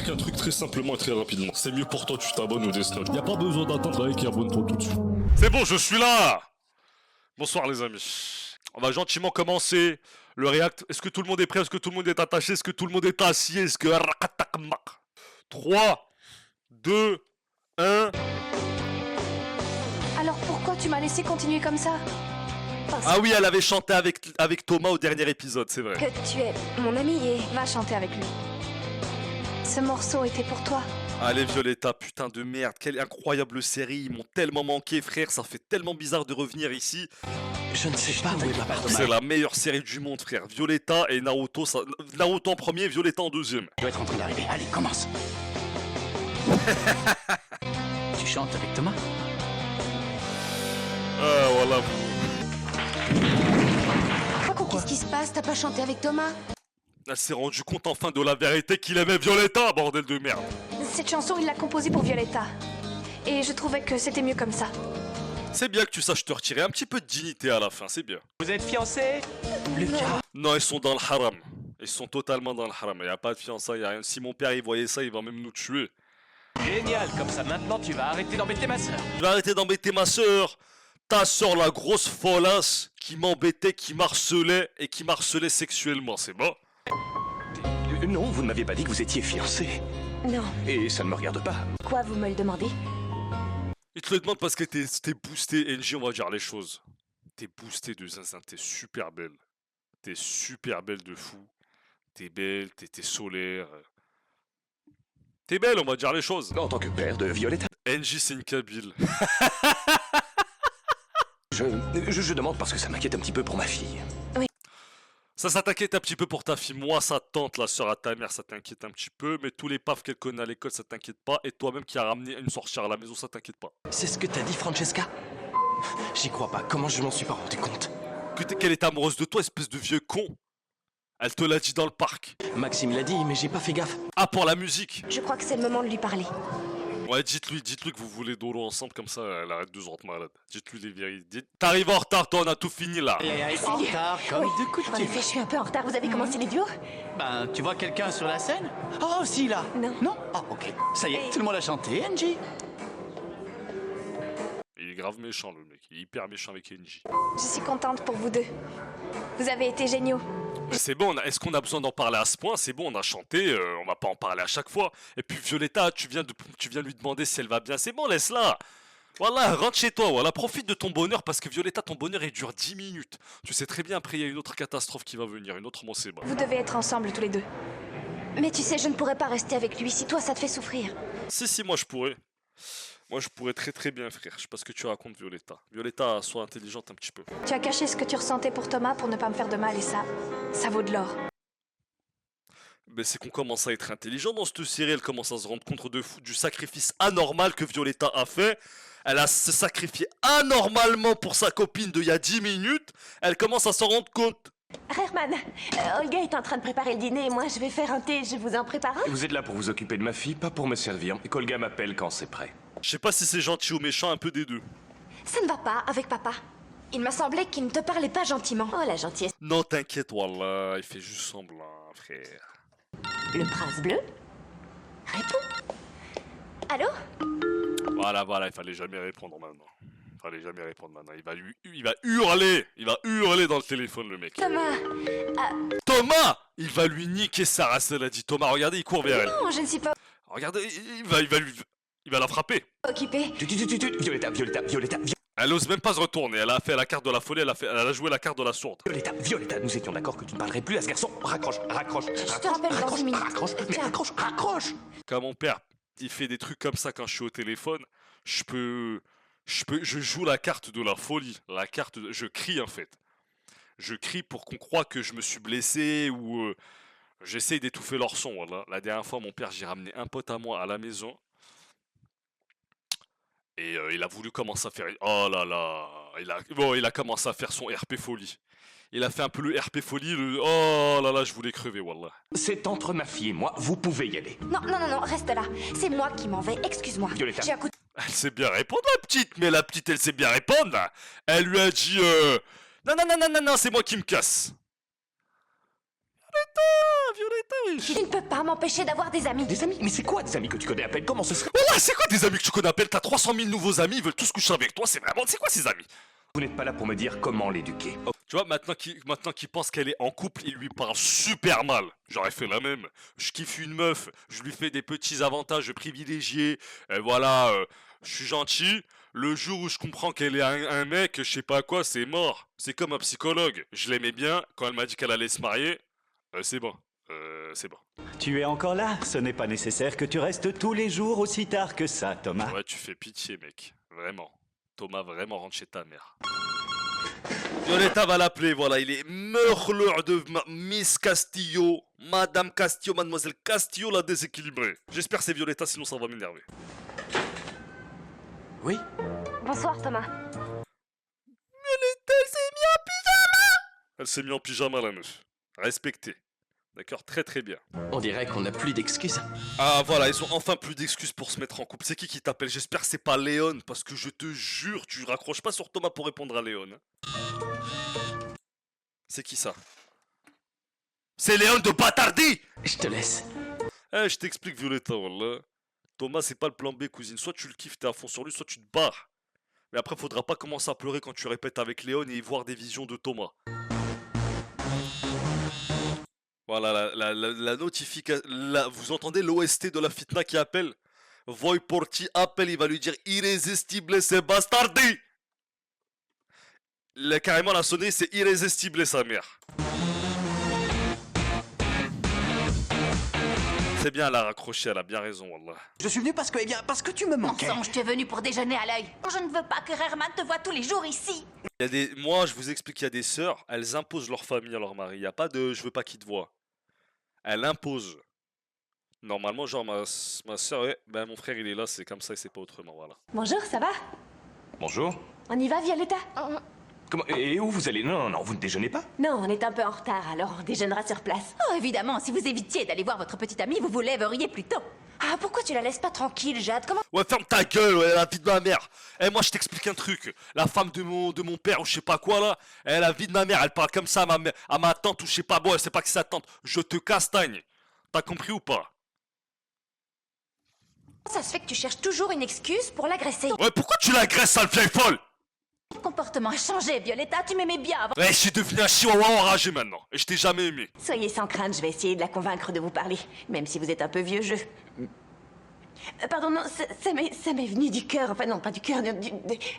t'explique un truc très simplement et très rapidement. C'est mieux pour toi, tu t'abonnes au destin. Y a pas besoin d'attendre avec et abonne-toi tout de suite. C'est bon, je suis là. Bonsoir les amis. On va gentiment commencer le react. Est-ce que tout le monde est prêt? Est-ce que tout le monde est attaché? Est-ce que tout le monde est assis? Est-ce que... 3, 2, 1... Alors pourquoi tu m'as laissé continuer comme ça? Parce Ah oui, elle avait chanté avec Thomas au dernier épisode, c'est vrai. que tu es mon ami et va chanter avec lui. Ce morceau était pour toi. Allez Violetta, putain de merde, quelle incroyable série, ils m'ont tellement manqué frère, ça fait tellement bizarre de revenir ici. Je ne sais pas où est ma part de C'est mal. la meilleure série du monde frère, Violetta et Naruto, Naruto en premier, Violetta en deuxième. Je dois être en train d'arriver. Allez, commence. Tu chantes avec Thomas? Ah voilà. Qu'est-ce qui se passe? T'as pas chanté avec Thomas? Elle s'est rendue compte enfin de la vérité qu'il aimait Violetta, bordel de merde. Cette chanson, il l'a composée pour Violetta. Et je trouvais que c'était mieux comme ça. C'est bien que tu saches te retirer un petit peu de dignité à la fin, c'est bien. Vous êtes fiancés? Lucas? Non, ils sont dans le haram. Ils sont totalement dans le haram. Il n'y a pas de fiançailles, il n'y a rien. Si mon père il voyait ça, il va même nous tuer. Génial, comme ça maintenant tu vas arrêter d'embêter ma sœur. Tu vas arrêter d'embêter ma soeur. Ta soeur, la grosse folasse, qui m'embêtait, qui m'harcelait et qui m'harcelait sexuellement, c'est bon? Non, vous ne m'aviez pas dit que vous étiez fiancés. Non. Et ça ne me regarde pas. Quoi, vous me le demandez? Il te le demande parce que t'es boosté, NJ, on va dire les choses. T'es boosté de zinzin, t'es super belle. T'es super belle de fou. T'es belle, t'es solaire. T'es belle, on va dire les choses. En tant que père de Violetta. NJ, c'est une Kabyle. Je demande parce que ça m'inquiète un petit peu pour ma fille. Ça t'inquiète un petit peu pour ta fille. Moi, sa tante, la sœur à ta mère, ça t'inquiète un petit peu. Mais tous les pafs qu'elle connaît à l'école, ça t'inquiète pas. Et toi-même qui as ramené une sorcière à la maison, ça t'inquiète pas. C'est ce que t'as dit, Francesca? J'y crois pas. Comment je m'en suis pas rendu compte? Qu'elle est amoureuse de toi, espèce de vieux con. Elle te l'a dit dans le parc. Maxime l'a dit, mais j'ai pas fait gaffe. Ah, pour la musique. Je crois que c'est le moment de lui parler. Ouais, dites-lui que vous voulez Doro ensemble, comme ça, elle arrête de se rendre malade. Dites-lui les vérités. T'arrives en retard, toi, on a tout fini, là. En retard, comme de En coutume. effet, je suis un peu en retard. Vous avez commencé les duos? Ben, tu vois quelqu'un sur la scène? Oh, si, là. Non. Non? Ah, ok. Ça y est, tout le monde a chanté, Angie. Il est grave méchant, le mec. Il est hyper méchant avec NJ. Je suis contente pour vous deux. Vous avez été géniaux. Mais c'est bon, est-ce qu'on a besoin d'en parler à ce point? C'est bon, on a chanté, on va pas en parler à chaque fois. Et puis Violetta, tu viens lui demander si elle va bien. C'est bon, laisse-la. Voilà, rentre chez toi, voilà, profite de ton bonheur parce que Violetta, ton bonheur, il dure 10 minutes. Tu sais très bien, après, il y a une autre catastrophe qui va venir, une autre Monseba. Vous devez être ensemble tous les deux. Mais tu sais, je ne pourrais pas rester avec lui si toi ça te fait souffrir. Si, moi je pourrais. Moi je pourrais très bien, frère. Je sais pas ce que tu racontes, Violetta. Violetta, sois intelligente un petit peu. Tu as caché ce que tu ressentais pour Thomas pour ne pas me faire de mal et ça vaut de l'or. Mais c'est qu'on commence à être intelligent dans cette série, elle commence à se rendre compte du sacrifice anormal que Violetta a fait. Elle a se sacrifié anormalement pour sa copine d'il y a 10 minutes. Elle commence à s'en rendre compte. Herman, Olga est en train de préparer le dîner et moi je vais faire un thé. Je vous en prépare un? Vous êtes là pour vous occuper de ma fille, pas pour me servir. Et qu'Olga m'appelle quand c'est prêt. Je sais pas si c'est gentil ou méchant, un peu des deux. Ça ne va pas avec papa. Il m'a semblé qu'il ne te parlait pas gentiment. Oh la gentillesse. Non, t'inquiète, wallah, il fait juste semblant, frère. Le prince bleu? Réponds. Allô? Voilà, il fallait jamais répondre maintenant. Il va hurler dans le téléphone, le mec. Thomas. Thomas! Il va lui niquer sa race, elle a dit. Thomas, regardez, il court vers elle. Non, je ne suis pas Regardez, il va la frapper. occupée. Violetta. Elle ose même pas se retourner. Elle a fait la carte de la folie, elle a joué la carte de la sourde. Violetta, nous étions d'accord que tu ne parlerais plus à ce garçon. Raccroche. Je te rappelle dans 10 minutes. Tiens. Raccroche. Quand mon père, il fait des trucs comme ça quand je suis au téléphone, je joue la carte de la folie. Je crie en fait. Je crie pour qu'on croie que je me suis blessé ou j'essaye d'étouffer leur son. Voilà. La dernière fois, mon père, j'ai ramené un pote à moi à la maison. Et il a voulu commencer à faire... Oh là là. Il a commencé à faire son RP folie. Il a fait un peu le RP folie. Oh là là, je voulais crever, wallah. C'est entre ma fille et moi, vous pouvez y aller. Non, reste là. C'est moi qui m'en vais, excuse-moi. Violetta. J'ai un coup de... Elle sait bien répondre, la petite. Mais la petite, elle sait bien répondre. Elle lui a dit... Non, c'est moi qui me casse. Violetta, oui. Tu ne peux pas m'empêcher d'avoir des amis. Des amis? Mais c'est quoi des amis que tu connais à peine? Comment ce serait? Voilà, c'est quoi tes amis que tu connais à peine? T'as 300 000 nouveaux amis, ils veulent tous coucher avec toi, c'est vraiment... C'est quoi ces amis? Vous n'êtes pas là pour me dire comment l'éduquer. Oh, Tu vois, maintenant qu'il pense qu'elle est en couple, il lui parle super mal. J'aurais fait la même. Je kiffe une meuf, je lui fais des petits avantages privilégiés, et voilà, je suis gentil. Le jour où je comprends qu'elle est un mec, je sais pas quoi, c'est mort. C'est comme un psychologue. Je l'aimais bien, quand elle m'a dit qu'elle allait se marier, c'est bon. C'est bon. Tu es encore là. Ce n'est pas nécessaire que tu restes tous les jours aussi tard que ça, Thomas. Ouais, tu fais pitié, mec. Vraiment. Thomas, vraiment, rentre chez ta mère. Violetta va l'appeler, voilà, il est meurleur de Miss Castillo, Madame Castillo, Mademoiselle Castillo la déséquilibrée. J'espère que c'est Violetta, sinon ça va m'énerver. Oui? Bonsoir, Thomas. Elle s'est mise en pyjama, la meuf. Respectée. D'accord, très très bien. On dirait qu'on n'a plus d'excuses. Ah voilà, ils ont enfin plus d'excuses pour se mettre en couple. C'est qui t'appelle? J'espère que c'est pas Léon, parce que je te jure, tu raccroches pas sur Thomas pour répondre à Léon. C'est qui ça? C'est Léon de Batardi! Je te laisse. Eh, je t'explique, Violetta, wallah. Thomas, c'est pas le plan B, cousine. Soit tu le kiffes, t'es à fond sur lui, soit tu te barres. Mais après, faudra pas commencer à pleurer quand tu répètes avec Léon et y voir des visions de Thomas. Voilà, la notification. Vous entendez l'OST de la fitna qui appelle? Voi Porti appelle, il va lui dire irrésistible, c'est bastardi! Carrément, la sonnerie, c'est irrésistible, sa mère. C'est bien, elle a raccroché, elle a bien raison, wallah. Je suis venu parce que, eh bien, parce que tu me manquais. Mensonge, tu es venu pour déjeuner à l'œil. Je ne veux pas que Herman te voie tous les jours ici. Moi, je vous explique, il y a des sœurs, elles imposent leur famille à leur mari. Il n'y a pas de je veux pas qu'il te voie. Elle impose. Normalement, genre, ma sœur, ouais, ben mon frère il est là, c'est comme ça et c'est pas autrement, voilà. Bonjour, ça va? bonjour. On y va, Violetta? Comment? Et où vous allez? Non, vous ne déjeunez pas? Non, on est un peu en retard, alors on déjeunera sur place. Oh, évidemment, si vous évitiez d'aller voir votre petite amie, vous vous lèveriez plus tôt. Ah, pourquoi tu la laisses pas tranquille, Jade? Comment... Ouais, ferme ta gueule, ouais, la vie de ma mère. Eh, moi, je t'explique un truc. La femme de mon père ou je sais pas quoi, là, la vie de ma mère, elle parle comme ça à ma tante ou je sais pas, bon, elle sait pas que c'est sa tante. Je te castagne. T'as compris ou pas? ça se fait que tu cherches toujours une excuse pour l'agresser? Ouais, pourquoi tu l'agresses, sale vieille folle? Ton comportement a changé, Violetta, tu m'aimais bien avant. Ouais, je suis devenu un chihuahua enragé maintenant. Et je t'ai jamais aimé. Soyez sans crainte, je vais essayer de la convaincre de vous parler, même si vous êtes un peu vieux jeu. Pardon, non, ça m'est venu du cœur, enfin non, pas du cœur,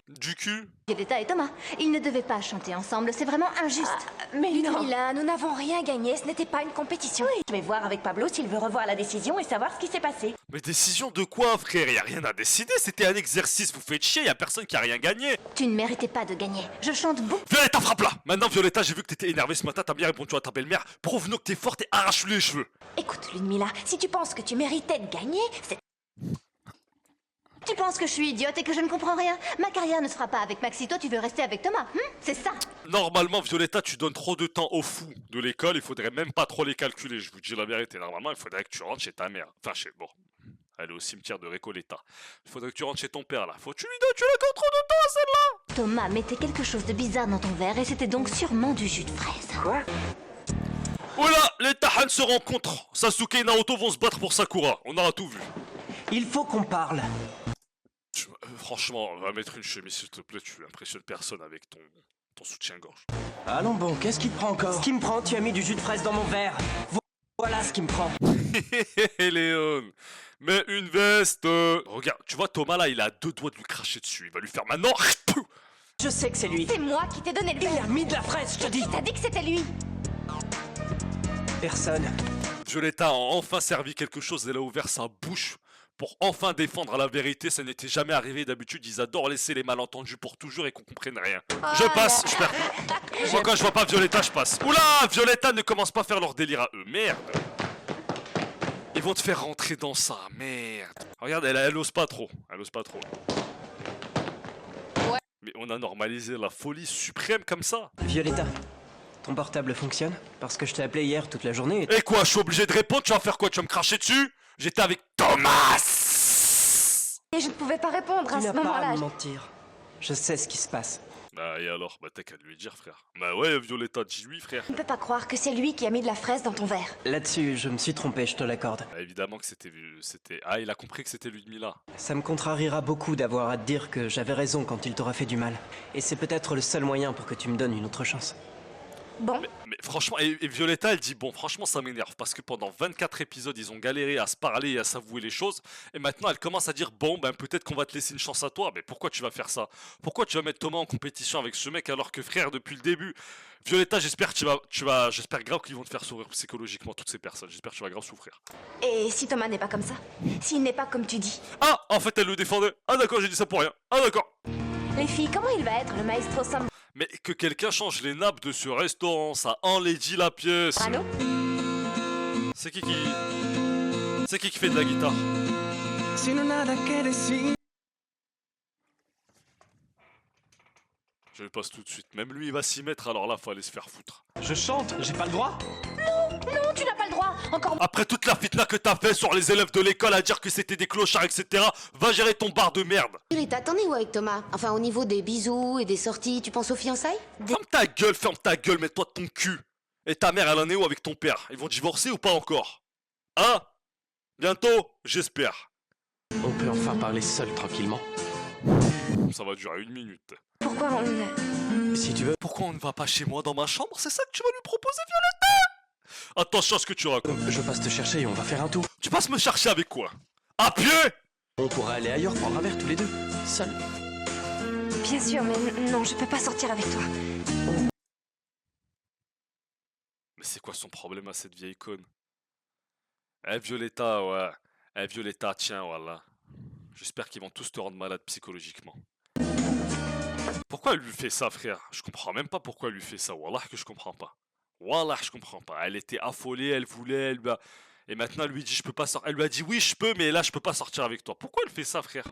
Du cul? Violetta et Thomas, ils ne devaient pas chanter ensemble, c'est vraiment injuste. mais non. Ludmilla, nous n'avons rien gagné, ce n'était pas une compétition. Je vais voir avec Pablo s'il veut revoir la décision et savoir ce qui s'est passé. Mais décision de quoi, frère? Y a rien à décider, c'était un exercice, vous faites chier, y a personne qui a rien gagné. Tu ne méritais pas de gagner. Je chante beaucoup. Violetta, frappe là! Maintenant, Violetta, j'ai vu que t'étais énervée ce matin, t'as bien répondu à ta belle-mère. Prouve-nous que t'es forte et arrache-lui les cheveux. Écoute, Ludmilla, si tu penses que tu méritais de gagner, c'est... Tu penses que je suis idiote et que je ne comprends rien? Ma carrière ne se fera pas avec Maxito, tu veux rester avec Thomas, c'est ça? Normalement, Violetta, tu donnes trop de temps aux fous de l'école, il faudrait même pas trop les calculer, je vous dis la vérité. Normalement, il faudrait que tu rentres chez ta mère. Enfin, bon, elle est au cimetière de Recoleta. Il faudrait que tu rentres chez ton père, là. Faut que tu lui donnes, tu l'accordes trop de temps à celle-là! Thomas mettait quelque chose de bizarre dans ton verre et c'était donc sûrement du jus de fraise. Quoi? Oh là, les Tahan se rencontrent. Sasuke et Naruto vont se battre pour Sakura. On aura tout vu. Il faut qu'on parle. Franchement, va mettre une chemise s'il te plaît, tu impressionnes personne avec ton soutien-gorge. Allons bon, qu'est-ce qui te prend encore? Ce qui me prend, tu as mis du jus de fraise dans mon verre. Voilà ce qui me prend. Léon, mets une veste. Regarde, tu vois Thomas là, il a 2 doigts de lui cracher dessus. Il va lui faire maintenant. Je sais que c'est lui. C'est moi qui t'ai donné le Il verre. a mis de la fraise, je te dis. Qui t'a dit que c'était lui? Personne. Violetta a enfin servi quelque chose, elle a ouvert sa bouche pour enfin défendre la vérité, ça n'était jamais arrivé, d'habitude ils adorent laisser les malentendus pour toujours et qu'on comprenne rien. Je passe, je perds. Moi quand je vois pas Violetta, je passe. Oula, Violetta ne commence pas à faire leur délire à eux, merde. Ils vont te faire rentrer dans ça, merde. Regarde, elle ose pas trop, elle ose pas trop. Ouais. Mais on a normalisé la folie suprême comme ça. Violetta, ton portable fonctionne? Parce que je t'ai appelé hier toute la journée. Et quoi, je suis obligé de répondre, tu vas faire quoi? Tu vas me cracher dessus? J'étais avec Thomas! Et je ne pouvais pas répondre à Tu ce n'as pas à moment-là. me mentir. Je sais ce qui se passe. Bah et alors? Bah t'as qu'à lui dire frère. Bah ouais Violetta, dis-lui frère. Je ne peux pas croire que c'est lui qui a mis de la fraise dans ton verre. Là-dessus, je me suis trompé, je te l'accorde. Bah évidemment que c'était... Ah il a compris que c'était Ludmilla. Ça me contrariera beaucoup d'avoir à te dire que j'avais raison quand il t'aura fait du mal. Et c'est peut-être le seul moyen pour que tu me donnes une autre chance. Bon, Mais franchement, et Violetta elle dit bon franchement ça m'énerve parce que pendant 24 épisodes ils ont galéré à se parler et à s'avouer les choses et maintenant elle commence à dire bon ben peut-être qu'on va te laisser une chance à toi, mais pourquoi tu vas faire ça? Pourquoi tu vas mettre Thomas en compétition avec ce mec alors que frère depuis le début Violetta j'espère que j'espère grave qu'ils vont te faire souffrir psychologiquement toutes ces personnes, j'espère que tu vas grave souffrir. et si Thomas n'est pas comme ça? S'il n'est pas comme tu dis? Ah en fait elle le défendait, ah d'accord j'ai dit ça pour rien, ah d'accord. Les filles, comment il va être, le maestro Sambrano? Mais que quelqu'un change les nappes de ce restaurant, ça enlaidit la pièce. C'est qui fait de la guitare? Je le passe tout de suite. Même lui, il va s'y mettre, alors là, faut aller se faire foutre. Je chante, j'ai pas le droit. Non, tu n'as pas le droit. Encore Après toute la fitna que t'as fait sur les élèves de l'école à dire que c'était des clochards, etc., va gérer ton bar de merde. Violetta, t'en es où avec Thomas? Enfin, au niveau des bisous et des sorties, tu penses aux fiançailles? Ferme ta gueule, mets-toi de ton cul. Et ta mère, elle en est où avec ton père? Ils vont divorcer ou pas encore? Hein? Bientôt, j'espère. On peut enfin parler seul tranquillement. Ça va durer 1 minute. Pourquoi on... Si tu veux. Pourquoi on ne va pas chez moi dans ma chambre? C'est ça que tu vas lui proposer, Violetta? Attention à ce que tu racontes. Je passe te chercher et on va faire un tour. Tu passes me chercher avec quoi? À pied? On pourrait aller ailleurs prendre un verre tous les deux. Seul. Bien sûr, mais non, je peux pas sortir avec toi. Mais c'est quoi son problème à cette vieille conne? Eh Violetta, ouais. Eh Violetta, tiens, voilà. J'espère qu'ils vont tous te rendre malade psychologiquement. Pourquoi elle lui fait ça, frère? Je comprends même pas pourquoi elle lui fait ça. Wallah que je comprends pas. Wallah, je comprends pas. Elle était affolée, elle voulait, elle lui a... Et maintenant, elle lui dit, je peux pas sortir. Elle lui a dit, oui, je peux, mais là, je peux pas sortir avec toi. Pourquoi elle fait ça, frère?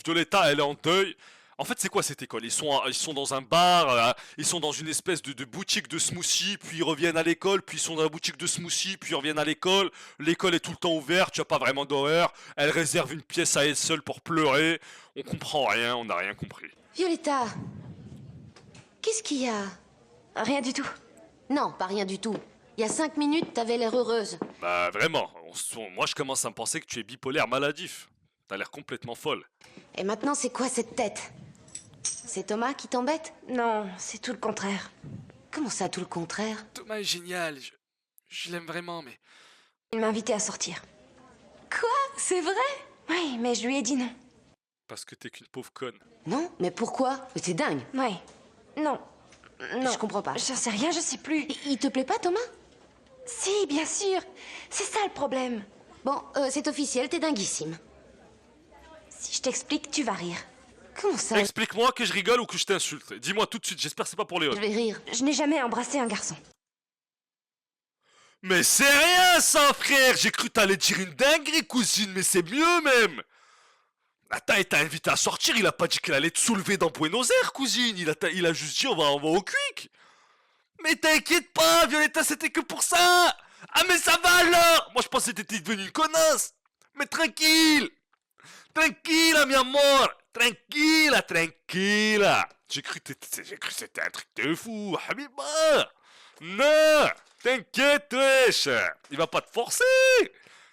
Violetta, elle est en deuil. En fait, c'est quoi cette école? Ils sont dans un bar, ils sont dans une espèce de boutique de smoothie, puis ils reviennent à l'école, puis ils sont dans la boutique de smoothie, puis ils reviennent à l'école. L'école est tout le temps ouverte, tu as pas vraiment d'horaire. Elle réserve une pièce à elle seule pour pleurer. On comprend rien, on n'a rien compris. Violetta, qu'est-ce qu'il y a? Rien du tout. Non, pas rien du tout. Il y a 5 minutes, t'avais l'air heureuse. Bah vraiment, moi je commence à me penser que tu es bipolaire maladif. T'as l'air complètement folle. Et maintenant, c'est quoi cette tête? C'est Thomas qui t'embête? Non, c'est tout le contraire. Comment ça, tout le contraire? Thomas est génial, je l'aime vraiment, mais... Il m'a invité à sortir. Quoi? C'est vrai? Oui, mais je lui ai dit non. Parce que t'es qu'une pauvre conne. Non, mais pourquoi? Mais c'est dingue. Ouais. Non. Non. Je comprends pas. J'en sais rien, je sais plus. Il te plaît pas, Thomas? Si, bien sûr. C'est ça le problème. Bon, c'est officiel, t'es dinguissime. Si je t'explique, tu vas rire. Comment ça? Explique-moi que je rigole ou que je t'insulte. Dis-moi tout de suite, j'espère que c'est pas pour les Je autres. vais rire. Je n'ai jamais embrassé un garçon. Mais c'est rien ça, frère. J'ai cru t'allais dire une dinguerie, cousine, mais c'est mieux même. Attends, il t'a invité à sortir, il a pas dit qu'il allait te soulever dans Buenos Aires, cousine. Il a juste dit on va au quick. Mais t'inquiète pas, Violetta, c'était que pour ça. Ah mais ça va alors. Moi je pensais que t'étais devenue une connasse. Mais tranquille. Tranquilla, mi amor. Tranquilla, tranquilla. J'ai cru que c'était un truc de fou, Habiba. Non, t'inquiète, wesh. Il va pas te forcer.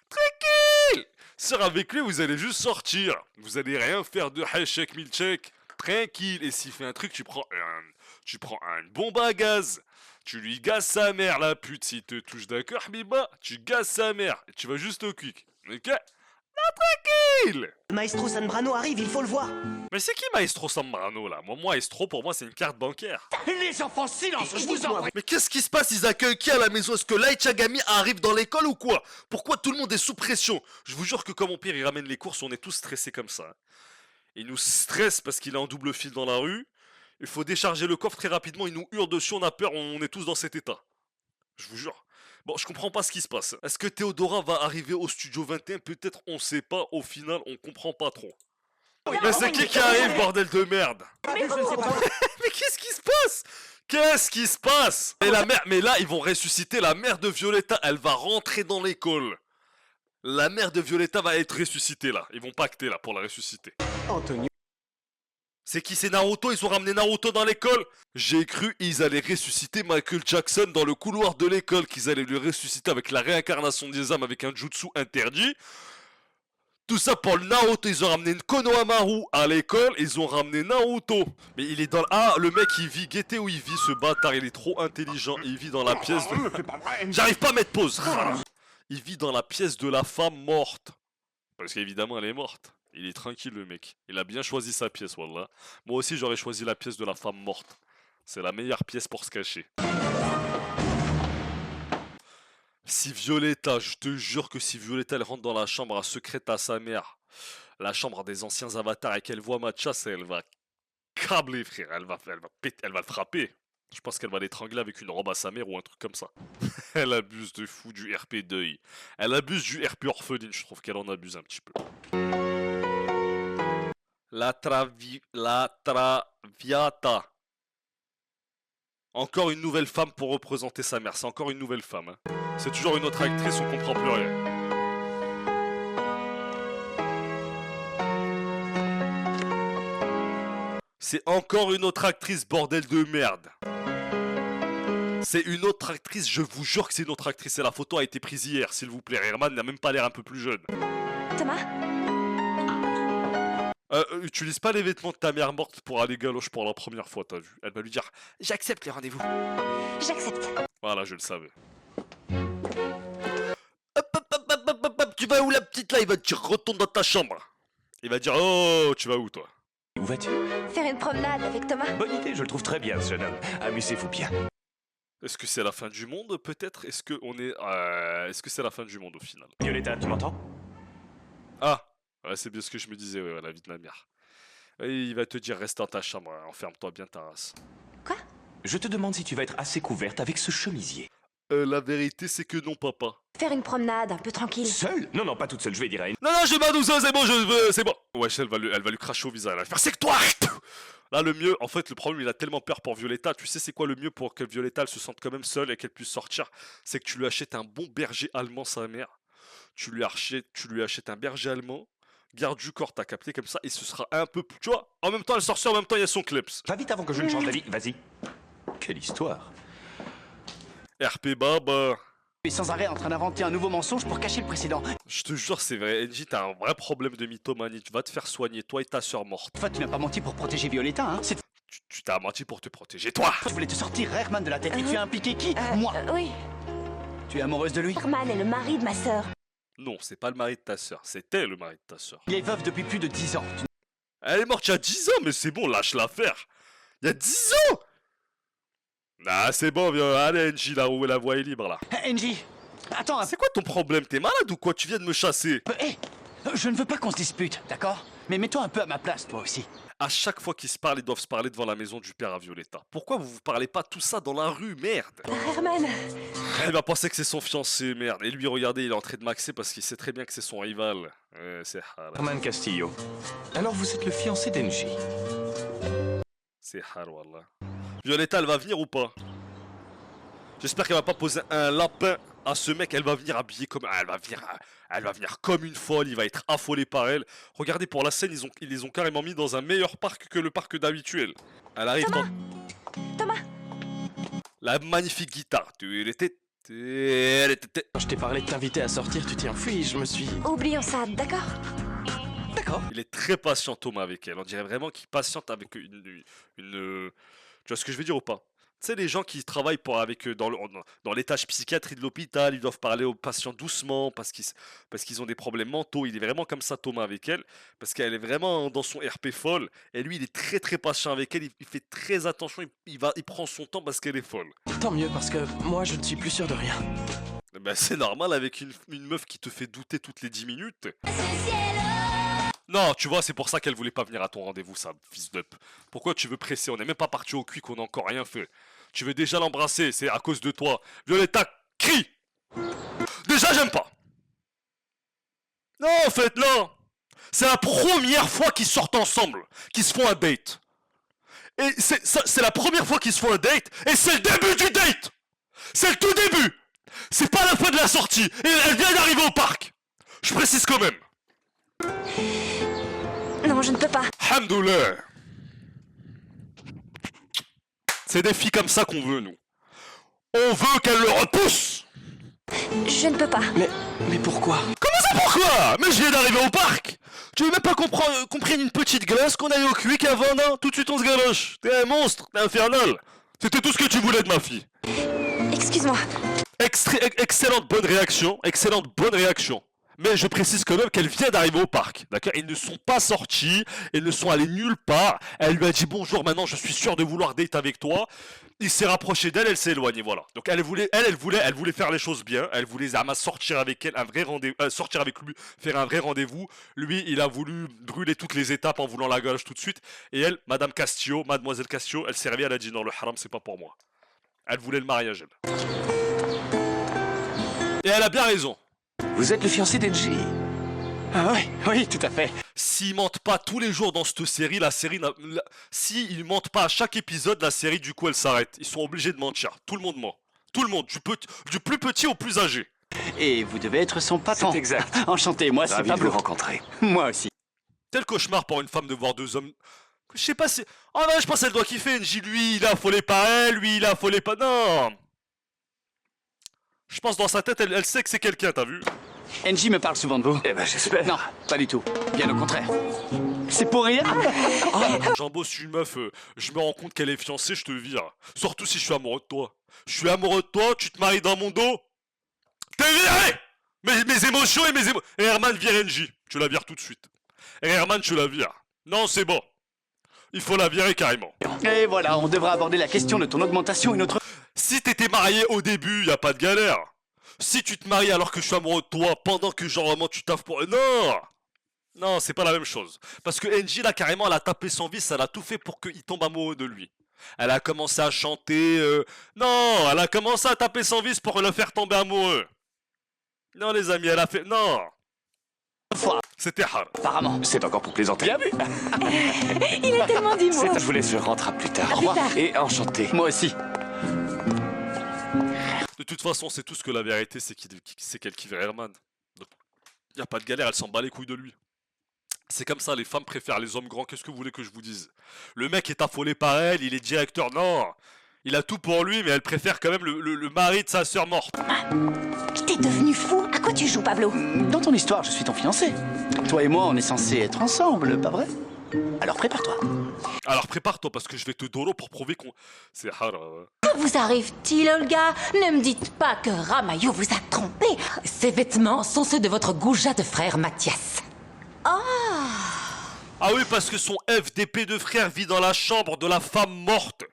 Tranquille. Sors avec lui, vous allez juste sortir. Vous allez rien faire de hachek milchek. Tranquille. Et s'il fait un truc, tu prends une bombe à gaz. Tu lui gazes sa mère, la pute. S'il te touche, d'accord, Habiba, tu gazes sa mère. Et tu vas juste au quick. Ok? Tranquille. Maestro Zambrano arrive, il faut le voir. Mais c'est qui Maestro Zambrano là? Moi, Maestro, pour moi, c'est une carte bancaire. Les enfants, silence, je vous en prie. Mais qu'est-ce qui se passe? Ils accueillent qui à la maison? Est-ce que Light Yagami arrive dans l'école ou quoi? Pourquoi tout le monde est sous pression? Je vous jure que quand mon père il ramène les courses, on est tous stressés comme ça. Il nous stresse parce qu'il est en double fil dans la rue. Il faut décharger le coffre très rapidement, il nous hurle dessus, on a peur, on est tous dans cet état. Je vous jure. Bon, je comprends pas ce qui se passe. Est-ce que Théodora va arriver au studio 21? Peut-être, on sait pas. Au final, on comprend pas trop. Mais c'est qui arrive, bordel de merde? Je ne sais pas. Mais qu'est-ce qui se passe? Qu'est-ce qui se passe? Et la mère, mais là, ils vont ressusciter la mère de Violetta. Elle va rentrer dans l'école. La mère de Violetta va être ressuscitée là. Ils vont pacter là pour la ressusciter. Antonio. C'est qui, c'est Naruto? Ils ont ramené Naruto dans l'école? J'ai cru ils allaient ressusciter Michael Jackson dans le couloir de l'école, qu'ils allaient le ressusciter avec la réincarnation des âmes, avec un jutsu interdit. Tout ça pour le Naruto, ils ont ramené Konohamaru à l'école, ils ont ramené Naruto. Mais il est dans... Ah, le mec il vit, guettez où il vit ce bâtard, il est trop intelligent, il vit dans la pièce de... J'arrive pas à mettre pause. Il vit dans la pièce de la femme morte. Parce qu'évidemment elle est morte. Il est tranquille le mec. Il a bien choisi sa pièce, wallah. Moi aussi j'aurais choisi la pièce de la femme morte. C'est la meilleure pièce pour se cacher. Si Violetta, je te jure que si Violetta elle rentre dans la chambre à secrète à sa mère, la chambre des anciens avatars et qu'elle voit Matcha, elle va câbler frère, elle va le frapper. Je pense qu'elle va l'étrangler avec une robe à sa mère ou un truc comme ça. Elle abuse de fou du RP deuil. Elle abuse du RP orpheline, je trouve qu'elle en abuse un petit peu. La Traviata. Encore une nouvelle femme pour représenter sa mère, c'est encore une nouvelle femme. Hein. C'est toujours une autre actrice, on comprend plus rien. C'est encore une autre actrice, bordel de merde. C'est une autre actrice, je vous jure que c'est une autre actrice. Et la photo a été prise hier, s'il vous plaît. Herman n'a même pas l'air un peu plus jeune. Thomas? Utilise pas les vêtements de ta mère morte pour aller galoche pour la première fois, t'as vu. Elle va lui dire « J'accepte les rendez-vous ». J'accepte. Voilà, je le savais. Hop, tu vas où la petite là? Il va te dire « Retourne dans ta chambre ». Il va dire « Oh, tu vas où toi ?» Où vas-tu? Faire une promenade avec Thomas. Bonne idée, je le trouve très bien, ce jeune homme. Amusez-vous bien. Est-ce que c'est la fin du monde, peut-être? Est-ce que on est... Est-ce que c'est la fin du monde, au final? Violetta, tu m'entends? Ah, ouais, c'est bien ce que je me disais, ouais, la vie de ma mère. Et il va te dire, reste dans ta chambre, hein, enferme-toi bien ta race. Quoi? Je te demande si tu vas être assez couverte avec ce chemisier. La vérité, c'est que non, papa. Faire une promenade un peu tranquille. Seule? Non, non, pas toute seule, je vais dire à une... Non, je vais à c'est bon, c'est bon. Wesh, elle va lui cracher au visage, elle va faire, c'est que toi. Là, le mieux, en fait, le problème, il a tellement peur pour Violetta. Tu sais, c'est quoi le mieux pour que Violetta, elle se sente quand même seule et qu'elle puisse sortir? C'est que tu lui achètes un bon berger allemand, sa mère. Tu lui achètes un berger allemand. Garde du corps, t'as capté comme ça, et ce sera un peu plus... Tu vois, en même temps, elle sort en même temps, il y a son kleps. Va vite avant que je ne change d'avis, vas-y. Quelle histoire. RP Baba. Tu es sans arrêt en train d'inventer un nouveau mensonge pour cacher le précédent. Je te jure, c'est vrai, NJ, t'as un vrai problème de mythomanie. Tu vas te faire soigner, toi et ta soeur morte. Enfin, tu n'as pas menti pour protéger Violetta, hein. Tu t'as menti pour te protéger, toi. Tu voulais te sortir Herman de la tête et tu as impliqué qui? Moi. Oui. Tu es amoureuse de lui? Herman est le mari de ma sœur. Non, c'est pas le mari de ta soeur, c'était le mari de ta soeur. Il est veuf depuis plus de 10 ans. Elle est morte il y a 10 ans, mais c'est bon, lâche l'affaire. Il y a 10 ans. Ah, c'est bon, viens, allez, NJ, là où la voie est libre, là. NJ, attends un peu. C'est quoi ton problème? T'es malade ou quoi? Tu viens de me chasser. Hé, je ne veux pas qu'on se dispute, d'accord? Mais mets-toi un peu à ma place, toi aussi. À chaque fois qu'ils se parlent, ils doivent se parler devant la maison du père à Violetta. Pourquoi vous parlez pas tout ça dans la rue, merde? Herman. Elle va penser que c'est son fiancé, merde. Et lui, regardez, il est en train de maxer parce qu'il sait très bien que c'est son rival. C'est hard. Herman Castillo. Alors vous êtes le fiancé d'Enji. C'est hard, wallah. Violetta, elle va venir ou pas? J'espère qu'elle va pas poser un lapin à ce mec. Elle va venir habillée comme... Elle va venir comme une folle. Il va être affolé par elle. Regardez, pour la scène, ils les ont carrément mis dans un meilleur parc que le parc d'habituel. Elle arrive Thomas. Thomas. La magnifique guitare. Je t'ai parlé de t'inviter à sortir, tu t'es enfui, je me suis... Oublions ça, d'accord? D'accord. Il est très patient, Thomas, avec elle. On dirait vraiment qu'il patiente avec une... Tu vois ce que je veux dire ou pas? Tu sais, les gens qui travaillent dans l'étage psychiatrie de l'hôpital, ils doivent parler aux patients doucement parce qu'ils ont des problèmes mentaux. Il est vraiment comme ça, Thomas, avec elle, parce qu'elle est vraiment dans son RP folle. Et lui, il est très très patient avec elle. Il fait très attention. Il prend son temps parce qu'elle est folle. Tant mieux, parce que moi, je ne suis plus sûr de rien. Ben, c'est normal avec une meuf qui te fait douter toutes les 10 minutes. Non, tu vois, c'est pour ça qu'elle voulait pas venir à ton rendez-vous, ça, fils d'up. Pourquoi tu veux presser? On n'est même pas parti au quick, on n'a encore rien fait. Tu veux déjà l'embrasser, c'est à cause de toi. Violetta, crie! Déjà, j'aime pas. Non, en fait, non. C'est la première fois qu'ils sortent ensemble, qu'ils se font un date. Et c'est la première fois qu'ils se font un date, et c'est le début du date. C'est le tout début. C'est pas la fin de la sortie, et elle vient d'arriver au parc. Je précise quand même. Non, je ne peux pas. Alhamdoulilah. C'est des filles comme ça qu'on veut, nous. On veut qu'elles le repoussent. Je ne peux pas. Mais pourquoi? Comment ça, pourquoi? Mais je viens d'arriver au parc. Tu veux même pas comprendre une petite glace qu'on a eu au Quick avant, non? Tout de suite on se galoche. T'es un monstre, t'es infernal. C'était tout ce que tu voulais de ma fille. Excuse-moi. Excellente bonne réaction. Mais je précise quand même qu'elle vient d'arriver au parc, d'accord? Ils ne sont pas sortis, ils ne sont allés nulle part. Elle lui a dit bonjour, maintenant je suis sûr de vouloir date avec toi. Il s'est rapproché d'elle, elle s'est éloignée, voilà. Donc elle voulait faire les choses bien. Elle voulait Zama sortir avec elle, sortir avec lui, faire un vrai rendez-vous. Lui, il a voulu brûler toutes les étapes en voulant la galoche tout de suite. Et elle, Mademoiselle Castillo, elle s'est réveillée, elle a dit non, le haram c'est pas pour moi. Elle voulait le mariage, elle. Et elle a bien raison. Vous êtes le fiancé d'Engie. Ah oui, tout à fait. S'ils mentent pas tous les jours dans cette série, s'ils mentent pas à chaque épisode, la série du coup elle s'arrête. Ils sont obligés de mentir. Tout le monde ment. Tout le monde, du plus petit au plus âgé. Et vous devez être son patron. C'est exact. Enchanté, moi c'est Ravi de vous Pablo. rencontrer. Moi aussi. Tel cauchemar pour une femme de voir deux hommes. Je sais pas si... Oh non, je pense qu'elle doit kiffer. NJ, lui, il est affolé par elle, lui, il est affolé par... Non. Je pense dans sa tête, elle sait que c'est quelqu'un, t'as vu? Angie me parle souvent de vous. Eh ben, j'espère. Non, pas du tout. Bien au contraire. C'est pour rien. J'embosse une meuf, je me rends compte qu'elle est fiancée, je te vire. Surtout si je suis amoureux de toi. Je suis amoureux de toi, tu te maries dans mon dos. T'es viré! Mes émotions et mes émotions. Et Herman vire NJ. Tu la vires tout de suite. Et Herman, tu la vires. Non, c'est bon. Il faut la virer carrément. Et voilà, on devra aborder la question de ton augmentation une autre... Si t'étais marié au début, y a pas de galère. Si tu te maries alors que je suis amoureux de toi, pendant que genre vraiment tu taffes pour... Non! Non, c'est pas la même chose. Parce que NJ, là, carrément, elle a tapé son vice, elle a tout fait pour qu'il tombe amoureux de lui. Elle a commencé à chanter... Non, elle a commencé à taper son vice pour le faire tomber amoureux. Non, les amis, elle a fait... Non! C'était hard. Apparemment. C'est encore pour plaisanter. Bien vu. Il a tellement dit C'est mots. je vous laisse, je rentre plus tard. À Au plus revoir. tard. Et enchanté. Moi aussi. De toute façon, c'est tout ce que la vérité, c'est qu'elle kiffe Herman. Donc, y a pas de galère, elle s'en bat les couilles de lui. C'est comme ça, les femmes préfèrent les hommes grands, qu'est-ce que vous voulez que je vous dise? Le mec est affolé par elle, il est directeur, non! Il a tout pour lui, mais elle préfère quand même le mari de sa sœur morte. T'es devenu fou. À quoi tu joues, Pablo? Dans ton histoire, je suis ton fiancé. Toi et moi, on est censés être ensemble, pas vrai? Alors prépare-toi. Alors prépare-toi, parce que je vais te dolo pour prouver qu'on... C'est hard. Que vous arrive-t-il, Olga? Ne me dites pas que Ramayo vous a trompé. Ces vêtements sont ceux de votre goujat de frère Mathias. Ah oui, parce que son FDP de frère vit dans la chambre de la femme morte.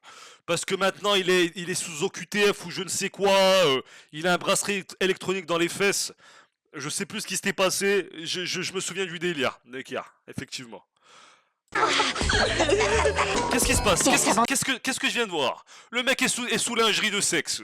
Parce que maintenant il est sous OQTF ou je ne sais quoi. Il a un bracelet électronique dans les fesses. Je sais plus ce qui s'était passé. Je me souviens du délire. Nekia, effectivement. Qu'est-ce qui se passe? Qu'est-ce que je viens de voir? Le mec est sous lingerie de sexe.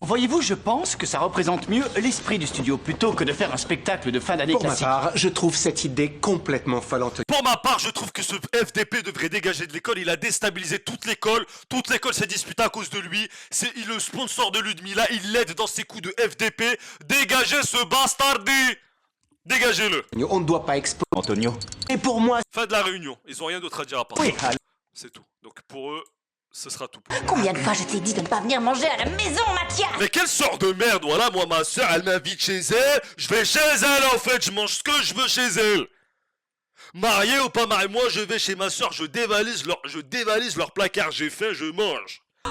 Voyez-vous, je pense que ça représente mieux l'esprit du studio plutôt que de faire un spectacle de fin d'année Pour ma classique. part, je trouve cette idée complètement folle. Pour ma part, je trouve que ce FDP devrait dégager de l'école. Il a déstabilisé toute l'école. Toute l'école s'est disputée à cause de lui. C'est le sponsor de Ludmilla. Il l'aide dans ses coups de FDP. Dégagez ce bastardi! Dégagez-le! On ne doit pas exposer. Antonio. Et pour moi, Fin de la réunion. Ils ont rien d'autre à dire à part Oui, ça. C'est tout. Donc pour eux, ce sera tout. Combien de fois je t'ai dit de ne pas venir manger à la maison, Mathias? Mais quelle sorte de merde, voilà, moi, ma soeur, elle m'invite chez elle, je vais chez elle, en fait, je mange ce que je veux chez elle. Marié ou pas marié, moi, je vais chez ma soeur, je dévalise leur placard, j'ai faim, je mange. Oh,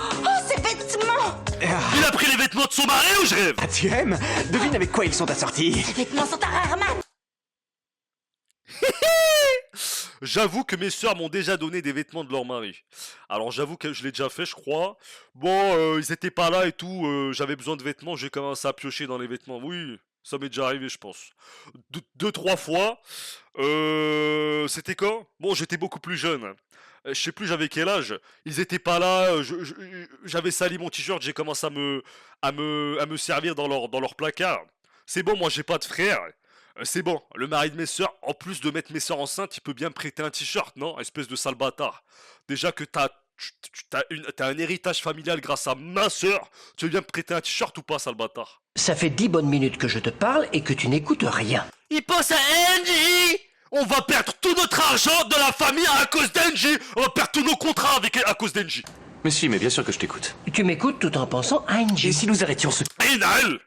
ces vêtements! Il a pris les vêtements de son mari ou je rêve? Ah, tu aimes? Devine avec quoi ils sont assortis. Ces vêtements sont à Herman! J'avoue que mes soeurs m'ont déjà donné des vêtements de leur mari. Alors j'avoue que je l'ai déjà fait, je crois. Bon, ils étaient pas là et tout, j'avais besoin de vêtements, j'ai commencé à piocher dans les vêtements. Oui, ça m'est déjà arrivé, je pense. Deux, trois fois. C'était quand? Bon, j'étais beaucoup plus jeune. Je sais plus j'avais quel âge. Ils étaient pas là, j'avais sali mon t-shirt, j'ai commencé à me servir dans leur placard. C'est bon, moi j'ai pas de frère. C'est bon, le mari de mes sœurs, en plus de mettre mes sœurs enceintes, il peut bien me prêter un t-shirt, non? Espèce de sale bâtard. Déjà que t'as un héritage familial grâce à ma sœur, tu veux bien me prêter un t-shirt ou pas, sale bâtard? Ça fait 10 bonnes minutes que je te parle et que tu n'écoutes rien. Il pense à Angie! On va perdre tout notre argent de la famille à cause d'Engie. On va perdre tous nos contrats à cause d'Engie. Mais si, mais bien sûr que je t'écoute. Tu m'écoutes tout en pensant à Angie. Et si nous arrêtions ce... Et Naël,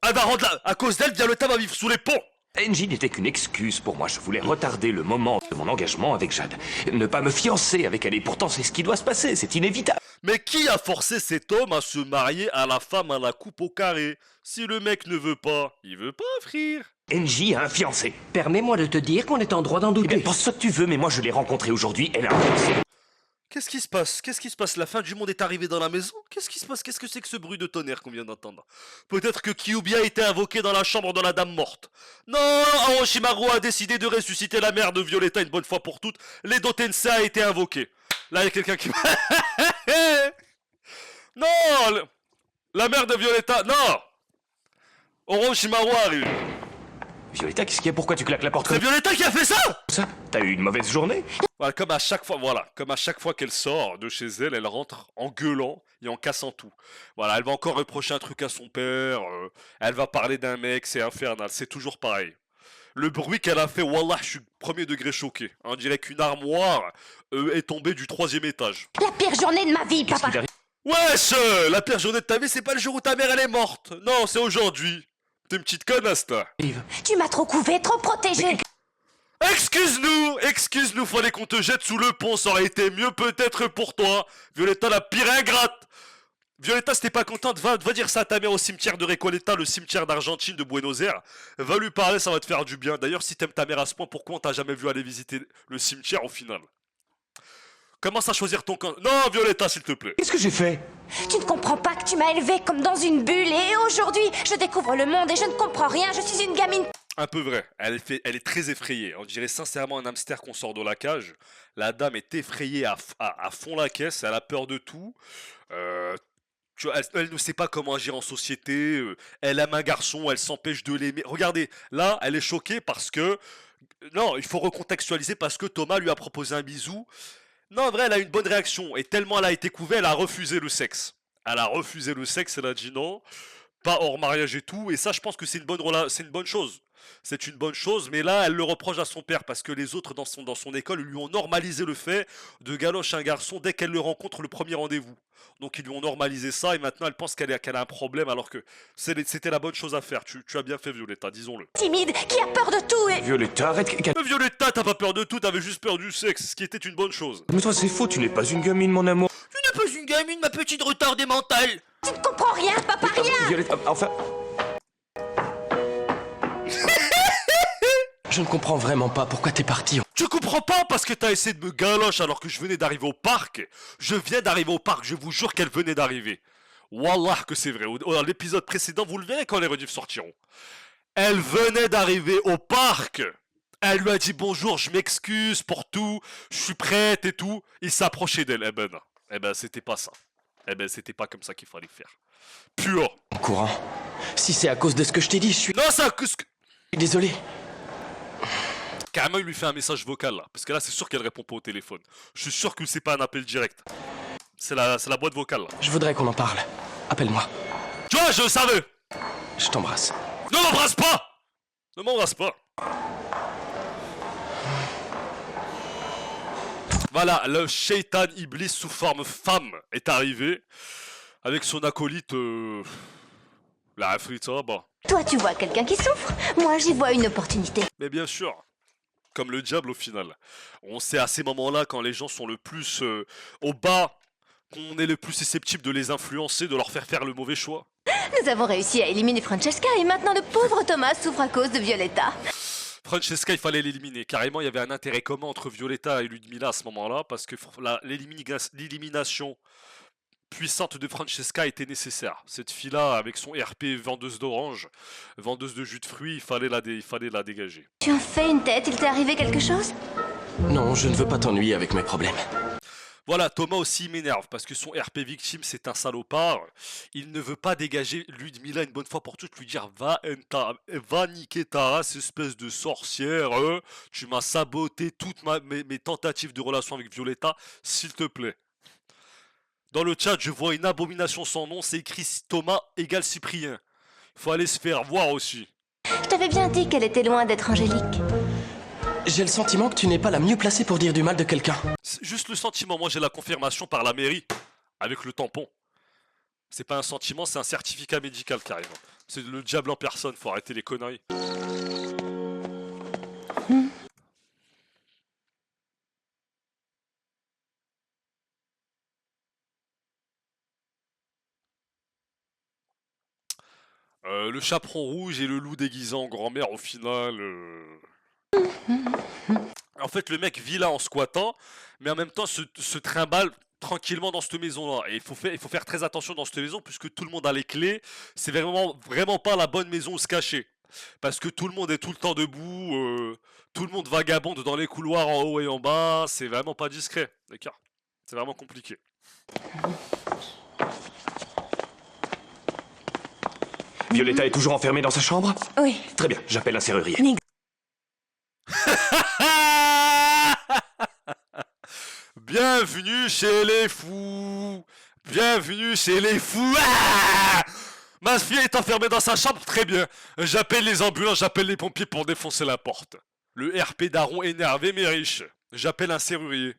elle va rendre à cause d'elle, Violetta va vivre sous les ponts. Angie n'était qu'une excuse pour moi. Je voulais retarder le moment de mon engagement avec Jade. Ne pas me fiancer avec elle. Et pourtant, c'est ce qui doit se passer. C'est inévitable. Mais qui a forcé cet homme à se marier à la femme à la coupe au carré? Si le mec ne veut pas, il veut pas, frère. Angie a un fiancé. Permets-moi de te dire qu'on est en droit d'en Eh douter. bien, pense ce que tu veux, mais moi je l'ai rencontrée aujourd'hui. Elle a un fiancé. Qu'est-ce qui se passe? Qu'est-ce qui se passe? La fin du monde est arrivée dans la maison? Qu'est-ce qui se passe? Qu'est-ce que c'est que ce bruit de tonnerre qu'on vient d'entendre? Peut-être que Kyuubi a été invoqué dans la chambre de la dame morte. Non, Orochimaru a décidé de ressusciter la mère de Violetta une bonne fois pour toutes. L'Edo Tensei a été invoqué. Là, il y a quelqu'un qui... Non, la mère de Violetta, non. Orochimaru arrive. Violetta, qu'est-ce qu'il y a? Pourquoi tu claques la porte C'est comme Violetta qui a fait ça? ça? T'as eu une mauvaise journée? Voilà, comme à chaque fois qu'elle sort de chez elle, elle rentre en gueulant et en cassant tout. Voilà, elle va encore reprocher un truc à son père, elle va parler d'un mec, c'est infernal, c'est toujours pareil. Le bruit qu'elle a fait, wallah, je suis premier degré choqué. On dirait qu'une armoire est tombée du 3e étage. La pire journée de ma vie, Qu'est-ce papa. qui t'arrive? Wesh, la pire journée de ta vie, c'est pas le jour où ta mère elle est morte. Non, c'est aujourd'hui. T'es une petite connasse, toi. Tu m'as trop couvé, trop protégé. Excuse-nous, fallait qu'on te jette sous le pont, ça aurait été mieux peut-être pour toi. Violetta, la pire ingrate. Violetta, si t'es pas contente, va dire ça à ta mère au cimetière de Recoleta, le cimetière d'Argentine de Buenos Aires. Va lui parler, ça va te faire du bien. D'ailleurs, si t'aimes ta mère à ce point, pourquoi on t'a jamais vu aller visiter le cimetière au final? Commence à choisir ton camp. Non, Violetta, s'il te plaît. Qu'est-ce que j'ai fait? Tu ne comprends pas que tu m'as élevée comme dans une bulle et aujourd'hui, je découvre le monde et je ne comprends rien. Je suis une gamine. Un peu vrai, elle est très effrayée. On dirait sincèrement un hamster qu'on sort de la cage. La dame est effrayée à fond la caisse, elle a peur de tout. Tu vois, elle ne sait pas comment agir en société. Elle aime un garçon, elle s'empêche de l'aimer. Regardez, là, elle est choquée parce que... Non, il faut recontextualiser parce que Thomas lui a proposé un bisou. Non, en vrai, elle a une bonne réaction. Et tellement elle a été couvée, elle a refusé le sexe. Elle a refusé le sexe, elle a dit non. Pas hors mariage et tout. Et ça, je pense que c'est une bonne chose. C'est une bonne chose, mais là, elle le reproche à son père parce que les autres dans son école lui ont normalisé le fait de galocher un garçon dès qu'elle le rencontre le premier rendez-vous. Donc ils lui ont normalisé ça et maintenant elle pense qu'elle a un problème alors que c'était la bonne chose à faire. Tu as bien fait, Violetta, disons-le. Timide, qui a peur de tout et... Violetta, arrête. Mais Violetta, t'as pas peur de tout, t'avais juste peur du sexe, ce qui était une bonne chose. Mais toi, c'est faux, tu n'es pas une gamine, mon amour. Tu n'es pas une gamine, ma petite retardée mentale. Tu ne comprends rien, papa, rien. Violetta, enfin... Je ne comprends vraiment pas pourquoi t'es parti. Tu comprends pas parce que t'as essayé de me galoche alors que je venais d'arriver au parc. Je viens d'arriver au parc, je vous jure qu'elle venait d'arriver. Wallah que c'est vrai. Dans l'épisode précédent, vous le verrez quand les rediffs sortiront. Elle venait d'arriver au parc. Elle lui a dit bonjour, je m'excuse pour tout, je suis prête et tout. Il s'approchait d'elle. Eh ben, c'était pas ça. Eh ben, c'était pas comme ça qu'il fallait faire. Pur. En courant. Si c'est à cause de ce que je t'ai dit, je suis... Non, c'est à cause que... Désolé. Carrément, il lui fait un message vocal là. Parce que là, c'est sûr qu'elle répond pas au téléphone. Je suis sûr que c'est pas un appel direct. C'est la boîte vocale là. Je voudrais qu'on en parle. Appelle-moi. Tu vois, je le savais. Je t'embrasse. Ne m'embrasse pas. Ne m'embrasse pas. Voilà, le Shaitan Iblis sous forme femme est arrivé. Avec son acolyte... La Afrita, bah. Toi, tu vois quelqu'un qui souffre. Moi, j'y vois une opportunité. Mais bien sûr. Comme le diable au final. On sait à ces moments-là, quand les gens sont le plus au bas, qu'on est le plus susceptible de les influencer, de leur faire le mauvais choix. Nous avons réussi à éliminer Francesca et maintenant le pauvre Thomas souffre à cause de Violetta. Francesca, il fallait l'éliminer. Carrément, il y avait un intérêt commun entre Violetta et Ludmilla à ce moment-là, parce que l'élimination puissante de Francesca était nécessaire. Cette fille-là, avec son RP vendeuse d'orange, vendeuse de jus de fruits, il fallait la dégager. Tu en fais une tête, il t'est arrivé quelque chose? Non, je ne veux pas t'ennuyer avec mes problèmes. Voilà, Thomas aussi m'énerve, parce que son RP victime, c'est un salopard. Il ne veut pas dégager Ludmilla une bonne fois pour toutes, lui dire va niquer ta race, espèce de sorcière, tu m'as saboté toutes mes tentatives de relation avec Violetta, s'il te plaît. Dans le chat, je vois une abomination sans nom, c'est écrit Thomas égale Cyprien. Il faut aller se faire voir aussi. Je t'avais bien dit qu'elle était loin d'être angélique. J'ai le sentiment que tu n'es pas la mieux placée pour dire du mal de quelqu'un. C'est juste le sentiment, moi j'ai la confirmation par la mairie, avec le tampon. C'est pas un sentiment, c'est un certificat médical carrément. C'est le diable en personne, faut arrêter les conneries. Le chaperon rouge et le loup déguisé en grand-mère au final... En fait le mec vit là en squattant, mais en même temps se trimballe tranquillement dans cette maison-là. Et il faut faire très attention dans cette maison, puisque tout le monde a les clés. C'est vraiment pas la bonne maison où se cacher. Parce que tout le monde est tout le temps debout, tout le monde vagabonde dans les couloirs en haut et en bas, c'est vraiment pas discret, d'accord? C'est vraiment compliqué. Violetta est toujours enfermée dans sa chambre? Oui. Très bien, j'appelle un serrurier. Bienvenue chez les fous! Bienvenue chez les fous! Ah, ma fille est enfermée dans sa chambre, très bien. J'appelle les ambulances, j'appelle les pompiers pour défoncer la porte. Le RP daron énervé mais riche. J'appelle un serrurier.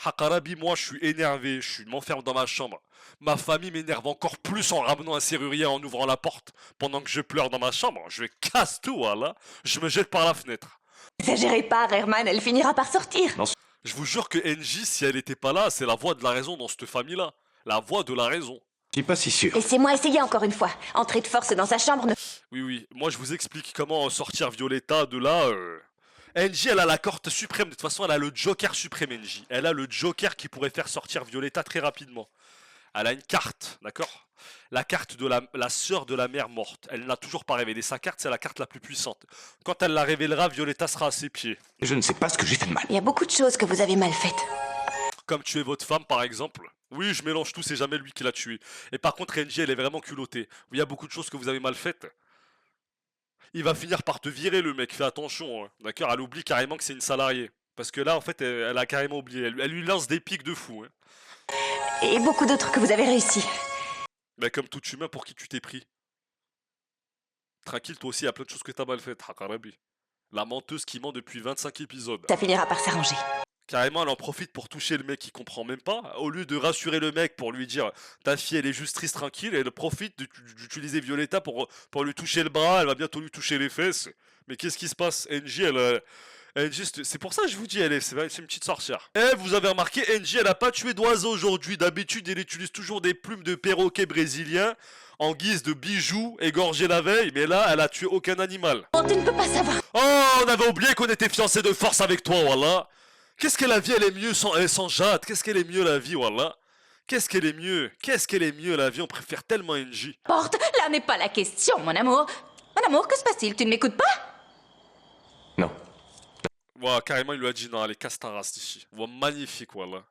Hakarabi, moi je suis énervé, je m'enferme dans ma chambre. Ma famille m'énerve encore plus en ramenant un serrurier en ouvrant la porte pendant que je pleure dans ma chambre. Je vais casse tout, voilà. Je me jette par la fenêtre. N'exagérez pas, Herman, elle finira par sortir. Non. Je vous jure que NJ, si elle était pas là, c'est la voix de la raison dans cette famille-là. La voix de la raison. Je suis pas si sûr. Laissez-moi essayer encore une fois. Entrer de force dans sa chambre ne... Oui, moi je vous explique comment sortir Violetta de là. NJ, elle a la carte suprême, de toute façon elle a le Joker suprême, NJ. Elle a le Joker qui pourrait faire sortir Violetta très rapidement. Elle a une carte, d'accord? La carte de la sœur de la mère morte. Elle n'a toujours pas révélé sa carte, c'est la carte la plus puissante. Quand elle la révélera, Violetta sera à ses pieds. Je ne sais pas ce que j'ai fait de mal. Il y a beaucoup de choses que vous avez mal faites. Comme tuer votre femme par exemple. Oui, je mélange tout, c'est jamais lui qui l'a tué. Et par contre, NJ, elle est vraiment culottée. Il y a beaucoup de choses que vous avez mal faites. Il va finir par te virer le mec, fais attention, hein. D'accord? Elle oublie carrément que c'est une salariée. Parce que là, en fait, elle a carrément oublié. Elle lui lance des pics de fou. Hein. Et beaucoup d'autres que vous avez réussi. Mais comme tout humain, pour qui tu t'es pris? Tranquille, toi aussi, il y a plein de choses que t'as mal faites, Hakarabi. La menteuse qui ment depuis 25 épisodes. Ça finira par s'arranger. Carrément, elle en profite pour toucher le mec qui comprend même pas. Au lieu de rassurer le mec pour lui dire ta fille elle est juste triste, tranquille, elle profite d'utiliser Violetta pour lui toucher le bras, elle va bientôt lui toucher les fesses. Mais qu'est-ce qui se passe? NJ, c'est pour ça que je vous dis, c'est une petite sorcière. Eh, vous avez remarqué, NJ, elle a pas tué d'oiseau aujourd'hui. D'habitude, elle utilise toujours des plumes de perroquet brésilien en guise de bijoux égorgés la veille. Mais là, elle a tué aucun animal. Oh, tu ne peux pas savoir. Oh, on avait oublié qu'on était fiancés de force avec toi, voilà. Qu'est-ce que la vie, elle est mieux sans Jade? Qu'est-ce qu'elle est mieux la vie, voilà? Qu'est-ce qu'elle est mieux? Qu'est-ce qu'elle est mieux la vie? On préfère tellement NJ. Porte, là n'est pas la question, mon amour. Mon amour, que se passe-t-il? Tu ne m'écoutes pas? Non. Ouah, carrément, il lui a dit non, allez, casse ta race d'ici. Ouah, magnifique, voilà.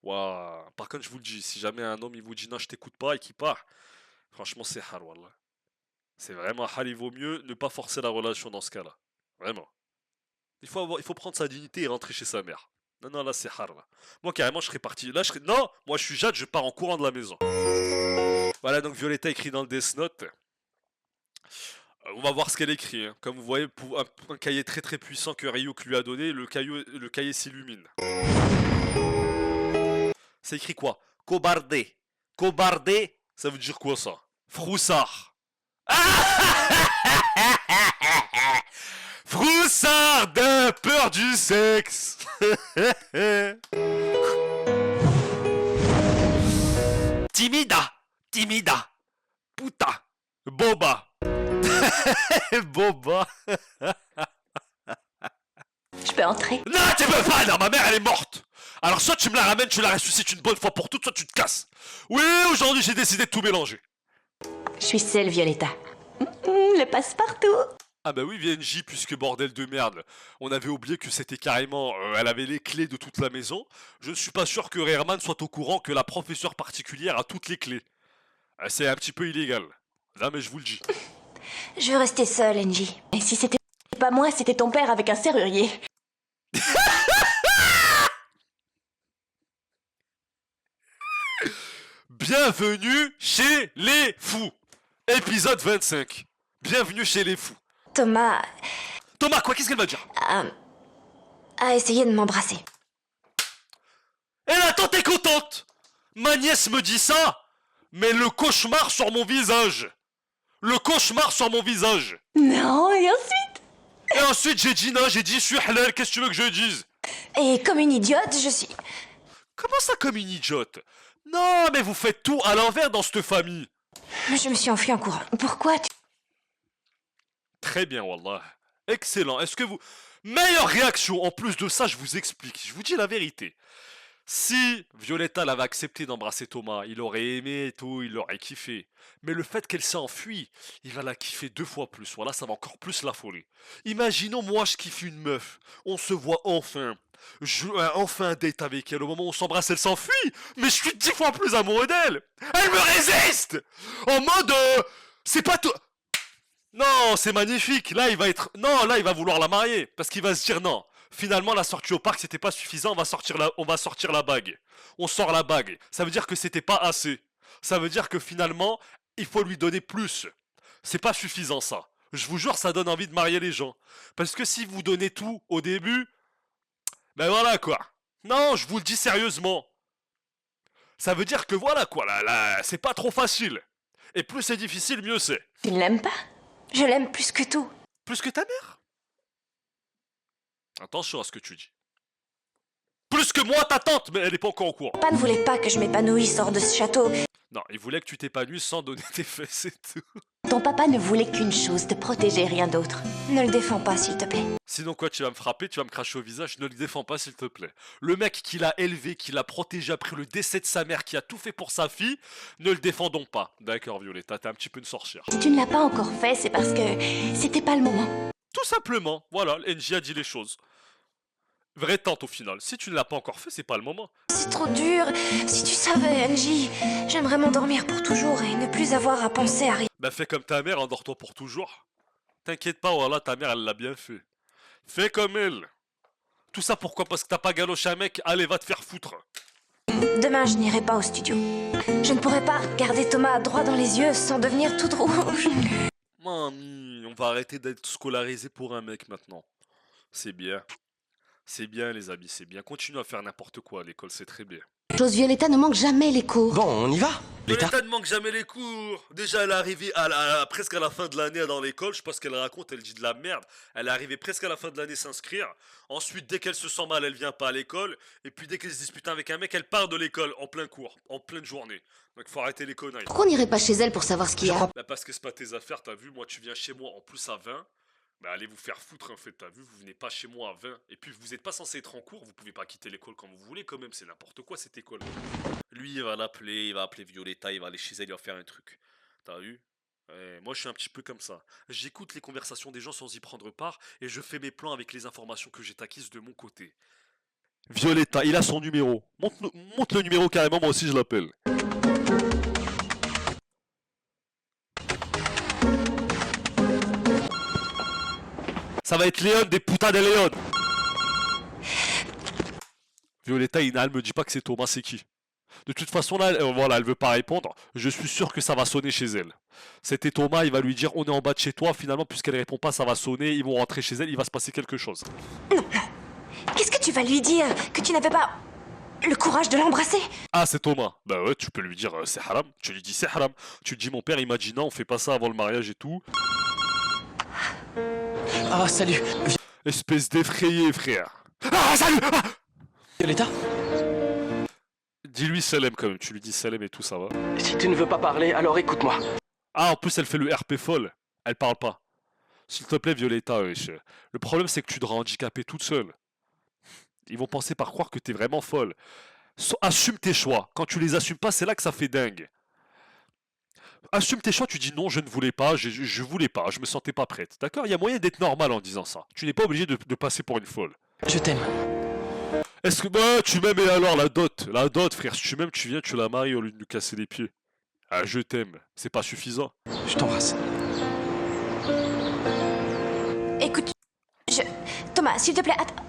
Ouah. Par contre, je vous le dis, si jamais un homme il vous dit non, je t'écoute pas et qu'il part, franchement, c'est hard, wallah. C'est vraiment hard, il vaut mieux ne pas forcer la relation dans ce cas-là. Vraiment. Il faut prendre sa dignité et rentrer chez sa mère. Non, là, c'est hard, là. Moi, carrément, je serais parti. Là, non, moi, je suis Jade, je pars en courant de la maison. Voilà, donc Violetta écrit dans le Death Note. On va voir ce qu'elle écrit. Hein. Comme vous voyez, pour un cahier très très puissant que Ryuk lui a donné, le cahier s'illumine. C'est écrit quoi? Cobardé. Cobardé, ça veut dire quoi ça? Froussard. Froussard de peur du sexe. Timida. Timida. Puta. Boba. Boba. Je peux entrer? Non, tu peux pas, non, ma mère elle est morte. Alors soit tu me la ramènes, tu la ressuscites une bonne fois pour toutes, soit tu te casses. Oui, aujourd'hui j'ai décidé de tout mélanger. Je suis celle, Violetta. Le passe-partout. Ah bah oui, VNJ, puisque bordel de merde, on avait oublié que c'était carrément... elle avait les clés de toute la maison. Je ne suis pas sûr que Herman soit au courant que la professeure particulière a toutes les clés. C'est un petit peu illégal. Non mais je vous le dis. Je veux rester seule, NJ. Et si c'était pas moi, c'était ton père avec un serrurier. Bienvenue chez les fous. Épisode 25. Bienvenue chez les fous. Thomas Thomas, quoi? Qu'est-ce qu'elle va dire? a essayé de m'embrasser. Et là, attends, t'es contente? Ma nièce me dit ça, mais le cauchemar sur mon visage. Le cauchemar sur mon visage. Non, et ensuite? Et ensuite, j'ai dit non, j'ai dit je suis halal, qu'est-ce que tu veux que je dise? Et comme une idiote, je suis... Comment ça, comme une idiote? Non, mais vous faites tout à l'envers dans cette famille. Je me suis enfuie en courant. Pourquoi tu... Très bien, wallah. Excellent. Est-ce que vous... Meilleure réaction, en plus de ça, je vous explique. Je vous dis la vérité. Si Violetta l'avait accepté d'embrasser Thomas, il aurait aimé et tout, il l'aurait kiffé. Mais le fait qu'elle s'est enfuie, il va la kiffer 2 fois plus. Voilà, ça va encore plus l'affoler. Imaginons, moi, je kiffe une meuf. On se voit enfin. Enfin un date avec elle. Au moment où on s'embrasse, elle s'enfuit. Mais je suis 10 fois plus amoureux d'elle. Elle me résiste. En mode... c'est pas tout... Non, c'est magnifique. Là, il va être... Non, là, il va vouloir la marier. Parce qu'il va se dire non. Finalement, la sortie au parc, c'était pas suffisant. On va sortir la bague. On sort la bague. Ça veut dire que c'était pas assez. Ça veut dire que finalement, il faut lui donner plus. C'est pas suffisant, ça. Je vous jure, ça donne envie de marier les gens. Parce que si vous donnez tout au début... Ben voilà, quoi. Non, je vous le dis sérieusement. Ça veut dire que voilà, quoi. Là, c'est pas trop facile. Et plus c'est difficile, mieux c'est. Tu ne l'aimes pas? Je l'aime plus que tout. Plus que ta mère? Attention à ce que tu dis. Plus que moi, ta tante, mais elle est pas encore au courant. Papa ne voulait pas que je m'épanouisse hors de ce château. Non, il voulait que tu t'épanouisses sans donner tes fesses et tout. Ton papa ne voulait qu'une chose, te protéger, rien d'autre. Ne le défends pas, s'il te plaît. Sinon quoi, tu vas me frapper, tu vas me cracher au visage, ne le défends pas s'il te plaît. Le mec qui l'a élevé, qui l'a protégé après le décès de sa mère, qui a tout fait pour sa fille, ne le défendons pas. D'accord, Violetta, t'es un petit peu une sorcière. Si tu ne l'as pas encore fait, c'est parce que c'était pas le moment. Tout simplement, voilà, NJ a dit les choses. Vraie tante au final, si tu ne l'as pas encore fait, c'est pas le moment. C'est trop dur. Si tu savais, NJ, j'aimerais m'endormir pour toujours et ne plus avoir à penser à rien. Bah fais comme ta mère, endors-toi pour toujours. T'inquiète pas, voilà, ta mère, elle l'a bien fait. Fais comme elle. Tout ça pourquoi? Parce que t'as pas galoché un mec, allez, va te faire foutre. Demain, je n'irai pas au studio. Je ne pourrai pas regarder Thomas droit dans les yeux sans devenir toute rouge. Mamie, on va arrêter d'être scolarisé pour un mec maintenant. C'est bien. C'est bien les amis, c'est bien. Continue à faire n'importe quoi à l'école, c'est très bien. Chose, Violetta ne manque jamais les cours. Bon, on y va. Violetta ne manque jamais les cours. Déjà, elle est arrivée presque à la fin de l'année dans l'école. Je sais pas ce qu'elle raconte, elle dit de la merde. Elle est arrivée presque à la fin de l'année s'inscrire. Ensuite, dès qu'elle se sent mal, elle vient pas à l'école. Et puis, dès qu'elle se dispute avec un mec, elle part de l'école en plein cours, en pleine journée. Donc, faut arrêter les conneries. Pourquoi on n'irait pas chez elle pour savoir ce qu'il y a? Bah, parce que c'est pas tes affaires, t'as vu. Moi, tu viens chez moi en plus à 20. Bah allez vous faire foutre en fait, t'as vu, vous venez pas chez moi à 20. Et puis vous êtes pas censé être en cours, vous pouvez pas quitter l'école quand vous voulez quand même, c'est n'importe quoi cette école. Lui il va l'appeler, il va appeler Violetta, il va aller chez elle, il va faire un truc. T'as vu? Moi je suis un petit peu comme ça. J'écoute les conversations des gens sans y prendre part et je fais mes plans avec les informations que j'ai acquises de mon côté. Violetta, il a son numéro. Monte le numéro carrément, moi aussi je l'appelle. Ça va être Léon des putains de Léon. Violetta, elle me dit pas que c'est Thomas, c'est qui? De toute façon, là, voilà, elle veut pas répondre. Je suis sûr que ça va sonner chez elle. C'était Thomas, il va lui dire on est en bas de chez toi. Finalement, puisqu'elle répond pas, ça va sonner. Ils vont rentrer chez elle, il va se passer quelque chose. Qu'est-ce que tu vas lui dire? Que tu n'avais pas le courage de l'embrasser? Ah, c'est Thomas. Bah ouais, tu peux lui dire c'est haram. Tu lui dis c'est haram. Tu lui dis mon père, il m'a dit non, on fait pas ça avant le mariage et tout. Ah, salut. Espèce d'effrayé, frère. Ah, salut. Ah Violetta? Dis-lui Salem quand même, tu lui dis Salem et tout, ça va. Si tu ne veux pas parler, alors écoute-moi. Ah, en plus, elle fait le RP folle. Elle parle pas. S'il te plaît, Violetta, wesh. Le problème, c'est que tu devras handicaper toute seule. Ils vont penser par croire que t'es vraiment folle. Assume tes choix. Quand tu les assumes pas, c'est là que ça fait dingue. Assume tes choix, tu dis non, je ne voulais pas, je voulais pas, je me sentais pas prête. D'accord? Il y a moyen d'être normal en disant ça. Tu n'es pas obligé de passer pour une folle. Je t'aime. Est-ce que... Bah, tu m'aimes et alors la dot? La dot, frère, si tu m'aimes, tu viens, tu la maries au lieu de nous casser les pieds. Ah, je t'aime. C'est pas suffisant. Je t'embrasse. Écoute, Thomas, s'il te plaît, attends.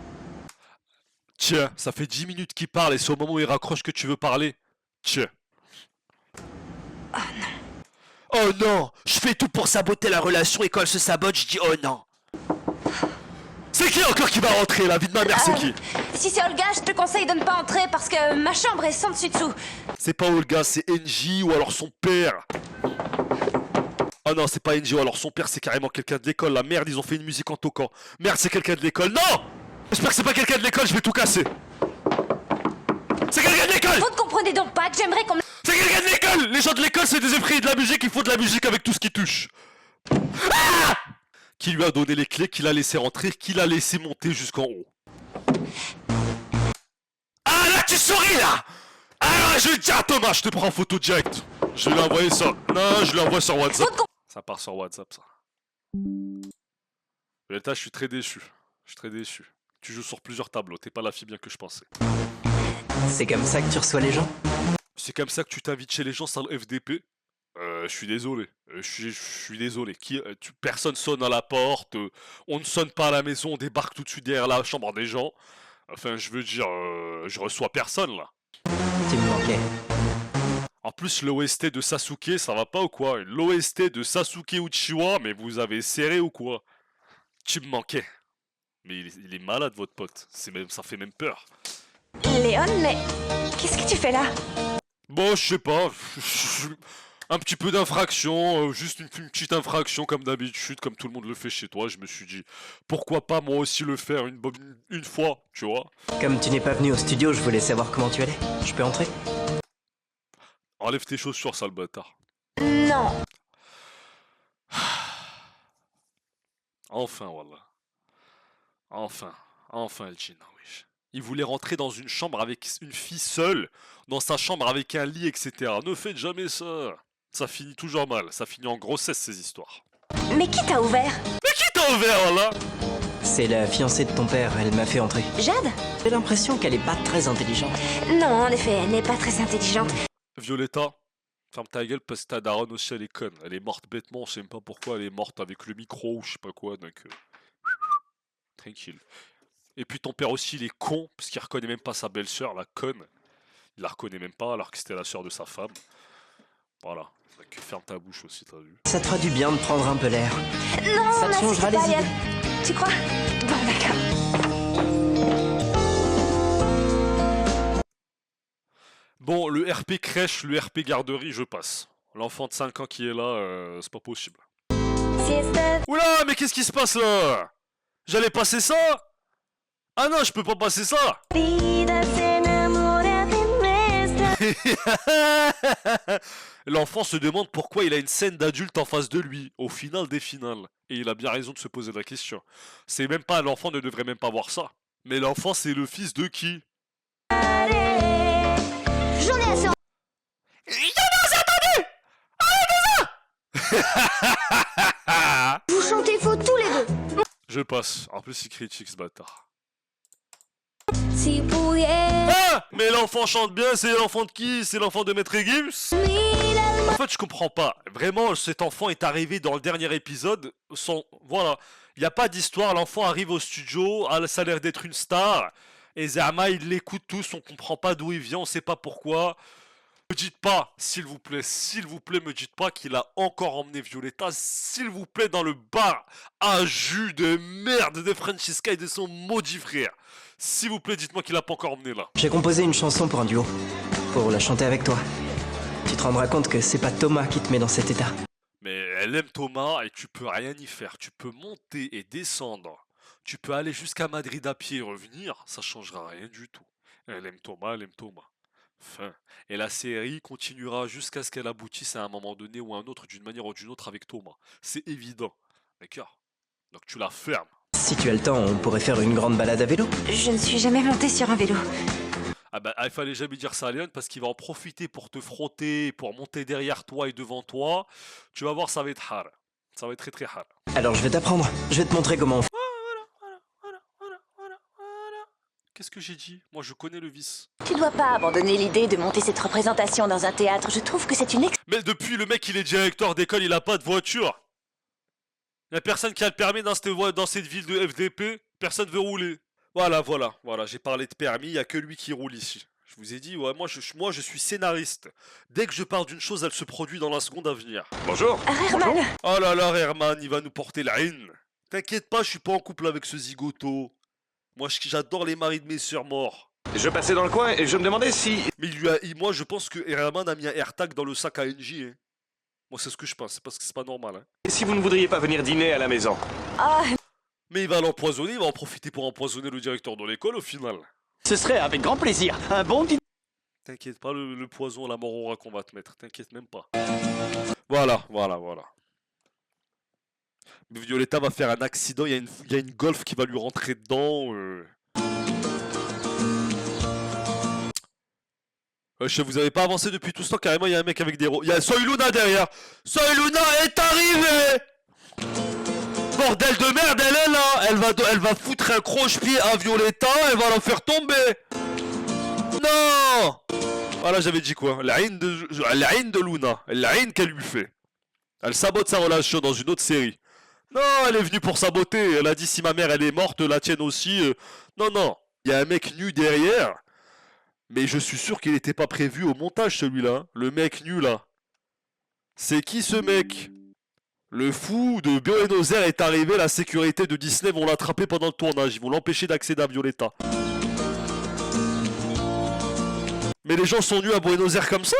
Tiens, ça fait 10 minutes qu'il parle et c'est au moment où il raccroche que tu veux parler. Tiens. Oh non. Oh non, je fais tout pour saboter la relation et quand elle se sabote, je dis oh non. C'est qui encore qui va rentrer, la vie de ma mère, c'est qui? Si c'est Olga, je te conseille de ne pas entrer parce que ma chambre est sans dessus-dessous. C'est pas Olga, c'est NJ ou alors son père. Oh non, c'est pas NJ ou alors son père, c'est carrément quelqu'un de l'école. La merde, ils ont fait une musique en toquant. Merde, c'est quelqu'un de l'école. Non! J'espère que c'est pas quelqu'un de l'école, je vais tout casser. C'est quelqu'un de l'école! Vous ne comprenez donc pas que j'aimerais qu'on me... C'est quelqu'un de l'école! Les gens de l'école, c'est des esprits de la musique, il faut de la musique avec tout ce qui touche. Ah! Qui lui a donné les clés, qui l'a laissé rentrer, qui l'a laissé monter jusqu'en haut. Ah là, tu souris là! Ah, je vais te dire à Thomas, je te prends en photo direct. Je vais lui envoyer ça. Non, je lui envoie sur WhatsApp. Ça part sur WhatsApp, ça. Violetta, je suis très déçu. Je suis très déçu. Tu joues sur plusieurs tableaux, t'es pas la fille bien que je pensais. C'est comme ça que tu reçois les gens? C'est comme ça que tu t'invites chez les gens sans le FDP? Je suis désolé. Je suis désolé. Personne sonne à la porte. On ne sonne pas à la maison. On débarque tout de suite derrière la chambre des gens. Enfin, je veux dire, je reçois personne là. Tu me manquais. En plus, l'OST de Sasuke, ça va pas ou quoi? L'OST de Sasuke Uchiwa, mais vous avez serré ou quoi? Tu me manquais. Mais il est malade, votre pote. Ça fait même peur. Léon, mais... Qu'est-ce que tu fais là? Bon, je sais pas. Un petit peu d'infraction, juste une petite infraction comme d'habitude, comme tout le monde le fait chez toi. Je me suis dit, pourquoi pas moi aussi le faire une fois, tu vois? Comme tu n'es pas venu au studio, je voulais savoir comment tu allais. Je peux entrer? Enlève tes chaussures, sale bâtard. Non. Enfin, voilà. Enfin, El Gina, wesh. Il voulait rentrer dans une chambre avec une fille seule, dans sa chambre avec un lit, etc. Ne faites jamais ça. Ça finit toujours mal. Ça finit en grossesse, ces histoires. Mais qui t'a ouvert? Mais qui t'a ouvert, là? C'est la fiancée de ton père, elle m'a fait entrer. Jade? J'ai l'impression qu'elle est pas très intelligente. Non, en effet, elle n'est pas très intelligente. Violetta, ferme ta gueule parce que ta daronne aussi, elle est conne. Elle est morte bêtement, on sait même pas pourquoi elle est morte avec le micro ou je sais pas quoi, donc... tranquille. Et puis ton père aussi, il est con, parce qu'il reconnaît même pas sa belle-sœur, la conne. Il la reconnaît même pas, alors que c'était la sœur de sa femme. Voilà. Donc ferme ta bouche aussi, t'as vu. Ça te fera du bien de prendre un peu l'air. Non, ça te merci, changera les Dariel. idées. Tu crois? Bon, d'accord. Bon, le RP crèche, le RP garderie, je passe. L'enfant de 5 ans qui est là, c'est pas possible. Oula, mais qu'est-ce qui se passe là? J'allais passer ça? Ah non, je peux pas passer ça. L'enfant se demande pourquoi il a une scène d'adulte en face de lui, au final des finales. Et il a bien raison de se poser la question. C'est même pas, l'enfant ne devrait même pas voir ça. Mais l'enfant, c'est le fils de qui? J'en ai assez. Vous chantez faux tous les deux. Je passe. En plus, il critique ce bâtard. Si vous pouviez... Ah! Mais l'enfant chante bien, c'est l'enfant de qui? C'est l'enfant de Maître Gims? En fait, je comprends pas. Vraiment, cet enfant est arrivé dans le dernier épisode sans... Voilà. Il n'y a pas d'histoire. L'enfant arrive au studio, ça a l'air d'être une star. Et Zama, il l'écoute tous, on comprend pas d'où il vient, on sait pas pourquoi. Me dites pas, s'il vous plaît, me dites pas qu'il a encore emmené Violetta, s'il vous plaît, dans le bar à jus de merde de Francesca et de son maudit frère. S'il vous plaît, dites-moi qu'il a pas encore emmené là. J'ai composé une chanson pour un duo, pour la chanter avec toi. Tu te rendras compte que c'est pas Thomas qui te met dans cet état. Mais elle aime Thomas et tu peux rien y faire. Tu peux monter et descendre. Tu peux aller jusqu'à Madrid à pied et revenir, ça changera rien du tout. Elle aime Thomas, elle aime Thomas. Fin. Et la série continuera jusqu'à ce qu'elle aboutisse à un moment donné ou à un autre, d'une manière ou d'une autre, avec Thomas. C'est évident. D'accord? Donc tu la fermes. Si tu as le temps, on pourrait faire une grande balade à vélo. Je ne suis jamais montée sur un vélo. Ah bah, il fallait jamais dire ça à Léon parce qu'il va en profiter pour te frotter, pour monter derrière toi et devant toi. Tu vas voir, ça va être hard. Ça va être très très hard. Alors je vais t'apprendre. Je vais te montrer comment on fait. Qu'est-ce que j'ai dit? Moi je connais le vice. Tu dois pas abandonner l'idée de monter cette représentation dans un théâtre. Je trouve que c'est une Mais depuis le mec il est directeur d'école, il a pas de voiture. Y'a personne qui a le permis dans cette ville de FDP. Personne veut rouler. Voilà, j'ai parlé de permis, y a que lui qui roule ici. Je vous ai dit, ouais, moi je suis scénariste. Dès que je parle d'une chose, elle se produit dans la seconde à venir. Bonjour. Herman. Oh là là, Herman, il va nous porter la haine. T'inquiète pas, je suis pas en couple avec ce zigoto. Moi, j'adore les maris de mes sœurs morts. Je passais dans le coin et je me demandais si... Mais moi, je pense que Herman a mis un AirTag dans le sac à NJ. Hein. Moi, c'est ce que je pense, c'est parce que c'est pas normal. Hein. Si vous ne voudriez pas venir dîner à la maison. Ah, Mais il va l'empoisonner, il va en profiter pour empoisonner le directeur de l'école au final. Ce serait avec grand plaisir. Un bon dîner. T'inquiète pas, le poison, la mort aura qu'on va te mettre. T'inquiète même pas. Voilà. Mais Violetta va faire un accident, il y a une Golf qui va lui rentrer dedans. Vous avez pas avancé depuis tout ce temps, carrément il y a un mec avec des roues. Il y a Soy Luna derrière. Soy Luna est arrivée. Bordel de merde, elle est là. Elle va foutre un croche-pied à Violetta, elle va la faire tomber. Non. Voilà, j'avais dit quoi. La haine de Luna. La haine qu'elle lui fait. Elle sabote sa relation dans une autre série. Non, elle est venue pour saboter. Elle a dit si ma mère elle est morte, la tienne aussi. Non. Il y a un mec nu derrière. Mais je suis sûr qu'il n'était pas prévu au montage celui-là. Le mec nu là. C'est qui ce mec? Le fou de Buenos Aires est arrivé. La sécurité de Disney vont l'attraper pendant le tournage. Ils vont l'empêcher d'accéder à Violetta. Mais les gens sont nus à Buenos Aires comme ça?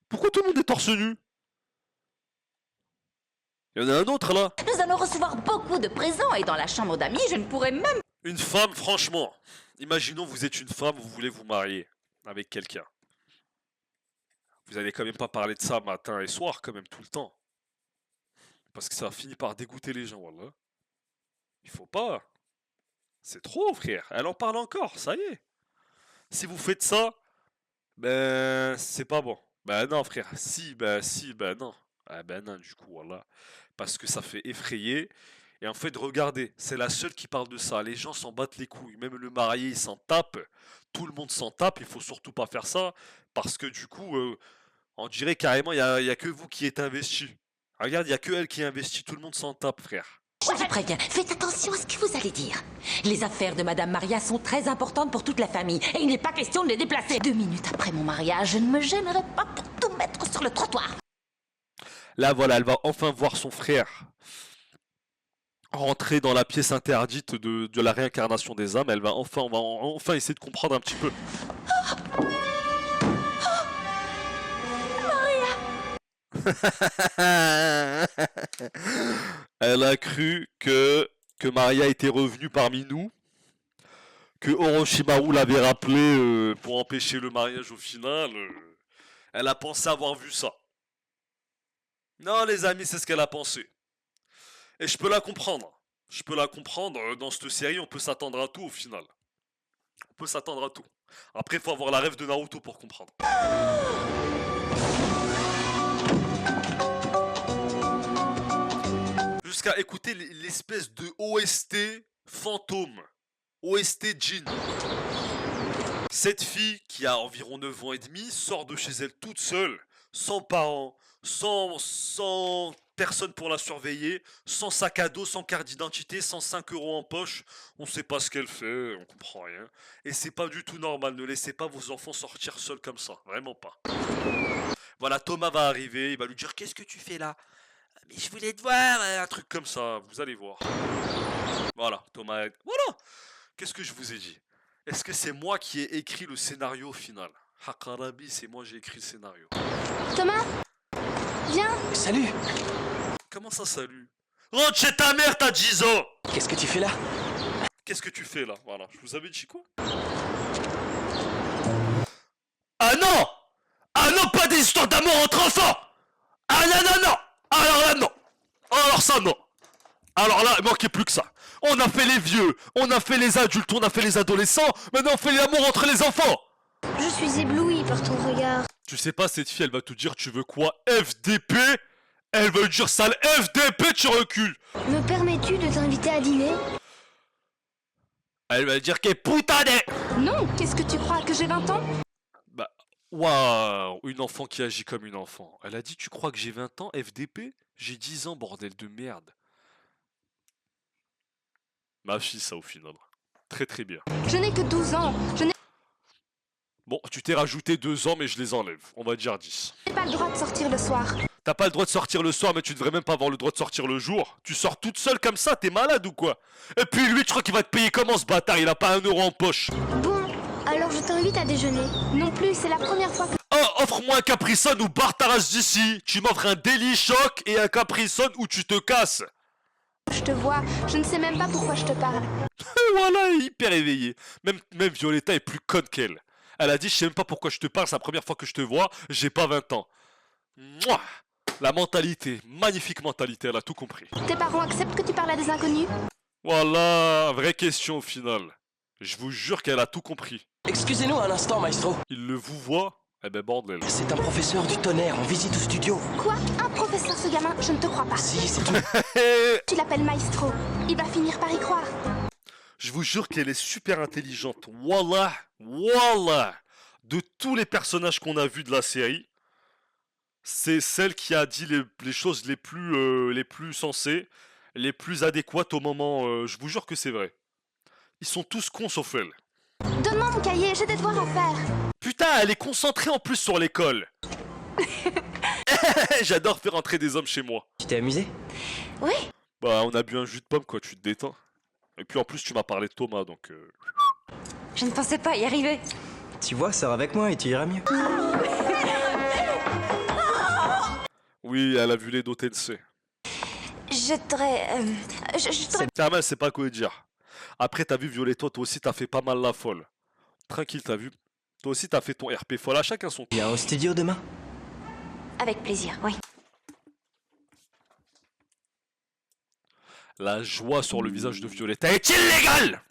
Pourquoi tout le monde est torse nu? Il y en a un autre là. Nous allons recevoir beaucoup de présents et dans la chambre d'amis, je ne pourrais même... Une femme, franchement. Imaginons vous êtes une femme, vous voulez vous marier avec quelqu'un. Vous allez quand même pas parler de ça matin et soir quand même tout le temps. Parce que ça finit par dégoûter les gens, voilà. Il faut pas. C'est trop, frère. Elle en parle encore, ça y est. Si vous faites ça, ben c'est pas bon. Ben non, frère. Si, ben non. Ah ben non, du coup, voilà. Parce que ça fait effrayer. Et en fait, regardez, c'est la seule qui parle de ça. Les gens s'en battent les couilles. Même le marié, il s'en tape. Tout le monde s'en tape. Il faut surtout pas faire ça. Parce que du coup, on dirait carrément, il y a que vous qui êtes investi. Regarde, il y a que elle qui est investie. Tout le monde s'en tape, frère. Je vous préviens, faites attention à ce que vous allez dire. Les affaires de Madame Maria sont très importantes pour toute la famille et il n'est pas question de les déplacer. 2 minutes après mon mariage, je ne me gênerai pas pour tout mettre sur le trottoir. Là, voilà, elle va enfin voir son frère rentrer dans la pièce interdite de la réincarnation des âmes. On va enfin essayer de comprendre un petit peu. Elle a cru que Maria était revenue parmi nous, que Orochimaru l'avait rappelé pour empêcher le mariage au final. Elle a pensé avoir vu ça. Non les amis, c'est ce qu'elle a pensé. Et je peux la comprendre. Je peux la comprendre. Dans cette série, on peut s'attendre à tout au final. On peut s'attendre à tout. Après, il faut avoir la rêve de Naruto pour comprendre. Jusqu'à écouter l'espèce de OST fantôme. OST Jin. Cette fille, qui a environ 9 ans et demi, sort de chez elle toute seule, sans parents, sans personne pour la surveiller, sans sac à dos, sans carte d'identité, sans 5 € en poche. On sait pas ce qu'elle fait, on comprend rien. Et c'est pas du tout normal, ne laissez pas vos enfants sortir seuls comme ça, vraiment pas. Voilà, Thomas va arriver, il va lui dire « Qu'est-ce que tu fais là ?»« Mais je voulais te voir !» Un truc comme ça, vous allez voir. Voilà, Thomas aide. Voilà. Qu'est-ce que je vous ai dit? Est-ce que c'est moi qui ai écrit le scénario au final? Hakarabi, c'est moi j'ai écrit le scénario. Thomas, viens. Salut. Comment ça, salut? Rentre chez ta mère, t'as 10 ans. Qu'est-ce que tu fais là? Qu'est-ce que tu fais là? Voilà, je vous avais dit quoi? Ah non! Ah non, pas des histoires d'amour entre enfants! Ah non! Alors là, non! Alors ça, non! Alors là, il manquait plus que ça. On a fait les vieux, on a fait les adultes, on a fait les adolescents, maintenant on fait l'amour entre les enfants! Je suis ébloui par ton regard. Tu sais pas, cette fille, elle va te dire tu veux quoi? FDP? Elle va te dire sale FDP, tu recules! Me permets-tu de t'inviter à dîner? Elle va dire qu'elle est putanée! Non, qu'est-ce que tu crois, que j'ai 20 ans? Bah, waouh! Une enfant qui agit comme une enfant. Elle a dit tu crois que j'ai 20 ans, FDP? J'ai 10 ans, bordel de merde. Ma fille, ça, au final. Très très bien. Je n'ai que 12 ans. Bon, tu t'es rajouté 2 ans, mais je les enlève. On va dire 10. J'ai pas le droit de sortir le soir. T'as pas le droit de sortir le soir, mais tu devrais même pas avoir le droit de sortir le jour. Tu sors toute seule comme ça, t'es malade ou quoi? Et puis lui, tu crois qu'il va te payer comment ce bâtard? Il a pas 1 euro en poche. Bon, alors je t'invite à déjeuner. Non plus, c'est la première fois que... Oh, offre-moi un Capri Sun ou barre ta race d'ici. Tu m'offres un Daily Shock et un Capri Sun ou tu te casses. je te vois. Je ne sais même pas pourquoi je te parle. Voilà, elle est hyper éveillée. Même Violetta est plus conne qu'elle. Elle a dit, je sais même pas pourquoi je te parle, c'est la première fois que je te vois, j'ai pas 20 ans. Mouah, la mentalité, magnifique mentalité, elle a tout compris. Tes parents acceptent que tu parles à des inconnus? Voilà, vraie question au final. Je vous jure qu'elle a tout compris. Excusez-nous un instant, maestro. Il le vous voit? Eh ben bordel. C'est un professeur du tonnerre en visite au studio. Quoi? Un professeur, ce gamin? Je ne te crois pas. Si, c'est tout. Tu l'appelles Maestro. Il va finir par y croire. Je vous jure qu'elle est super intelligente. Wallah, wallah. De tous les personnages qu'on a vus de la série, c'est celle qui a dit les choses les plus sensées, les plus adéquates au moment. Je vous jure que c'est vrai. Ils sont tous cons sauf elle. Donne-moi mon cahier, j'ai des devoirs à faire. Putain, elle est concentrée en plus sur l'école. J'adore faire entrer des hommes chez moi. Tu t'es amusé? Oui. Bah, on a bu un jus de pomme, quoi, tu te détends. Et puis en plus, tu m'as parlé de Thomas, donc... Je ne pensais pas y arriver. Tu vois, sors avec moi et tu iras mieux. Oui, elle a vu les Dotense. Je t'aurais... Carmel, c'est pas quoi dire. Après, t'as vu Violetta, toi aussi, t'as fait pas mal la folle. Tranquille, t'as vu. Toi aussi, t'as fait ton RP folle, à chacun son tour. Viens au studio demain? Avec plaisir, oui. La joie sur le visage de Violetta est illégale!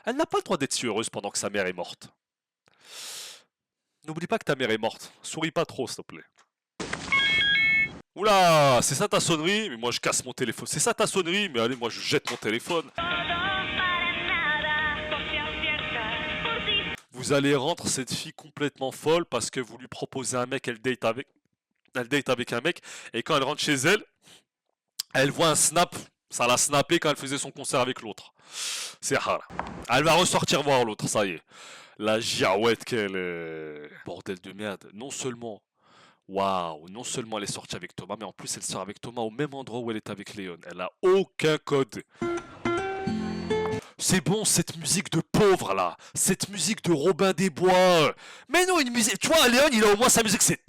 Elle n'a pas le droit d'être si heureuse pendant que sa mère est morte. N'oublie pas que ta mère est morte. Souris pas trop, s'il te plaît. Oula, c'est ça ta sonnerie? Mais moi je casse mon téléphone. C'est ça ta sonnerie? Mais allez, moi je jette mon téléphone. Vous allez rendre cette fille complètement folle parce que vous lui proposez un mec, elle date avec un mec, et quand elle rentre chez elle, elle voit un snap. Ça l'a snappé quand elle faisait son concert avec l'autre. C'est rare. Elle va ressortir voir l'autre, ça y est. La girouette qu'elle est. Bordel de merde. Non seulement. Waouh. Non seulement elle est sortie avec Thomas, mais en plus elle sort avec Thomas au même endroit où elle est avec Léon. Elle a aucun code. C'est bon, cette musique de pauvre là. Cette musique de Robin des Bois. Mais non, une musique. Tu vois, Léon, il a au moins sa musique, c'est.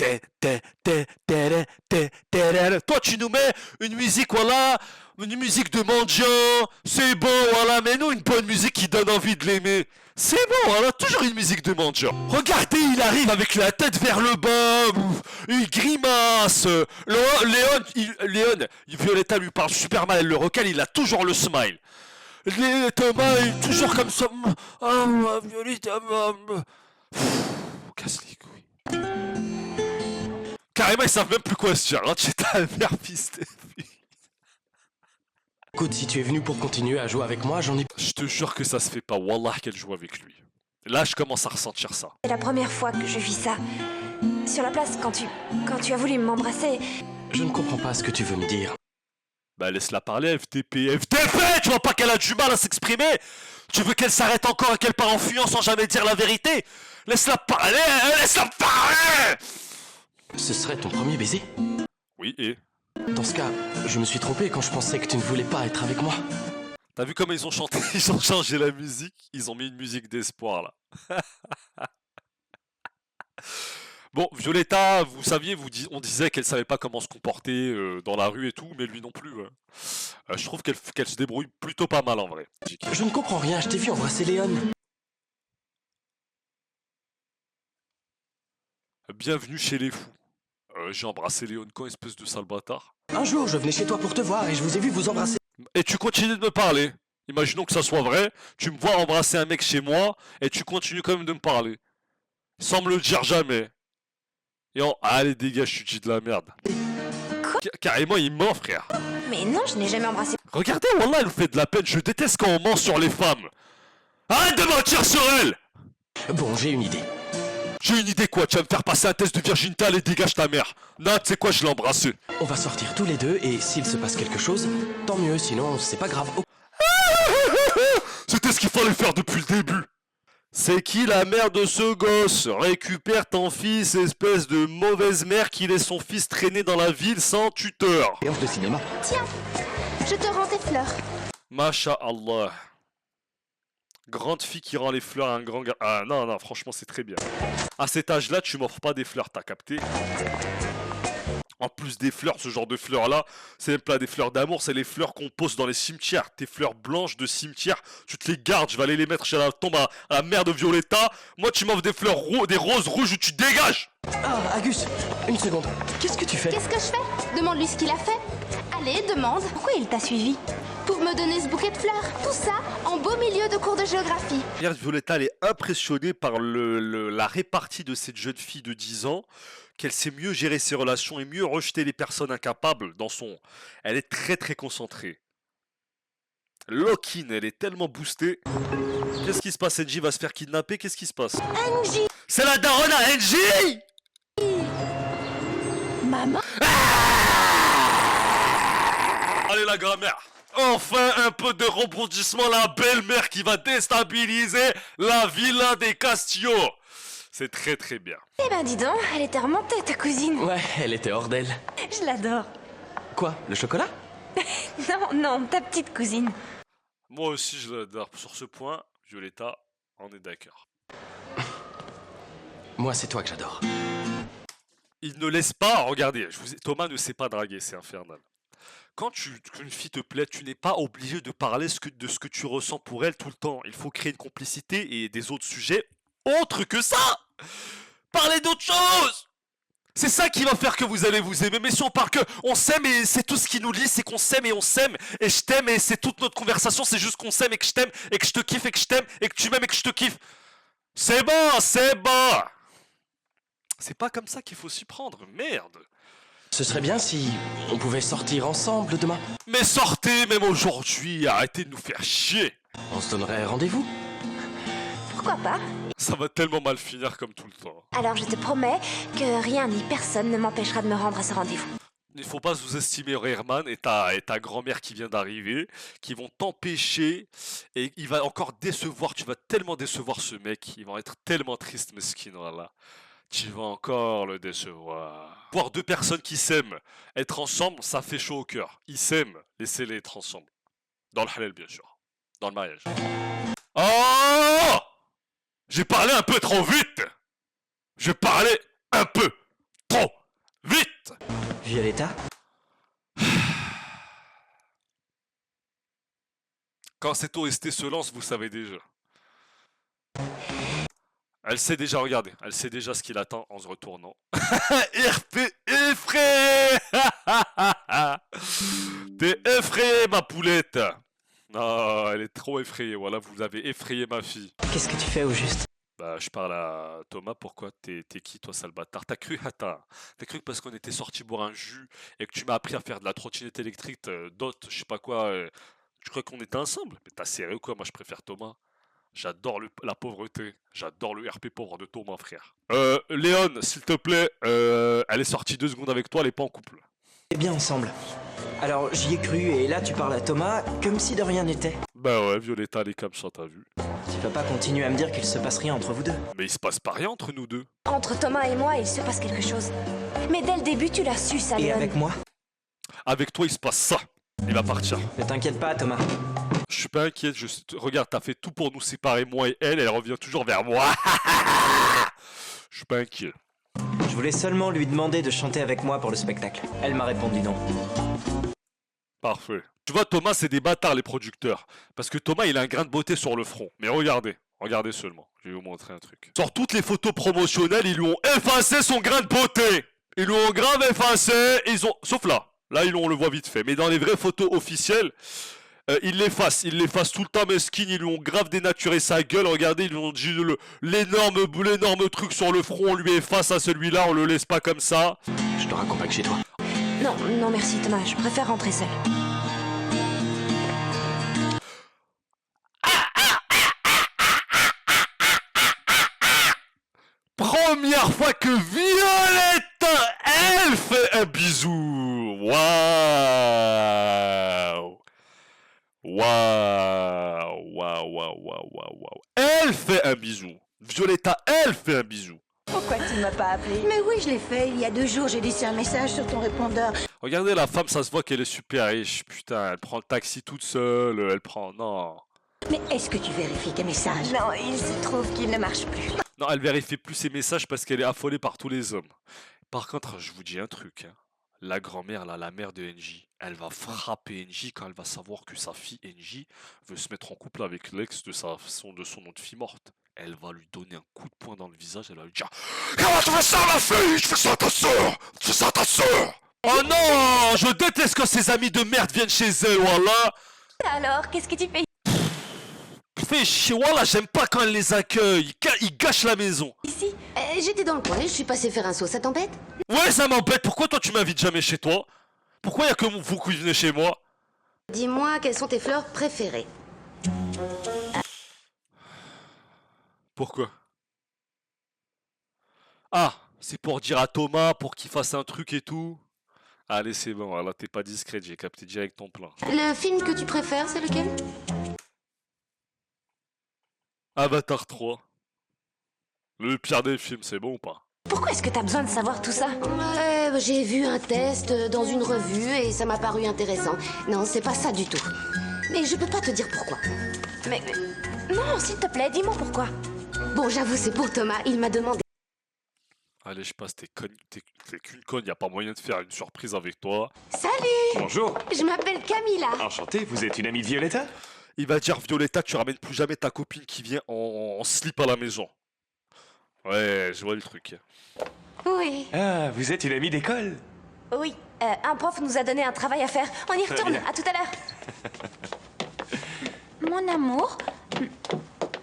Toi, tu nous mets une musique, voilà. Une musique de mendiant. C'est bon, voilà. Mais non, une bonne musique qui donne envie de l'aimer. C'est bon, voilà. Toujours une musique de mendiant. Regardez, il arrive avec la tête vers le bas. Une grimace. Léon, Violetta lui parle super mal. Elle le recale, il a toujours le smile. Thomas est toujours comme ça. Ah, Violetta. Casse les couilles. Carrément, ils savent même plus quoi se dire. Hein, tu ta mère, fils de fille. Écoute, si tu es venu pour continuer à jouer avec moi, j'en ai... Je te jure que ça se fait pas. Wallah qu'elle joue avec lui. Là, je commence à ressentir ça. C'est la première fois que je vis ça. Sur la place, quand tu as voulu m'embrasser... Je ne comprends pas ce que tu veux me dire. Bah laisse-la parler, FTP. FTP, tu vois pas qu'elle a du mal à s'exprimer? Tu veux qu'elle s'arrête encore et qu'elle part en fuyant sans jamais dire la vérité? Laisse-la parler, laisse-la parler! Ce serait ton premier baiser? Oui, et? Dans ce cas, je me suis trompé quand je pensais que tu ne voulais pas être avec moi. T'as vu comment ils ont chanté? Ils ont changé la musique. Ils ont mis une musique d'espoir là. Bon, Violetta, vous saviez, on disait qu'elle savait pas comment se comporter dans la rue et tout, mais lui non plus. Je trouve qu'elle se débrouille plutôt pas mal en vrai. Je ne comprends rien, je t'ai vu embrasser Léon. Bienvenue chez les fous. J'ai embrassé Léon quand, espèce de sale bâtard. Un jour, je venais chez toi pour te voir et je vous ai vu vous embrasser. Et tu continues de me parler. Imaginons que ça soit vrai, tu me vois embrasser un mec chez moi, et tu continues quand même de me parler. Sans me le dire jamais. Et allez dégage, je te dis de la merde. Quoi? Carrément il ment frère. Mais non, je n'ai jamais embrassé... Regardez, Wallah, elle vous fait de la peine, je déteste quand on ment sur les femmes. Arrête de mentir sur elle. Bon, j'ai une idée. J'ai une idée quoi, tu vas me faire passer un test de virginité, allez dégage ta mère. Non, tu sais quoi, je l'ai embrassé. On va sortir tous les deux et s'il se passe quelque chose, tant mieux, sinon c'est pas grave. C'était ce qu'il fallait faire depuis le début. C'est qui la mère de ce gosse? Récupère ton fils, espèce de mauvaise mère qui laisse son fils traîner dans la ville sans tuteur. Séance de cinéma. Tiens, je te rends tes fleurs. Masha'Allah. Grande fille qui rend les fleurs à un grand gars. Ah non, non, franchement, c'est très bien. À cet âge-là, tu m'offres pas des fleurs, t'as capté? En plus des fleurs, ce genre de fleurs-là, c'est même pas des fleurs d'amour, c'est les fleurs qu'on pose dans les cimetières. Tes fleurs blanches de cimetière, tu te les gardes, je vais aller les mettre chez la tombe à la mère de Violetta. Moi, tu m'offres des fleurs des roses rouges où tu dégages. Ah, Agus, une seconde. Qu'est-ce que tu fais? Qu'est-ce que je fais? Demande-lui ce qu'il a fait. Allez, demande. Pourquoi il t'a suivi? Pour me donner ce bouquet de fleurs. Tout ça en beau milieu de cours de géographie. Regarde, Violetta, elle est impressionnée par la répartie de cette jeune fille de 10 ans, qu'elle sait mieux gérer ses relations et mieux rejeter les personnes incapables dans son... Elle est très très concentrée. Lock-in, elle est tellement boostée. Qu'est-ce qui se passe? Angie va se faire kidnapper, qu'est-ce qui se passe? Angie! C'est la daronne à Angie! Maman? Allez la grand-mère! Enfin un peu de rebondissement, la belle-mère qui va déstabiliser la villa des Castillo. C'est très très bien. Eh ben dis donc, elle était remontée ta cousine. Ouais, elle était hors d'elle. Je l'adore. Quoi, le chocolat? Non, non, ta petite cousine. Moi aussi je l'adore. Sur ce point, Violetta, on est d'accord. Moi, c'est toi que j'adore. Il ne laisse pas, regardez, Thomas ne sait pas draguer, c'est infernal. Quand une fille te plaît, tu n'es pas obligé de parler de ce que tu ressens pour elle tout le temps. Il faut créer une complicité et des autres sujets autres que ça. Parlez d'autre chose. C'est ça qui va faire que vous allez vous aimer. Mais si on parle que on s'aime et c'est tout ce qui nous lie, c'est qu'on s'aime et on s'aime et je t'aime et c'est toute notre conversation, c'est juste qu'on s'aime et que je t'aime et que je te kiffe et que je t'aime et que tu m'aimes et que je te kiffe. C'est bon, c'est bon. C'est pas comme ça qu'il faut s'y prendre, merde. Ce serait bien si on pouvait sortir ensemble demain. Mais sortez, même aujourd'hui, arrêtez de nous faire chier. On se donnerait rendez-vous? Pourquoi pas? Ça va tellement mal finir comme tout le temps. Alors je te promets que rien ni personne ne m'empêchera de me rendre à ce rendez-vous. Il faut pas sous-estimer Herman et ta grand-mère qui vient d'arriver, qui vont t'empêcher et il va encore décevoir, tu vas tellement décevoir ce mec, il va être tellement triste, mesquin, voilà. Tu vas encore le décevoir. Voir deux personnes qui s'aiment être ensemble, ça fait chaud au cœur. Ils s'aiment, laissez-les être ensemble. Dans le halal, bien sûr. Dans le mariage. Oh! J'ai parlé un peu trop vite! Je parlais un peu trop vite! Violetta? Quand cet OST se lance, vous savez déjà. Elle sait déjà, regardez, elle sait déjà ce qu'il attend en se retournant. RP effrayé. T'es effrayé, ma poulette. Non, elle est trop effrayée, voilà, vous avez effrayé ma fille. Qu'est-ce que tu fais au juste? Bah, je parle à Thomas, pourquoi t'es qui, toi, sale bâtard? T'as cru que parce qu'on était sorti boire un jus et que tu m'as appris à faire de la trottinette électrique, d'autres, je sais pas quoi, tu crois qu'on était ensemble? Mais t'as sérieux quoi, moi je préfère Thomas. J'adore la pauvreté. J'adore le RP pauvre de Thomas, frère. Léon, s'il te plaît, elle est sortie 2 secondes avec toi, elle est pas en couple. On est bien ensemble. Alors j'y ai cru et là tu parles à Thomas comme si de rien n'était. Bah ouais, Violetta, elle est comme ça, t'as vu. Tu peux pas continuer à me dire qu'il se passe rien entre vous deux. Mais il se passe pas rien entre nous deux. Entre Thomas et moi, il se passe quelque chose. Mais dès le début, tu l'as su, ça, Et Léon. avec moi? Avec toi, il se passe ça. Il va partir. Ne t'inquiète pas, Thomas. Je suis pas inquiet, regarde, t'as fait tout pour nous séparer, moi et elle revient toujours vers moi. Je suis pas inquiet. Je voulais seulement lui demander de chanter avec moi pour le spectacle. Elle m'a répondu non. Parfait. Tu vois, Thomas, c'est des bâtards, les producteurs. Parce que Thomas, il a un grain de beauté sur le front. Mais regardez, regardez seulement. Je vais vous montrer un truc. Sur toutes les photos promotionnelles, ils lui ont effacé son grain de beauté. Ils lui ont grave effacé. Sauf là. Là, on le voit vite fait. Mais dans les vraies photos officielles, ils l'effacent tout le temps, mesquine, ils lui ont grave dénaturé sa gueule, regardez, ils lui ont dit l'énorme truc sur le front, on lui efface à celui-là, on le laisse pas comme ça. Je te raccompagne chez toi. Non, non merci Thomas, je préfère rentrer seule. Première fois que Violetta, elle fait un bisou. Waouh. Waouh, waouh, waouh, waouh, waouh. Elle fait un bisou. Violetta, elle fait un bisou. Pourquoi tu ne m'as pas appelé? Mais oui, je l'ai fait. Il y a 2 jours, j'ai laissé un message sur ton répondeur. Regardez la femme, ça se voit qu'elle est super riche. Putain, elle prend le taxi toute seule, elle prend... Non. Mais est-ce que tu vérifies tes messages? Non, il se trouve qu'il ne marche plus. Non, elle vérifie plus ses messages parce qu'elle est affolée par tous les hommes. Par contre, je vous dis un truc. Hein. La grand-mère, là, la mère de NJ, elle va frapper NJ quand elle va savoir que sa fille NJ veut se mettre en couple avec l'ex de son autre fille morte. Elle va lui donner un coup de poing dans le visage, elle va lui dire « Comment tu fais ça, ma fille? Je fais ça à ta soeur! Tu fais ça à ta soeur! » Oh non! Je déteste quand ces amis de merde viennent chez elle, voilà! Alors, qu'est-ce que tu fais Fais chier, voilà, j'aime pas quand elle les accueille, ils gâchent la maison. ici? J'étais dans le coin, je suis passée faire un saut, ça t'embête? Ouais, ça m'embête, pourquoi toi tu m'invites jamais chez toi? Pourquoi y'a que vous qui venez chez moi? Dis-moi, quelles sont tes fleurs préférées? Pourquoi? Ah, c'est pour dire à Thomas, pour qu'il fasse un truc et tout. Allez, c'est bon, là t'es pas discrète, j'ai capté direct ton plan. Le film que tu préfères, c'est lequel? Avatar 3. Le pire des films, c'est bon ou pas? Pourquoi est-ce que t'as besoin de savoir tout ça? Ouais, j'ai vu un test dans une revue et ça m'a paru intéressant. Non, c'est pas ça du tout. Mais je peux pas te dire pourquoi. Mais... Non, s'il te plaît, dis-moi pourquoi. Bon, j'avoue, c'est pour Thomas, il m'a demandé... Allez, je passe, t'es qu'une conne, y a pas moyen de faire une surprise avec toi. Salut! Bonjour. Je m'appelle Camilla. Enchanté, vous êtes une amie de Violetta? Il va dire Violetta, tu ramènes plus jamais ta copine qui vient en slip à la maison. Ouais, je vois le truc. Oui. Ah, vous êtes une amie d'école? Oui, un prof nous a donné un travail à faire. On y retourne, à tout à l'heure. Mon amour,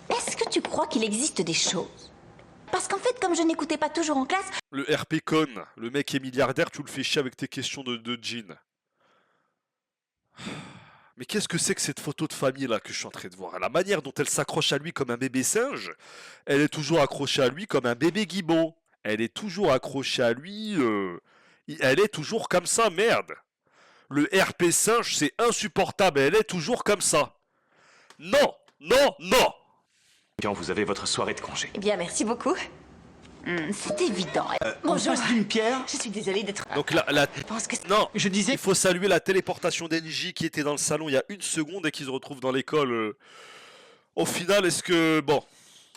est-ce que tu crois qu'il existe des choses? Parce qu'en fait, comme je n'écoutais pas toujours en classe... Le RP con, le mec est milliardaire, tu le fais chier avec tes questions de jean. Mais qu'est-ce que c'est que cette photo de famille là que je suis en train de voir? La manière dont elle s'accroche à lui comme un bébé singe, elle est toujours accrochée à lui comme un bébé gibbon. Elle est toujours accrochée à lui, elle est toujours comme ça, merde. Le RP singe, c'est insupportable, elle est toujours comme ça. Non, non, non. Quand vous avez votre soirée de congé. Eh bien, merci beaucoup. C'est évident. Bonjour. On passe d'une pierre. Je suis désolée d'être... Donc Je pense que... non, Je disais... il faut saluer la téléportation d'Enji qui était dans le salon il y a 1 seconde et qui se retrouve dans l'école. Au final, est-ce que... Bon.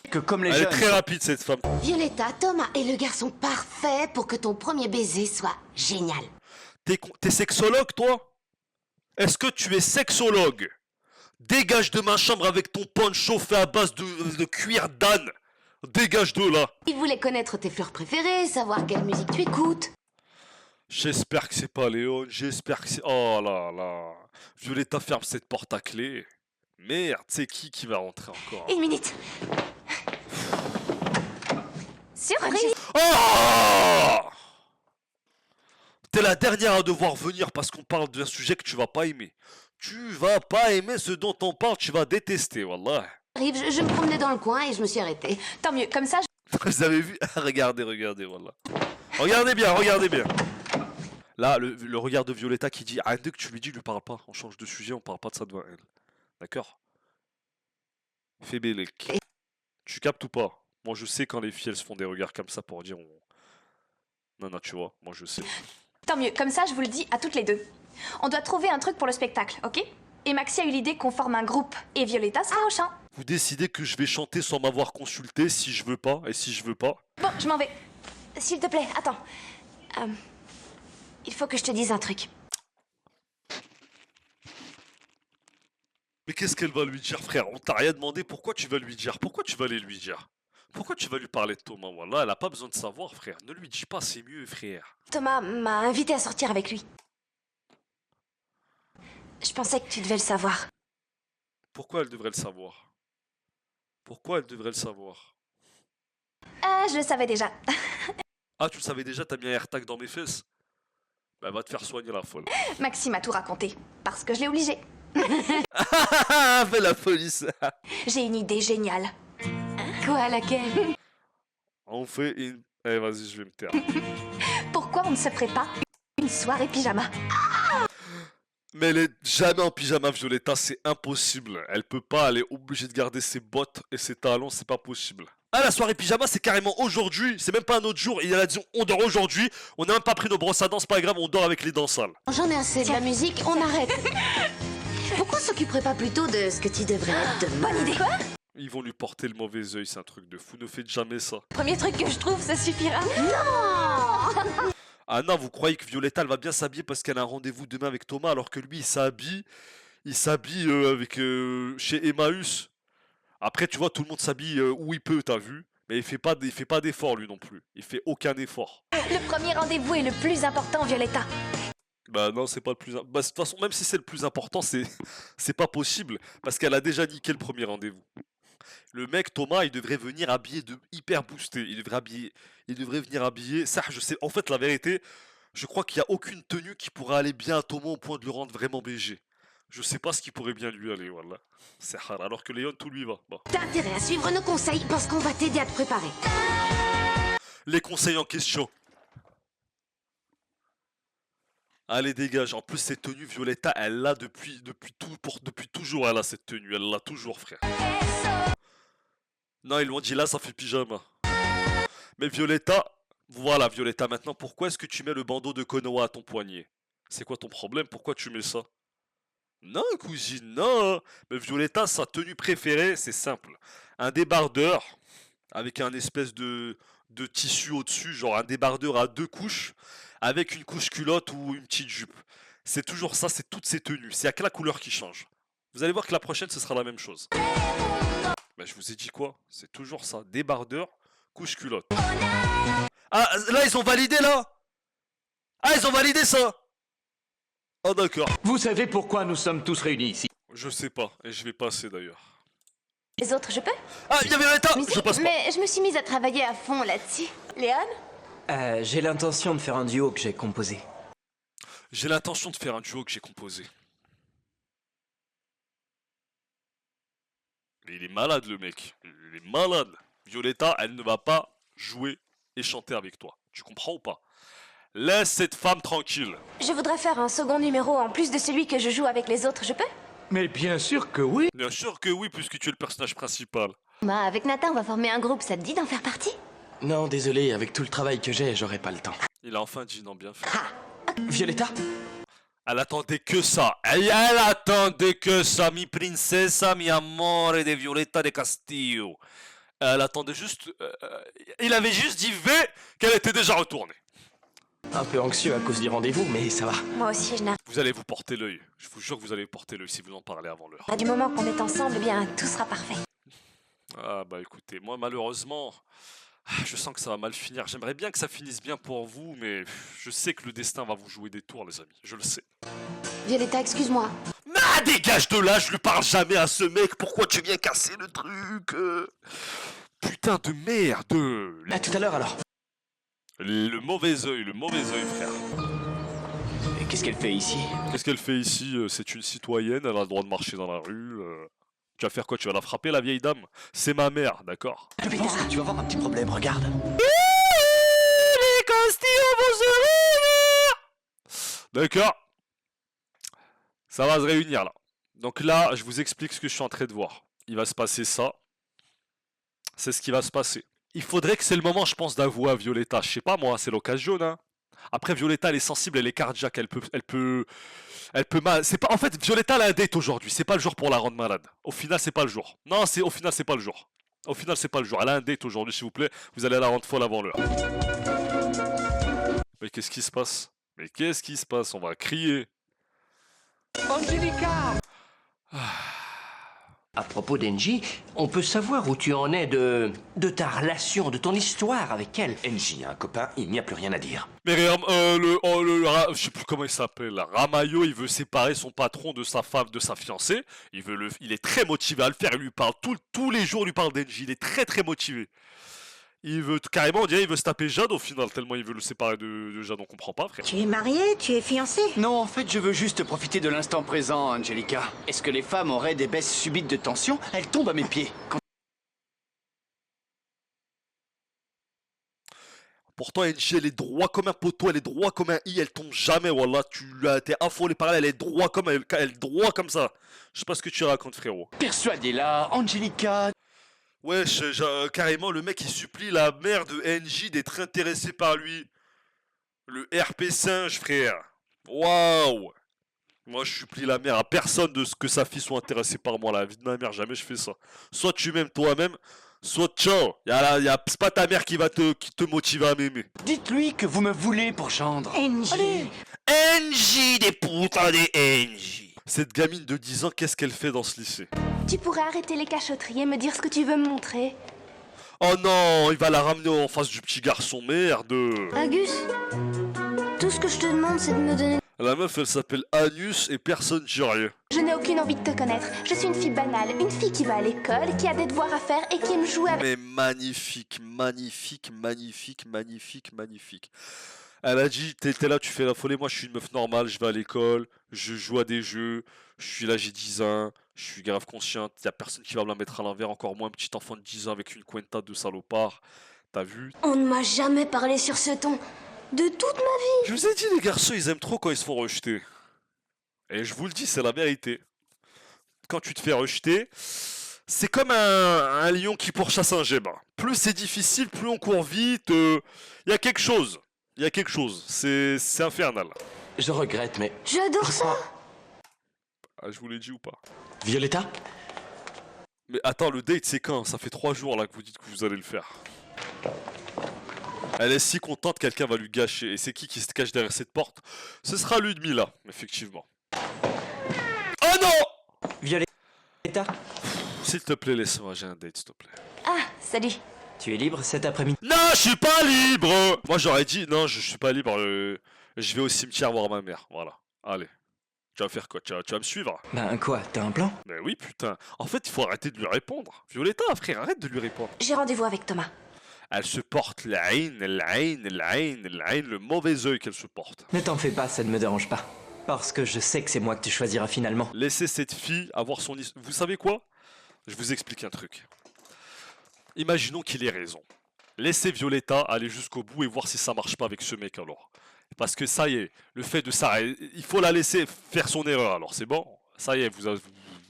Que comme les Elle jeunes... est très rapide cette femme. Violetta, Thomas est le garçon parfait pour que ton premier baiser soit génial. T'es sexologue, toi? Est-ce que tu es sexologue? Dégage de ma chambre avec ton poncho fait à base de cuir d'âne. Dégage de là. Il voulait connaître tes fleurs préférées, savoir quelle musique tu écoutes. J'espère que c'est pas Léon, j'espère que c'est... Oh là là. Violetta ferme cette porte à clé. Merde, c'est qui va rentrer encore? 1 minute. Surprise! Oh! T'es la dernière à devoir venir parce qu'on parle d'un sujet que tu vas pas aimer. Tu vas pas aimer ce dont on parle, tu vas détester, wallah. Arrive, je me promenais dans le coin et je me suis arrêtée. Tant mieux, comme ça... Vous avez vu? Regardez, wallah. Regardez bien, regardez bien. Là, le regard de Violetta qui dit ah, dès que tu lui dis, lui parle pas. On change de sujet, on parle pas de ça devant elle. D'accord? Fais bélec. Tu captes ou pas? Moi, je sais quand les filles elles se font des regards comme ça pour dire non, tu vois, moi je sais. Tant mieux, comme ça je vous le dis à toutes les deux. On doit trouver un truc pour le spectacle, ok? Et Maxi a eu l'idée qu'on forme un groupe, et Violetta sera au chant. Vous décidez que je vais chanter sans m'avoir consulté si je veux pas, et si je veux pas? Bon, je m'en vais. S'il te plaît, attends. Il faut que je te dise un truc. Mais qu'est-ce qu'elle va lui dire, frère? On t'a rien demandé, pourquoi tu vas lui dire? Pourquoi tu vas aller lui dire? Pourquoi tu vas lui parler de Thomas? Voilà, elle a pas besoin de savoir, frère. Ne lui dis pas, c'est mieux, frère. Thomas m'a invité à sortir avec lui. Je pensais que tu devais le savoir. Pourquoi elle devrait le savoir? Pourquoi elle devrait le savoir? Ah, je le savais déjà. Ah, tu le savais déjà, t'as mis un AirTag dans mes fesses? Bah, va te faire soigner la folle. Maxime m'a tout raconté, parce que je l'ai obligé. Fais la police. J'ai une idée géniale. Quoi, laquelle? On fait une... Eh, vas-y, je vais me taire. Pourquoi on ne se ferait pas une soirée pyjama? Mais elle est jamais en pyjama, Violetta, c'est impossible. Elle peut pas, elle est obligée de garder ses bottes et ses talons, c'est pas possible. Ah, la soirée pyjama, c'est carrément aujourd'hui, c'est même pas un autre jour. Il a dit, on dort aujourd'hui, on n'a même pas pris nos brosses à dents, c'est pas grave, on dort avec les dents sales. J'en ai assez de la musique, on arrête. Pourquoi on s'occuperait pas plutôt de ce que tu devrais être demain? Bonne idée. Quoi? Ils vont lui porter le mauvais œil, c'est un truc de fou, ne faites jamais ça. Premier truc que je trouve, ça suffira. Non. Ah non, vous croyez que Violetta, elle va bien s'habiller parce qu'elle a un rendez-vous demain avec Thomas, alors que lui, il s'habille avec chez Emmaüs. Après, tu vois, tout le monde s'habille où il peut, t'as vu? Mais il fait pas d'effort, lui non plus. Il fait aucun effort. Le premier rendez-vous est le plus important, Violetta. Bah non, c'est pas le plus... Bah, de toute façon, même si c'est le plus important, c'est pas possible. Parce qu'elle a déjà niqué le premier rendez-vous. Le mec, Thomas, il devrait venir habillé de hyper boosté. Il devrait venir habillé... Ça, je sais... En fait, la vérité, je crois qu'il n'y a aucune tenue qui pourrait aller bien à Thomas au point de le rendre vraiment BG. Je sais pas ce qui pourrait bien lui aller, voilà. C'est rare. Alors que Léon, tout lui va. Bon. T'as intérêt à suivre nos conseils parce qu'on va t'aider à te préparer. Les conseils en question. Allez, dégage. En plus, cette tenue, Violetta, elle l'a depuis toujours. Elle a cette tenue. Elle l'a toujours, frère. Non, ils l'ont dit là, ça fait pyjama. Mais Violetta, voilà, Violetta, maintenant, pourquoi est-ce que tu mets le bandeau de Konoha à ton poignet? C'est quoi ton problème? Pourquoi tu mets ça? Non, cousine, non. Mais Violetta, sa tenue préférée, c'est simple. Un débardeur avec un espèce de tissu au-dessus, genre un débardeur à 2 couches, avec une couche culotte ou une petite jupe. C'est toujours ça, c'est toutes ces tenues. C'est à que la couleur qui change. Vous allez voir que la prochaine, ce sera la même chose. Mais je vous ai dit quoi? C'est toujours ça. Débardeur, couche culotte. Ah, là, ils ont validé, là? Ah, ils ont validé ça? Oh, d'accord. Vous savez pourquoi nous sommes tous réunis ici? Je sais pas, et je vais passer d'ailleurs. Les autres, je peux? Ah, il y avait Violetta! Je passe pas. Mais je me suis mise à travailler à fond là-dessus. Léon? J'ai l'intention de faire un duo que j'ai composé. J'ai l'intention de faire un duo que j'ai composé. Mais il est malade, le mec. Il est malade. Violetta, elle ne va pas jouer et chanter avec toi. Tu comprends ou pas? Laisse cette femme tranquille. Je voudrais faire un second numéro en plus de celui que je joue avec les autres, je peux? Mais bien sûr que oui. Bien sûr que oui, puisque tu es le personnage principal. Bah, avec Nathan, on va former un groupe, ça te dit d'en faire partie? Non, désolé, avec tout le travail que j'ai, j'aurai pas le temps. Il a enfin dit non, bien fait. Violetta? Elle attendait que ça. Elle attendait que ça. Mi princesa, mi amore de Violetta de Castillo. Elle attendait juste... il avait juste dit V qu'elle était déjà retournée. Un peu anxieux à cause du rendez-vous, mais ça va. Moi aussi, je n'arrive Vous allez vous porter l'œil. Je vous jure que vous allez porter l'œil si vous en parlez avant l'heure. pas. Du moment qu'on est ensemble, eh bien, tout sera parfait. Ah bah écoutez, moi malheureusement, je sens que ça va mal finir. J'aimerais bien que ça finisse bien pour vous, mais je sais que le destin va vous jouer des tours, les amis. Je le sais. Violetta, excuse-moi. Ah, dégage de là, je lui parle jamais à ce mec. Pourquoi tu viens casser le truc Putain de merde. À tout à l'heure alors. Le mauvais œil, frère. Et qu'est-ce qu'elle fait ici? Qu'est-ce qu'elle fait ici? C'est une citoyenne, elle a le droit de marcher dans la rue. Tu vas faire quoi? Tu vas la frapper, la vieille dame? C'est ma mère, d'accord? Violetta, tu vas voir un petit problème, regarde. Les Castillo vont se réunir. D'accord. Ça va se réunir là. Donc là, je vous explique ce que je suis en train de voir. Il va se passer ça. C'est ce qui va se passer. Il faudrait que c'est le moment, je pense, d'avouer à Violetta. Je sais pas moi, c'est l'occasion, hein. Après, Violetta, elle est sensible, elle est cardiaque, elle peut mal. C'est pas. En fait, Violetta, elle a un date aujourd'hui. C'est pas le jour pour la rendre malade. Au final, c'est pas le jour. Non, au final, c'est pas le jour. Au final, c'est pas le jour. Elle a un date aujourd'hui, s'il vous plaît. Vous allez la rendre folle avant l'heure. Mais qu'est-ce qui se passe? Mais qu'est-ce qui se passe? On va crier. Angelica! À propos d'Engie, on peut savoir où tu en es de ta relation, de ton histoire avec elle. Engie a un copain, il n'y a plus rien à dire. Mais je sais plus comment il s'appelle. Ramayo, il veut séparer son patron de sa femme, de sa fiancée. Il est très motivé à le faire. Il lui parle tous les jours, il lui parle d'Engie. Il est très très motivé. Il veut carrément, on dirait, il veut se taper Jade au final, tellement il veut le séparer de Jade, on comprend pas, frère. Tu es marié? Tu es fiancé? Non, en fait, je veux juste profiter de l'instant présent, Angelica. Est-ce que les femmes auraient des baisses subites de tension? Elles tombent à mes pieds. Pourtant, NG, elle est droit comme un poteau, elle est droit comme un i, elle tombe jamais, wallah. T'es affolé par elle est droit comme elle est droit comme ça. Je sais pas ce que tu racontes, frérot. Persuadez-la, Angelica. Ouais, carrément, le mec il supplie la mère de NJ d'être intéressée par lui. Le RP singe, frère. Waouh. Moi, je supplie la mère à personne de ce que sa fille soit intéressée par moi. La vie de ma mère, jamais je fais ça. Soit tu m'aimes toi-même, soit ciao. C'est pas ta mère qui te motive à m'aimer. Dites-lui que vous me voulez pour gendre. NJ. NJ, des putains des NJ. Cette gamine de 10 ans, qu'est-ce qu'elle fait dans ce lycée? Tu pourrais arrêter les cachotteries et me dire ce que tu veux me montrer. Oh non, il va la ramener en face du petit garçon, merde. Agus, tout ce que je te demande, c'est de me donner... La meuf, elle s'appelle Anus et personne dit rien. Je n'ai aucune envie de te connaître. Je suis une fille banale, une fille qui va à l'école, qui a des devoirs à faire et qui aime jouer avec... Mais magnifique, magnifique, magnifique, magnifique, magnifique. Elle a dit, t'es là, tu fais la folie, moi je suis une meuf normale, je vais à l'école, je joue à des jeux, je suis là, j'ai 10 ans, je suis grave consciente, y a personne qui va me la mettre à l'envers, encore moins un petit enfant de 10 ans avec une cuenta de salopard. T'as vu? On ne m'a jamais parlé sur ce ton. De toute ma vie. Je vous ai dit, les garçons, ils aiment trop quand ils se font rejeter. Et je vous le dis, c'est la vérité. Quand tu te fais rejeter, c'est comme un lion qui pourchasse un gemme. Plus c'est difficile, plus on court vite. Y a quelque chose. Il y a quelque chose. C'est infernal. Je regrette, mais... J'adore ça. Ah, je vous l'ai dit ou pas? Violetta? Mais attends, le date, c'est quand? Ça fait 3 jours là que vous dites que vous allez le faire. Elle est si contente, quelqu'un va lui gâcher. Et c'est qui se cache derrière cette porte? Ce sera Ludmilla, effectivement. Oh non! Violetta? S'il te plaît, laisse-moi, j'ai un date, s'il te plaît. Ah, salut. Tu es libre cet après-midi? Non, je suis pas libre! Moi, j'aurais dit, non, je suis pas libre. Je vais au cimetière voir ma mère. Voilà. Allez. Tu vas faire quoi? Tu vas me suivre? Ben quoi, t'as un plan? Ben oui, putain. En fait, il faut arrêter de lui répondre. Violetta, frère, arrête de lui répondre. J'ai rendez-vous avec Thomas. Elle se porte le mauvais œil qu'elle se porte. Ne t'en fais pas, ça ne me dérange pas. Parce que je sais que c'est moi que tu choisiras finalement. Laissez cette fille avoir son histoire. Vous savez quoi? Je vous explique un truc. Imaginons qu'il ait raison. Laissez Violetta aller jusqu'au bout et voir si ça marche pas avec ce mec alors. Parce que ça y est, le fait de ça, il faut la laisser faire son erreur alors, c'est bon? Ça y est,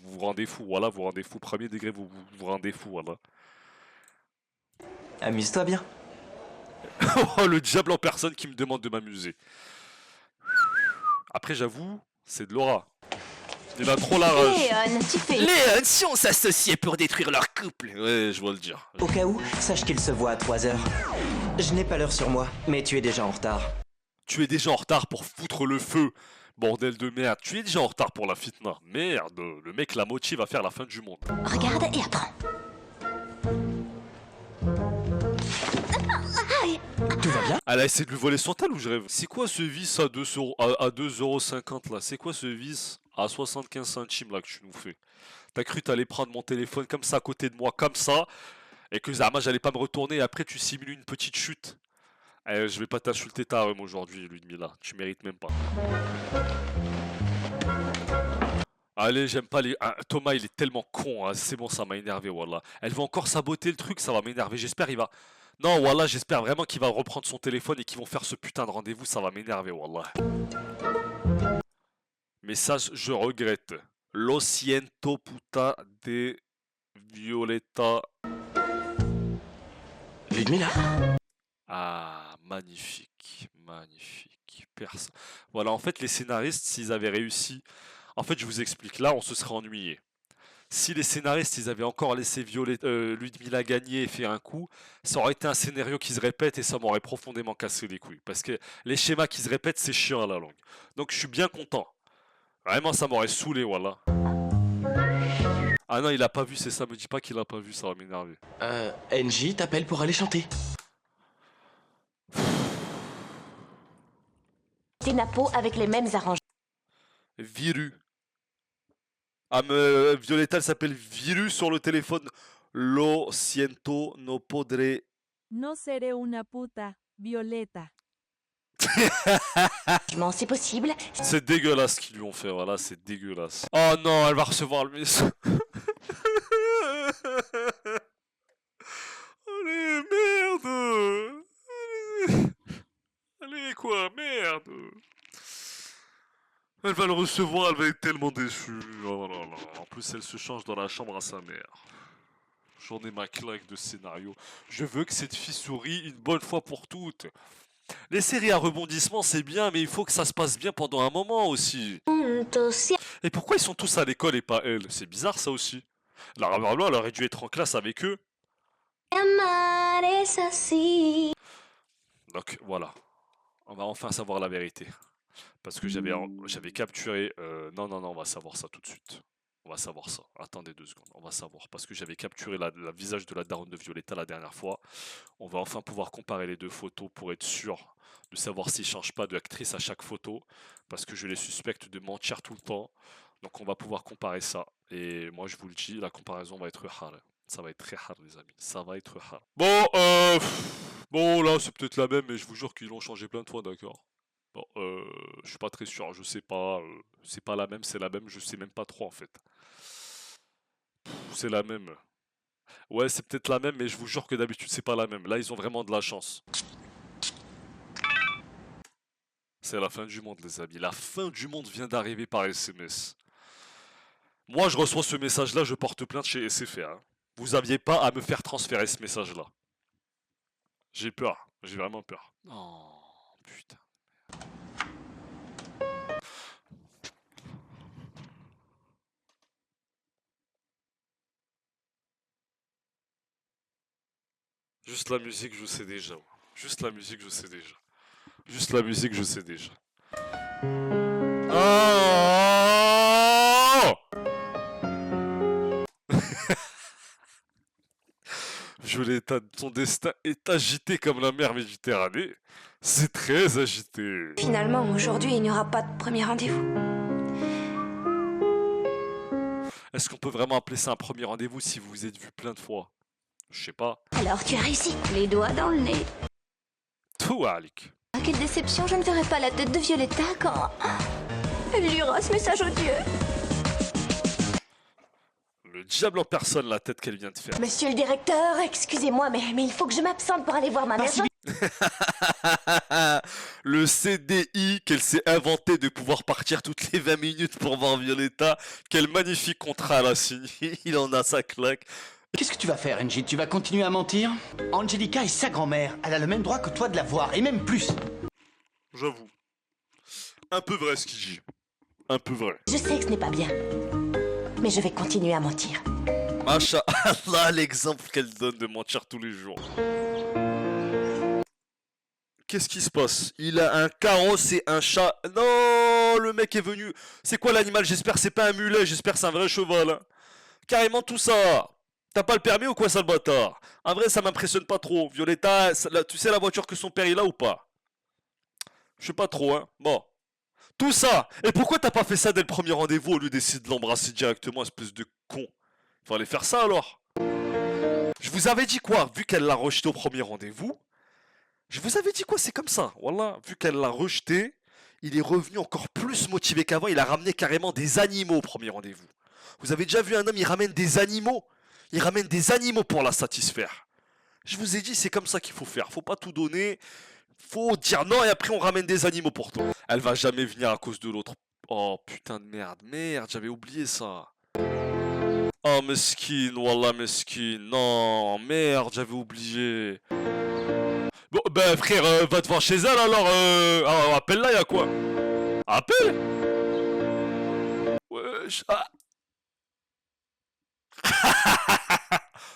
vous rendez fou, voilà, vous rendez fou. Premier degré, vous rendez fou, voilà. Amuse-toi bien. Oh, le diable en personne qui me demande de m'amuser. Après, j'avoue, c'est de l'aura. Il a trop la rage. Léon, tu fais... Léon, si on s'associait pour détruire leur couple. Ouais, je vois le dire. Au cas où, sache qu'il se voit à 3 heures. Je n'ai pas l'heure sur moi, mais tu es déjà en retard. Tu es déjà en retard pour foutre le feu. Bordel de merde. Tu es déjà en retard pour la fitna. Merde, le mec la motive à faire la fin du monde. Regarde et apprends. Tout va bien? Elle a essayé de lui voler son tel ou je rêve? C'est quoi ce vis à 2,50€ là? C'est quoi ce vis à 75 centimes là que tu nous fais? T'as cru t'allais prendre mon téléphone comme ça à côté de moi, comme ça, et que Zama j'allais pas me retourner et après tu simules une petite chute? Je vais pas t'insulter ta rhum aujourd'hui, Ludmilla. Tu mérites même pas. Allez, j'aime pas les... Ah, Thomas, il est tellement con. Hein. C'est bon, ça m'a énervé, wallah. Elle va encore saboter le truc, ça va m'énerver. J'espère il va... Non, wallah, j'espère vraiment qu'il va reprendre son téléphone et qu'ils vont faire ce putain de rendez-vous. Ça va m'énerver, wallah. Mais ça, je regrette. Lo siento puta de Violetta. Ludmilla? Ah, magnifique, magnifique. Voilà, en fait, les scénaristes, s'ils avaient réussi... En fait, je vous explique, là, on se serait ennuyé. Si les scénaristes, ils avaient encore laissé Ludmilla gagner et faire un coup, ça aurait été un scénario qui se répète et ça m'aurait profondément cassé les couilles. Parce que les schémas qui se répètent, c'est chiant à la longue. Donc, je suis bien content. Vraiment, ça m'aurait saoulé, voilà. Ah non, il a pas vu, c'est ça, me dis pas qu'il a pas vu, ça va m'énerver. NJ t'appelle pour aller chanter. Tes nappos avec les mêmes arrangements. Viru. Ah, Violetta, elle s'appelle Viru sur le téléphone. Lo siento, no podré. No seré una puta, Violetta. C'est possible. C'est dégueulasse ce qu'ils lui ont fait, voilà, c'est dégueulasse. Oh non, elle va recevoir le message. Allez, merde. Elle va le recevoir, elle va être tellement déçue. Oh là là. En plus, elle se change dans la chambre à sa mère. J'en ai ma claque de scénario. Je veux que cette fille sourie une bonne fois pour toutes. Les séries à rebondissement, c'est bien, mais il faut que ça se passe bien pendant un moment aussi. Et pourquoi ils sont tous à l'école et pas elle? C'est bizarre ça aussi. La Ramarlo, elle aurait dû être en classe avec eux. Donc voilà. On va enfin savoir la vérité. Parce que j'avais capturé... Non, on va savoir ça tout de suite. On va savoir ça. Attendez 2 secondes, on va savoir. Parce que j'avais capturé le visage de la daronne de Violetta la dernière fois. On va enfin pouvoir comparer les 2 photos pour être sûr de savoir s'ils ne changent pas d'actrice à chaque photo. Parce que je les suspecte de mentir tout le temps. Donc on va pouvoir comparer ça. Et moi je vous le dis, la comparaison va être hard. Ça va être très hard les amis. Ça va être hard. Bon, bon là c'est peut-être la même, mais je vous jure qu'ils l'ont changé plein de fois, d'accord? Bon, je suis pas très sûr, je sais pas, c'est pas la même, c'est la même, je sais même pas trop en fait. C'est la même. Ouais, c'est peut-être la même, mais je vous jure que d'habitude c'est pas la même. Là, ils ont vraiment de la chance. C'est la fin du monde, les amis. La fin du monde vient d'arriver par SMS. Moi, je reçois ce message-là, je porte plainte chez SFR. Hein. Vous aviez pas à me faire transférer ce message-là. J'ai peur, j'ai vraiment peur. Oh, putain. Juste la musique, je sais déjà. Juste la musique, je sais déjà. Juste la musique, je sais déjà. Oh Violetta, ton destin est agité comme la mer Méditerranée. C'est très agité. Finalement, aujourd'hui, il n'y aura pas de premier rendez-vous. Est-ce qu'on peut vraiment appeler ça un premier rendez-vous si vous vous êtes vu plein de fois? Je sais pas. Alors tu as réussi, les doigts dans le nez. Tout, Alec. Ah, quelle déception, je ne verrai pas la tête de Violetta quand... Elle lira ce message odieux. Le diable en personne, la tête qu'elle vient de faire. Monsieur le directeur, excusez-moi, mais il faut que je m'absente pour aller voir ma mère. Le CDI qu'elle s'est inventé de pouvoir partir toutes les 20 minutes pour voir Violetta. Quel magnifique contrat elle a signé. Il en a sa claque. Qu'est-ce que tu vas faire, Angie? Tu vas continuer à mentir? Angelica est sa grand-mère. Elle a le même droit que toi de la voir, et même plus. J'avoue. Un peu vrai ce qu'il dit. Un peu vrai. Je sais que ce n'est pas bien, mais je vais continuer à mentir. Masha'Allah, l'exemple qu'elle donne de mentir tous les jours. Qu'est-ce qui se passe? Il a un carrosse et un chat. Non, le mec est venu. C'est quoi l'animal? J'espère que c'est pas un mulet, j'espère que c'est un vrai cheval. Hein. Carrément tout ça. T'as pas le permis ou quoi, sale bâtard? En vrai, ça m'impressionne pas trop. Violetta, tu sais la voiture que son père il a ou pas? Je sais pas trop, hein. Bon. Tout ça. Et pourquoi t'as pas fait ça dès le premier rendez-vous au lieu d'essayer de l'embrasser directement, espèce de con? Fallait faire ça alors. Je vous avais dit quoi? Vu qu'elle l'a rejeté au premier rendez-vous, je vous avais dit quoi? C'est comme ça. Voilà. Vu qu'elle l'a rejeté, il est revenu encore plus motivé qu'avant. Il a ramené carrément des animaux au premier rendez-vous. Vous avez déjà vu un homme, il ramène des animaux? Il ramène des animaux pour la satisfaire. Je vous ai dit, c'est comme ça qu'il faut faire. Faut pas tout donner. Faut dire non et après on ramène des animaux pour toi. Elle va jamais venir à cause de l'autre. Oh putain de merde. Merde, j'avais oublié ça. Oh mesquine, wallah mesquine. Non, merde, j'avais oublié. Bon, ben frère, va te voir chez elle alors. Appelle-la, y'a quoi? Appelle. Wesh. Ah.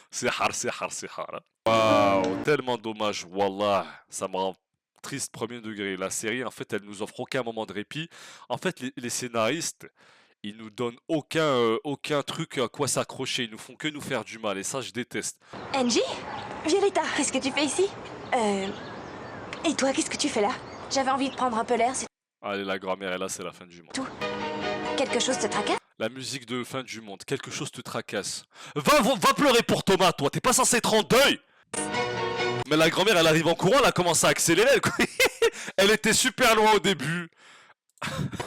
C'est hard, c'est hard, c'est hard. Waouh, tellement dommage, wallah. Ça me rend triste premier degré. La série, en fait, elle nous offre aucun moment de répit. En fait, les scénaristes, ils nous donnent aucun truc à quoi s'accrocher. Ils nous font que nous faire du mal. Et ça, je déteste. Angie? Violetta, qu'est-ce que tu fais ici? Et toi, qu'est-ce que tu fais là? J'avais envie de prendre un peu l'air, c'est Allez, la grand-mère est là, c'est la fin du monde. tout. Quelque chose te tracasse? La musique de fin du monde, quelque chose te tracasse. Va pleurer pour Thomas, toi, t'es pas censé être en deuil. Mais la grand-mère, elle arrive en courant, elle a commencé à accélérer. Elle était super loin au début.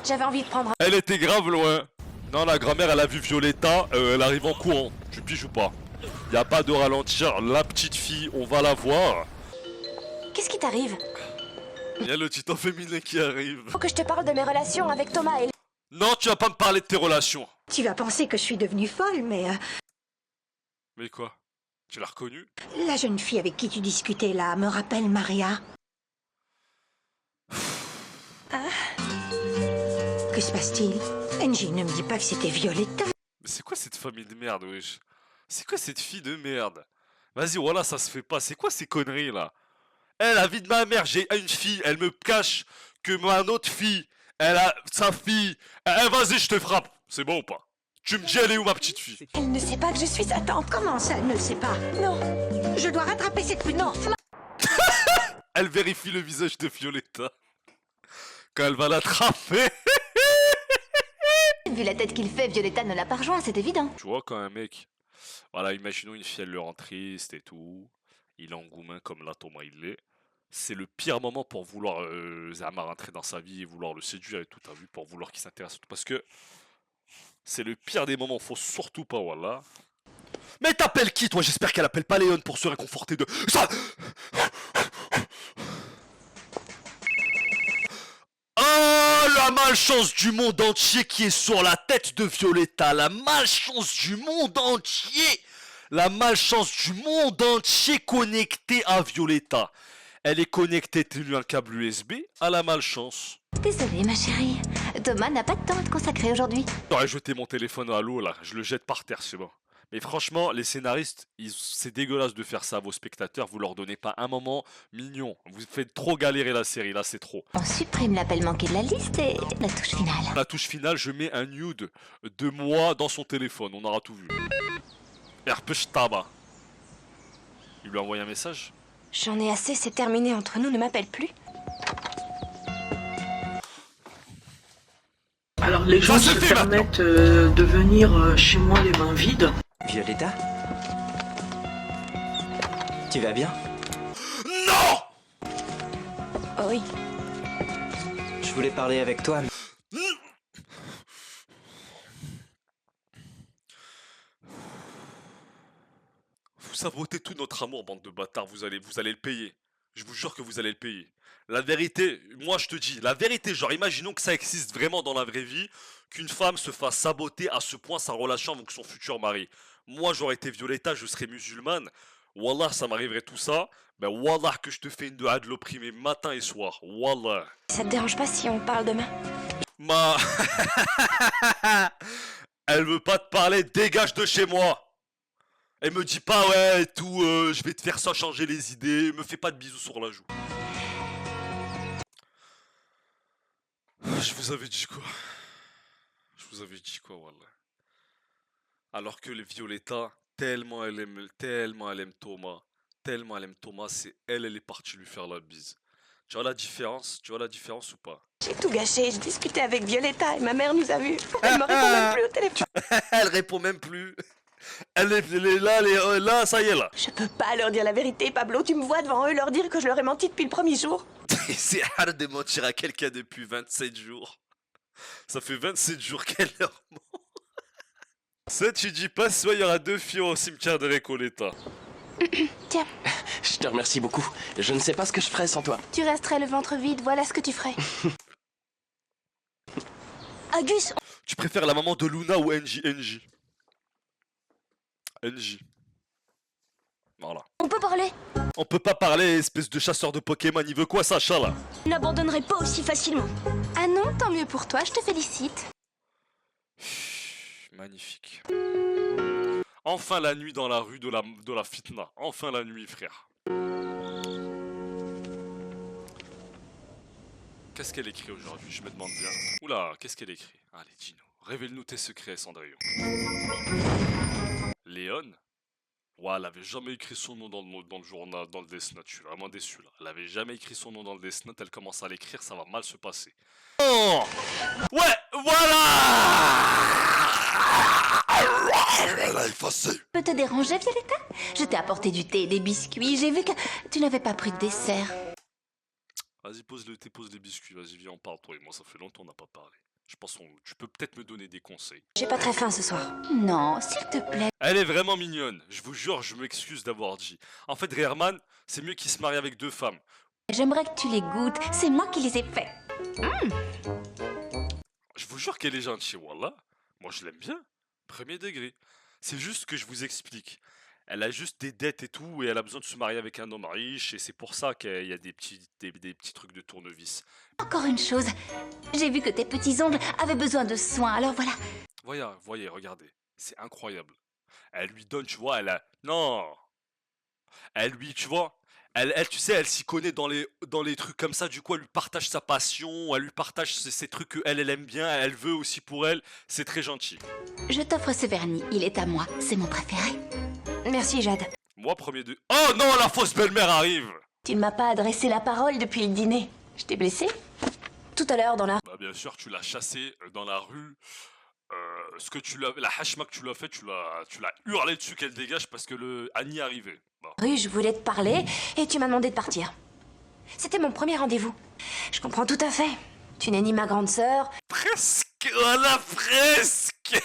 J'avais envie de prendre un... Elle était grave loin. Non, la grand-mère, elle a vu Violetta, elle arrive en courant. Tu piges ou pas? Y a pas de ralentir, la petite fille, on va la voir. Qu'est-ce qui t'arrive? Y a le titan féminin qui arrive. Faut que je te parle de mes relations avec Thomas et... Non, tu vas pas me parler de tes relations. Tu vas penser que je suis devenue folle, mais Mais quoi? Tu l'as reconnue? la jeune fille avec qui tu discutais là me rappelle Maria. Que se passe-t-il? Angie, ne me dis pas que c'était Violetta. Mais c'est quoi cette famille de merde, wesh? C'est quoi cette fille de merde? Vas-y, voilà, ça se fait pas. C'est quoi ces conneries, là? Eh, la vie de ma mère, j'ai une fille, elle me cache que ma autre fille, elle a sa fille. Eh, vas-y, je te frappe. C'est bon ou pas? Tu me dis, elle est où, ma petite fille? Elle ne sait pas que je suis sa tante. Comment ça, elle ne le sait pas? Non. Je dois rattraper cette petite. Non. Elle vérifie le visage de Violetta. Quand elle va l'attraper. Vu la tête qu'il fait, Violetta ne l'a pas rejoint, c'est évident. Tu vois, quand un mec... Voilà, imaginons une fille, elle le rend triste et tout. Il est engouement comme là, Thomas, il l'est. C'est le pire moment pour vouloir Zama rentrer dans sa vie et vouloir le séduire et tout, t'as vu, pour vouloir qu'il s'intéresse. Parce que c'est le pire des moments, faut surtout pas, voilà. Mais t'appelles qui, toi? J'espère qu'elle appelle pas Léon pour se réconforter de... Ça. Oh, la malchance du monde entier qui est sur la tête de Violetta. La malchance du monde entier. La malchance du monde entier connecté à Violetta. Elle est connectée, tenu un câble USB, à la malchance. Désolée, ma chérie. Thomas n'a pas de temps à te consacrer aujourd'hui. J'aurais jeté mon téléphone à l'eau, là. Je le jette par terre, c'est bon. Mais franchement, les scénaristes, c'est dégueulasse de faire ça à vos spectateurs. Vous leur donnez pas un moment mignon. Vous faites trop galérer la série, là, c'est trop. On supprime l'appel manqué de la liste et la touche finale. La touche finale, je mets un nude de moi dans son téléphone. On aura tout vu. Taba. Il lui a envoyé un message? J'en ai assez, c'est terminé entre nous, ne m'appelle plus. Alors les gens se permettent de venir chez moi les mains vides. Violetta? Tu vas bien? Non! Oui. Je voulais parler avec toi, mais... Vous sabotez tout notre amour, bande de bâtards, vous allez le payer. Je vous jure que vous allez le payer. La vérité, moi je te dis, la vérité, genre imaginons que ça existe vraiment dans la vraie vie, qu'une femme se fasse saboter à ce point sa relation avec son futur mari. Moi j'aurais été Violetta, je serais musulmane, Wallah ça m'arriverait tout ça, ben Wallah que je te fais une dua de l'opprimé matin et soir, Wallah. Ça te dérange pas si on parle demain? Elle veut pas te parler, dégage de chez moi. Elle me dit pas ouais et tout, je vais te faire ça changer les idées, me fais pas de bisous sur la joue. Je vous avais dit quoi? Je vous avais dit quoi, wallah. Alors que les Violetta, tellement elle aime Thomas, c'est elle est partie lui faire la bise. Tu vois la différence? Tu vois la différence ou pas? J'ai tout gâché, j'ai discuté avec Violetta et ma mère nous a vus. Elle me répond même plus au téléphone. Elle répond même plus. Elle est là, ça y est là. Je peux pas leur dire la vérité, Pablo. Tu me vois devant eux leur dire que je leur ai menti depuis le premier jour. C'est hard de mentir à quelqu'un depuis 27 jours. Ça fait 27 jours qu'elle leur ment. Ça, tu dis pas, soit il y aura 2 filles au cimetière de Recoleta. Tiens. Je te remercie beaucoup. Je ne sais pas ce que je ferais sans toi. Tu resterais le ventre vide, voilà ce que tu ferais. Agus. Tu préfères la maman de Luna ou NJ? NJ. Voilà. On peut parler? On peut pas parler, espèce de chasseur de Pokémon. Il veut quoi, Sacha, là? N'abandonnerai pas aussi facilement. Ah non, tant mieux pour toi, je te félicite. Magnifique. Enfin la nuit dans la rue de la fitna. Enfin la nuit, frère. Qu'est-ce qu'elle écrit aujourd'hui? Je me demande bien. Oula, qu'est-ce qu'elle écrit? Allez, dis-nous. Révèle-nous tes secrets, Cendrillon. Léon? Ouais, elle avait jamais écrit son nom dans le journal, dans le Death Note. Je suis vraiment déçu là. Elle avait jamais écrit son nom dans le Death Note. Elle commence à l'écrire, ça va mal se passer. Oh! Ouais, voilà! Elle a effacé. Peut te déranger, Violetta? Je t'ai apporté du thé et des biscuits. J'ai vu que tu n'avais pas pris de dessert. Vas-y, pose les biscuits. Vas-y, viens, on parle, toi et moi. Ça fait longtemps qu'on n'a pas parlé. Je pense que tu peux peut-être me donner des conseils. J'ai pas très faim ce soir. Non, s'il te plaît. Elle est vraiment mignonne. Je vous jure, je m'excuse d'avoir dit. En fait, Rehrman, c'est mieux qu'il se marie avec 2 femmes. J'aimerais que tu les goûtes. C'est moi qui les ai faits. Je vous jure qu'elle est gentille, wallah. Moi, je l'aime bien. Premier degré. C'est juste que je vous explique. Elle a juste des dettes et tout, et elle a besoin de se marier avec un homme riche, et c'est pour ça qu'il y a des petits trucs de tournevis. Encore une chose. J'ai vu que tes petits ongles avaient besoin de soins, alors voilà. Voyez, regardez. C'est incroyable. Elle lui donne, tu vois, elle a... Non. Elle lui, tu vois... Elle, tu sais, elle s'y connaît dans les trucs comme ça, du coup elle lui partage sa passion, elle lui partage ces trucs qu'elle aime bien, elle veut aussi pour elle, c'est très gentil. Je t'offre ce vernis, il est à moi, c'est mon préféré. Merci Jade. Moi premier de... Oh non, la fausse belle-mère arrive. Tu ne m'as pas adressé la parole depuis le dîner. Je t'ai blessé? Tout à l'heure dans la... Bah bien sûr, tu l'as chassé dans la rue. La hashma que tu l'as fait, tu l'as hurlé dessus qu'elle dégage parce que le Annie arrivait. Bah. rue, je voulais te parler et tu m'as demandé de partir. C'était mon premier rendez-vous. Je comprends tout à fait. Tu n'es ni ma grande sœur... Presque. Voilà, presque.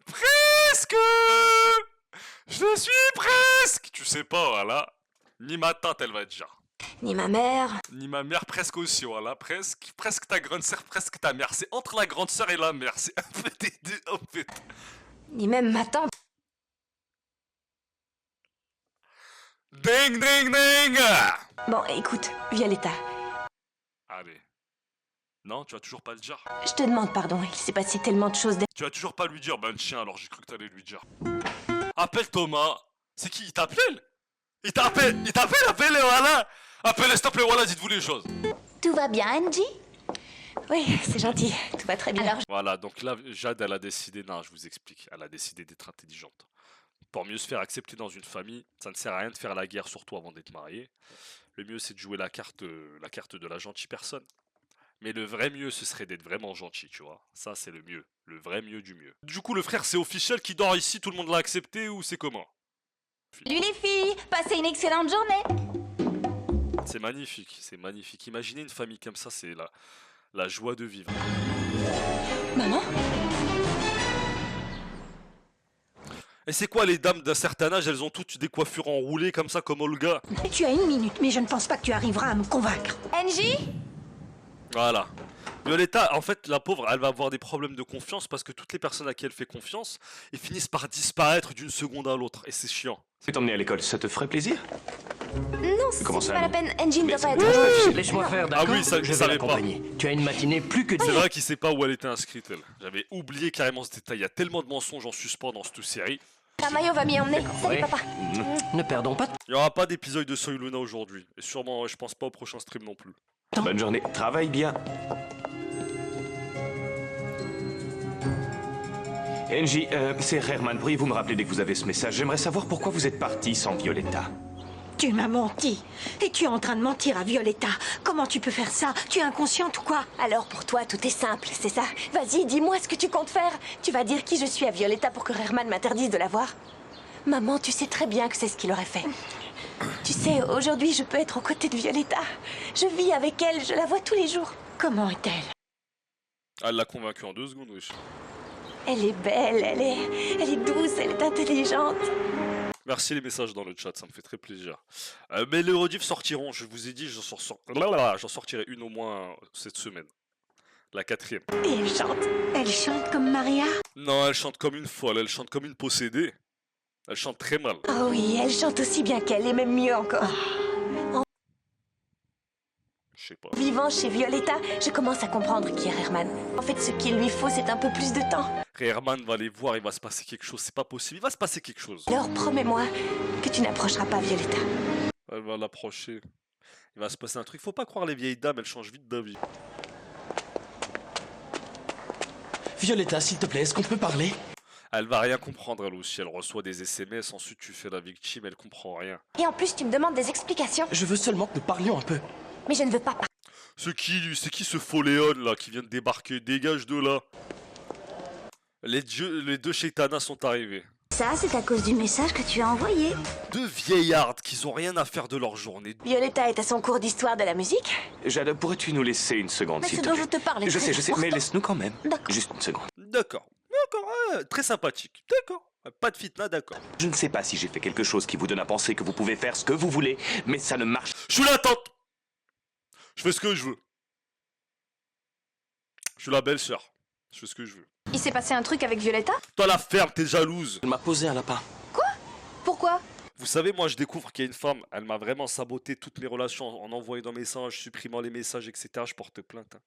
Presque. Je suis presque. Tu sais pas, voilà. Ni ma tante, elle va être genre. Ni ma mère. Ni ma mère, presque aussi, voilà. Presque ta grande sœur, presque ta mère. C'est entre la grande sœur et la mère. C'est un peu des deux, en fait. Ni même ma tante. Ding, ding, ding. Bon, écoute, Violetta. Allez. Non, tu vas toujours pas le dire. Je te demande pardon, il s'est passé tellement de choses... Tu vas toujours pas lui dire, ben tiens, alors j'ai cru que t'allais lui dire. Appelle Thomas. C'est qui? Il t'appelle? Il t'appelle, appelle-le, voilà. Appelle, s'il te plaît, voilà, dites-vous les choses. Tout va bien, Angie? Oui, c'est gentil, tout va très bien. Alors, voilà, donc là, Jade, elle a décidé, non, je vous explique, elle a décidé d'être intelligente. Pour mieux se faire accepter dans une famille, ça ne sert à rien de faire la guerre, surtout avant d'être marié. Le mieux, c'est de jouer la carte de la gentille personne. Mais le vrai mieux, ce serait d'être vraiment gentil, tu vois. Ça, c'est le mieux. Le vrai mieux du mieux. Du coup, le frère, c'est officiel qui dort ici, tout le monde l'a accepté, ou c'est comment? Salut les filles, passez une excellente journée. C'est magnifique, c'est magnifique. Imaginez une famille comme ça, c'est la joie de vivre. Maman? Et c'est quoi les dames d'un certain âge, elles ont toutes des coiffures enroulées comme ça, comme Olga? Tu as 1 minute, mais je ne pense pas que tu arriveras à me convaincre. Angie? Voilà. Violetta, en fait, la pauvre, elle va avoir des problèmes de confiance parce que toutes les personnes à qui elle fait confiance, ils finissent par disparaître d'une seconde à l'autre. Et c'est chiant. C'est t'emmener à l'école, ça te ferait plaisir? Non, c'est Comment pas ça, la non? peine, Angie ne doit pas être... Laisse-moi faire, Ah d'accord? oui, ça, je il vais savait pas. l'accompagner. Tu as une matinée plus que... C'est vrai qu'il sait pas où elle était inscrite, elle. J'avais oublié carrément ce détail. Il y a tellement de mensonges en suspens dans cette série. Ta maillot va m'y emmener. Salut Ouais. papa. Ne perdons pas... Il n'y aura pas d'épisode de Soy Luna aujourd'hui. Et sûrement, je pense pas au prochain stream non plus. Bonne journée, travaille bien. Angie, c'est Herman, pourriez-vous me rappeler dès que vous avez ce message? J'aimerais savoir pourquoi vous êtes parti sans Violetta. Tu m'as menti. Et tu es en train de mentir à Violetta. Comment tu peux faire ça? Tu es inconsciente ou quoi? Alors pour toi, tout est simple, c'est ça? Vas-y, dis-moi ce que tu comptes faire. Tu vas dire qui je suis à Violetta pour que Herman m'interdise de la voir? Maman, tu sais très bien que c'est ce qu'il aurait fait. Tu sais, aujourd'hui, je peux être aux côtés de Violetta. Je vis avec elle, je la vois tous les jours. Comment est-elle? Elle l'a convaincu en 2 secondes, riche. Elle est belle, elle est douce, elle est intelligente. Merci les messages dans le chat, ça me fait très plaisir. Mais les rediffs sortiront, je vous ai dit, j'en sortirai une au moins cette semaine. La 4e. Et elle chante. Elle chante comme Maria? Non, elle chante comme une folle, elle chante comme une possédée. Elle chante très mal. Oh oui, elle chante aussi bien qu'elle, et même mieux encore. Je sais pas. Vivant chez Violetta, je commence à comprendre qui est Herman. En fait, ce qu'il lui faut, c'est un peu plus de temps. Herman va les voir, il va se passer quelque chose, c'est pas possible, il va se passer quelque chose. Alors promets-moi que tu n'approcheras pas Violetta. Elle va l'approcher. Il va se passer un truc, faut pas croire les vieilles dames, elles changent vite d'avis. Violetta, s'il te plaît, est-ce qu'on peut parler? Elle va rien comprendre elle aussi, elle reçoit des SMS, ensuite tu fais la victime, elle comprend rien. Et en plus, tu me demandes des explications. Je veux seulement que nous parlions un peu. Mais je ne veux pas. C'est qui lui? C'est qui ce faux Léon là qui vient de débarquer? Dégage de là. Les deux Shaitanas sont arrivés. Ça, c'est à cause du message que tu as envoyé. 2 vieillardes qui ont rien à faire de leur journée. Violetta est à son cours d'histoire de la musique. Jade, pourrais-tu nous laisser une seconde, Mais s'il ce te dont plaît? je te parle est Je très sais, mais important. laisse-nous quand même. D'accord. Juste une seconde. D'accord, très sympathique, d'accord. Pas de fitna, d'accord. Je ne sais pas si j'ai fait quelque chose qui vous donne à penser que vous pouvez faire ce que vous voulez, mais ça ne marche. Je suis la tante. Je fais ce que je veux. Je suis la belle-sœur. Je fais ce que je veux. Il s'est passé un truc avec Violetta? Toi la ferme, t'es jalouse. Elle m'a posé un lapin. Pourquoi? Vous savez, moi je découvre qu'il y a une femme, elle m'a vraiment saboté toutes mes relations en envoyant des messages, supprimant les messages, etc. Je porte plainte. Hein.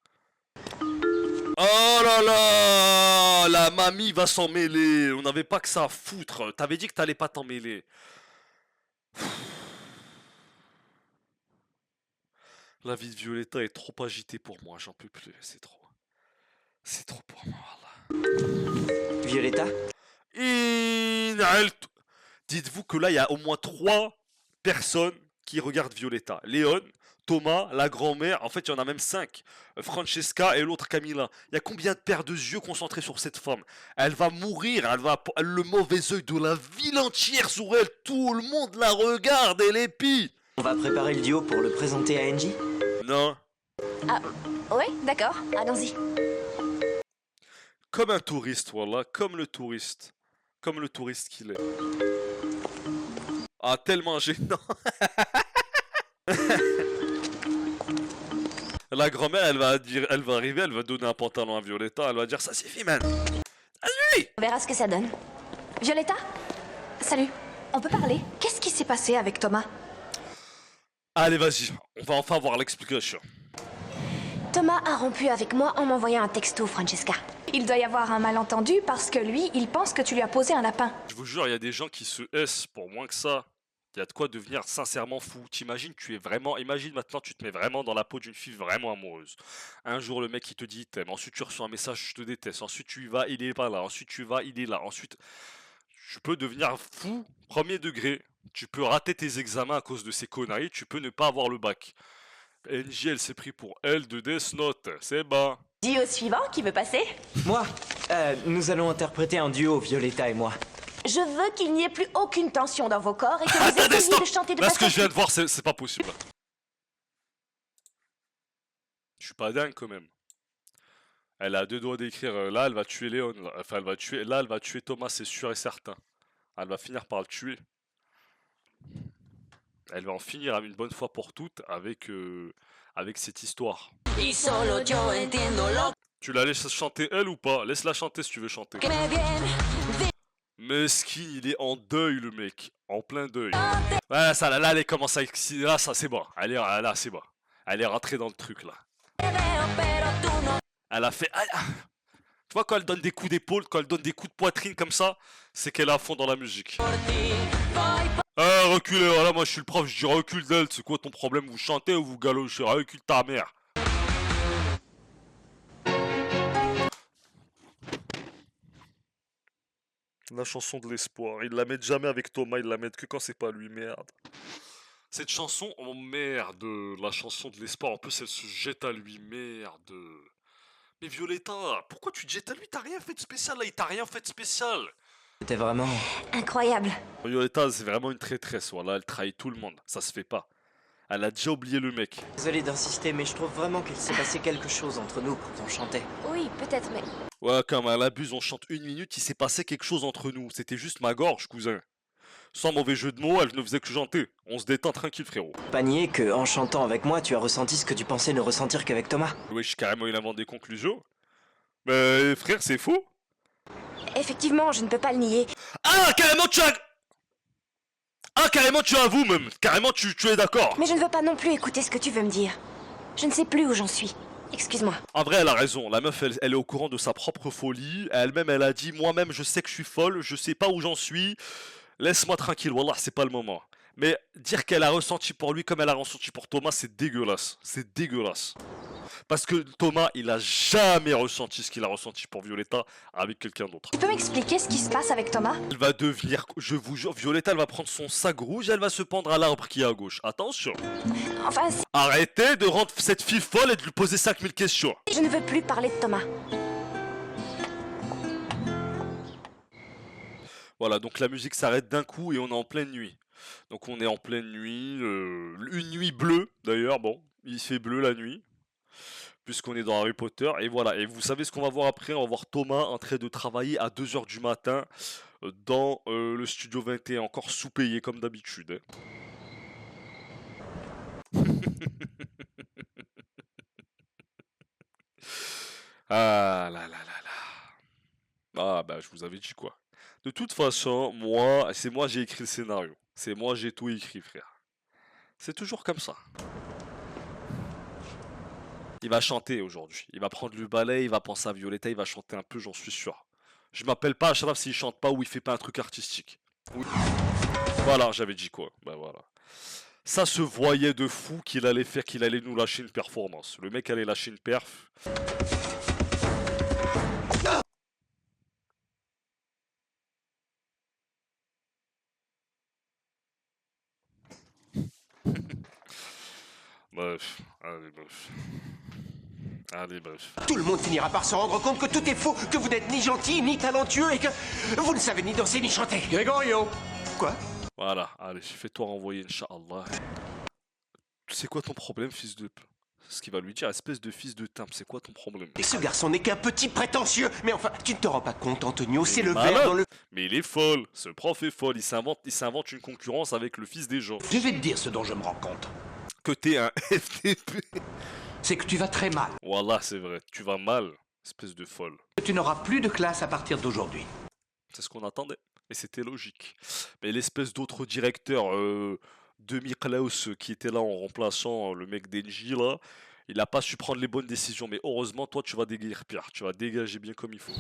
Oh là là, la mamie va s'en mêler. On n'avait pas que ça à foutre. T'avais dit que t'allais pas t'en mêler. La vie de Violetta est trop agitée pour moi, j'en peux plus, c'est trop. C'est trop pour moi, voilà. Violetta? Dites-vous que là, il y a au moins 3 personnes qui regardent Violetta. Léon, Thomas, la grand-mère, en fait, il y en a même 5. Francesca et l'autre Camilla. Il y a combien de paires de yeux concentrés sur cette femme? Elle va mourir, elle va le mauvais œil de la ville entière sur elle. Tout le monde la regarde, elle épie. On va préparer le duo pour le présenter à Angie? Non. Ah, ouais, d'accord, allons-y. Comme un touriste, voilà, comme le touriste. Comme le touriste qu'il est. Ah, tellement gênant. La grand-mère, elle va arriver, elle va donner un pantalon à Violetta, elle va dire ça suffit, man. Allez. On verra ce que ça donne. Violetta? Salut, on peut parler? Qu'est-ce qui s'est passé avec Thomas? Allez, vas-y, on va enfin voir l'explication. Thomas a rompu avec moi en m'envoyant un texto, Francesca. Il doit y avoir un malentendu parce que lui, il pense que tu lui as posé un lapin. Je vous jure, il y a des gens qui se haissent pour moins que ça. Il y a de quoi devenir sincèrement fou. T'imagines, imagine maintenant, tu te mets vraiment dans la peau d'une fille vraiment amoureuse. Un jour, le mec, il te dit, il t'aime. Ensuite, tu reçois un message, je te déteste. Ensuite, tu y vas, il est pas là. Ensuite, tu y vas, il est là. Ensuite, tu peux devenir fou, premier degré. Tu peux rater tes examens à cause de ces conneries. Tu peux ne pas avoir le bac. NJ, elle s'est pris pour elle de Death Note. C'est bas. Dis au suivant qui veut passer. Moi, nous allons interpréter un duo, Violetta et moi. Je veux qu'il n'y ait plus aucune tension dans vos corps et que vous essayiez de chanter de Là, ce que façon... je viens de voir, c'est pas possible. Je suis pas dingue quand même. Elle a 2 doigts d'écrire. Là, elle va tuer Léon. Là. Enfin, elle va tuer Thomas, c'est sûr et certain. Elle va finir par le tuer. Elle va en finir une bonne fois pour toutes avec cette histoire. Tu la laisses chanter elle ou pas? Laisse-la chanter si tu veux chanter. Mesquin, il est en deuil le mec. En plein deuil. Ouais, ça, là, elle commence à exciter. Là, ça, c'est bon. Là, c'est bon. Elle est rentrée dans le truc, là. Elle a fait... Tu vois, quand elle donne des coups d'épaule, quand elle donne des coups de poitrine comme ça, c'est qu'elle est à fond dans la musique. Reculez, voilà, moi je suis le prof, je dis recule d'elle, c'est quoi ton problème? Vous chantez ou vous galochez? Recule ta mère. La chanson de l'espoir, ils la mettent jamais avec Thomas, ils la mettent que quand c'est pas lui, merde. Cette chanson, oh merde, la chanson de l'espoir, en plus elle se jette à lui, merde. Mais Violetta, pourquoi tu te jettes à lui? T'as rien fait de spécial là, il t'a rien fait de spécial. C'était vraiment... Incroyable. Violetta, c'est vraiment une traîtresse, voilà, elle trahit tout le monde, ça se fait pas. Elle a déjà oublié le mec. Désolé d'insister, mais je trouve vraiment qu'il s'est passé quelque chose entre nous quand on chantait. Oui, peut-être, mais... Ouais, comme elle abuse, on chante 1 minute, il s'est passé quelque chose entre nous. C'était juste ma gorge, cousin. Sans mauvais jeu de mots, elle ne faisait que chanter. On se détend tranquille, frérot. Pas nier que, en chantant avec moi, tu as ressenti ce que tu pensais ne ressentir qu'avec Thomas. Wesh, carrément, il invente des conclusions. Mais frère, c'est faux. Effectivement, je ne peux pas le nier. Ah, carrément, carrément, tu avoues même. Carrément, tu es d'accord. Mais je ne veux pas non plus écouter ce que tu veux me dire. Je ne sais plus où j'en suis. Excuse-moi. En vrai, elle a raison. La meuf, elle est au courant de sa propre folie. Elle-même, elle a dit, moi-même, je sais que je suis folle. Je sais pas où j'en suis. Laisse-moi tranquille. Wallah, c'est pas le moment. Mais dire qu'elle a ressenti pour lui comme elle a ressenti pour Thomas, c'est dégueulasse. C'est dégueulasse. Parce que Thomas, il a jamais ressenti ce qu'il a ressenti pour Violetta avec quelqu'un d'autre. Tu peux m'expliquer ce qui se passe avec Thomas? Elle va devenir, je vous jure, Violetta, elle va prendre son sac rouge, elle va se pendre à l'arbre qui est à gauche. Attention. Enfin... Arrêtez de rendre cette fille folle et de lui poser 5000 questions. Je ne veux plus parler de Thomas. Voilà, donc la musique s'arrête d'un coup et on est en pleine nuit. Donc on est en pleine nuit, une nuit bleue d'ailleurs, bon, il fait bleu la nuit. Puisqu'on est dans Harry Potter, et voilà, et vous savez ce qu'on va voir après, on va voir Thomas en train de travailler à 2 h du matin dans le studio 21, encore sous-payé comme d'habitude. Ah là là là là. Ah bah je vous avais dit quoi. De toute façon, moi, c'est moi j'ai écrit le scénario. C'est moi j'ai tout écrit, frère. C'est toujours comme ça. Il va chanter aujourd'hui. Il va prendre le balai, il va penser à Violetta, il va chanter un peu, j'en suis sûr. Je m'appelle pas Ashraf s'il chante pas ou il fait pas un truc artistique. Oui. Voilà, j'avais dit quoi. Bah voilà. Ça se voyait de fou qu'il allait faire, qu'il allait nous lâcher une performance. Le mec allait lâcher une perf. Bref, allez bref. Allez bref. Tout le monde finira par se rendre compte que tout est faux, que vous n'êtes ni gentil, ni talentueux et que vous ne savez ni danser ni chanter. Grégorio. Quoi? Voilà, allez, fais-toi renvoyer, Inch'Allah. C'est quoi ton problème, fils de... Ce qu'il va lui dire, espèce de fils de timbre, c'est quoi ton problème? Et ce garçon n'est qu'un petit prétentieux. Mais enfin, tu ne te rends pas compte, Antonio, c'est le malade. verre dans le... Mais il est folle, ce prof est folle, il s'invente une concurrence avec le fils des gens. Je vais te dire ce dont je me rends compte. Que t'es un FDP. C'est que tu vas très mal. Voilà, c'est vrai, tu vas mal, espèce de folle. Tu n'auras plus de classe à partir d'aujourd'hui. C'est ce qu'on attendait, et c'était logique. Mais l'espèce d'autre directeur, Demi-Klaus, qui était là en remplaçant le mec d'Engie, là, il n'a pas su prendre les bonnes décisions. Mais heureusement, toi, tu vas dégager pire, tu vas dégager bien comme il faut.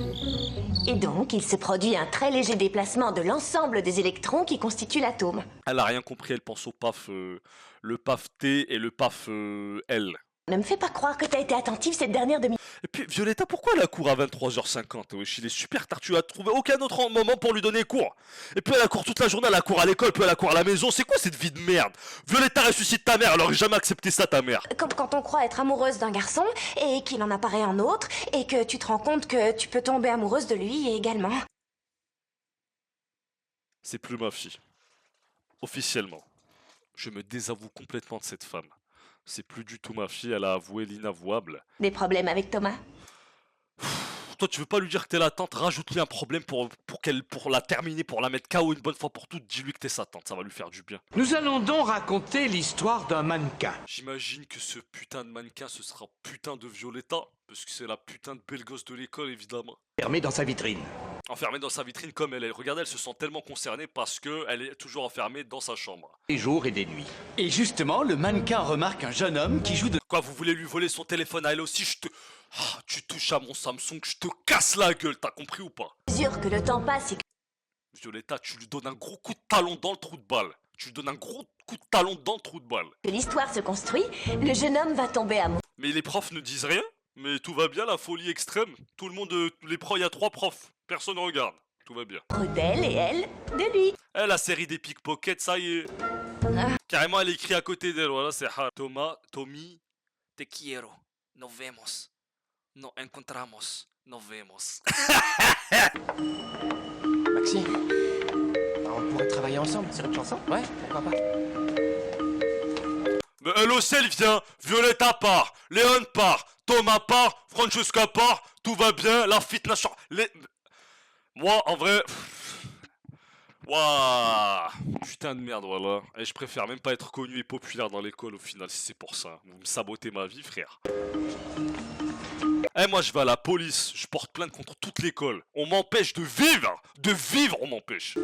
Et donc, il se produit un très léger déplacement de l'ensemble des électrons qui constituent l'atome. Elle a rien compris, elle pense au PAF, le PAF T et le PAF L. Ne me fais pas croire que t'as été attentive cette dernière demi... Et puis, Violetta, pourquoi elle a cours à 23h50? Wesh, il est super tard, tu as trouvé aucun autre moment pour lui donner cours. Et puis elle a cours toute la journée, elle a cours à l'école, puis elle a cours à la maison, c'est quoi cette vie de merde? Violetta ressuscite ta mère, elle aurait jamais accepté ça, ta mère. Comme quand on croit être amoureuse d'un garçon, et qu'il en apparaît un autre, et que tu te rends compte que tu peux tomber amoureuse de lui également. C'est plus ma fille. Officiellement. Je me désavoue complètement de cette femme. C'est plus du tout ma fille, elle a avoué l'inavouable. Des problèmes avec Thomas? Toi, tu veux pas lui dire que t'es la tante, rajoute-lui un problème pour la terminer, pour la mettre KO une bonne fois pour toutes, dis-lui que t'es sa tante, ça va lui faire du bien. Nous allons donc raconter l'histoire d'un mannequin. J'imagine que ce putain de mannequin, ce sera putain de Violetta, parce que c'est la putain de belle gosse de l'école, évidemment. Fermé dans sa vitrine. Enfermée dans sa vitrine comme elle est. Regardez, elle se sent tellement concernée parce que elle est toujours enfermée dans sa chambre. Des jours et des nuits. Et justement, le mannequin remarque un jeune homme qui joue de... Quoi, vous voulez lui voler son téléphone à elle aussi? Tu touches à mon Samsung, je te casse la gueule, t'as compris ou pas? Sûr que le temps passe et que... Violetta, tu lui donnes un gros coup de talon dans le trou de balle. Tu lui donnes un gros coup de talon dans le trou de balle. Que l'histoire se construit, le jeune homme va tomber amoureux. Mais les profs ne disent rien? Mais tout va bien, la folie extrême. Tout le monde, il y a 3 profs. Personne ne regarde. Tout va bien. D'elle et elle, de lui. Eh, la série des pickpockets, ça y est. Carrément, elle écrit à côté d'elle. Voilà, c'est Thomas, Tommy, te quiero. Nos vemos. Nos encontramos. Nos vemos. Maxi, on pourrait travailler ensemble sur une chanson? Ouais, pourquoi pas? Mais elle aussi, elle vient. Violetta part. Léon part. Thomas part. Francesca part. Tout va bien. La fitness. Moi, en vrai... Waouh, putain de merde, voilà. Et je préfère même pas être connu et populaire dans l'école au final, si c'est pour ça. Vous me sabotez ma vie, frère. Eh, moi, je vais à la police. Je porte plainte contre toute l'école. On m'empêche de vivre. De vivre, on m'empêche.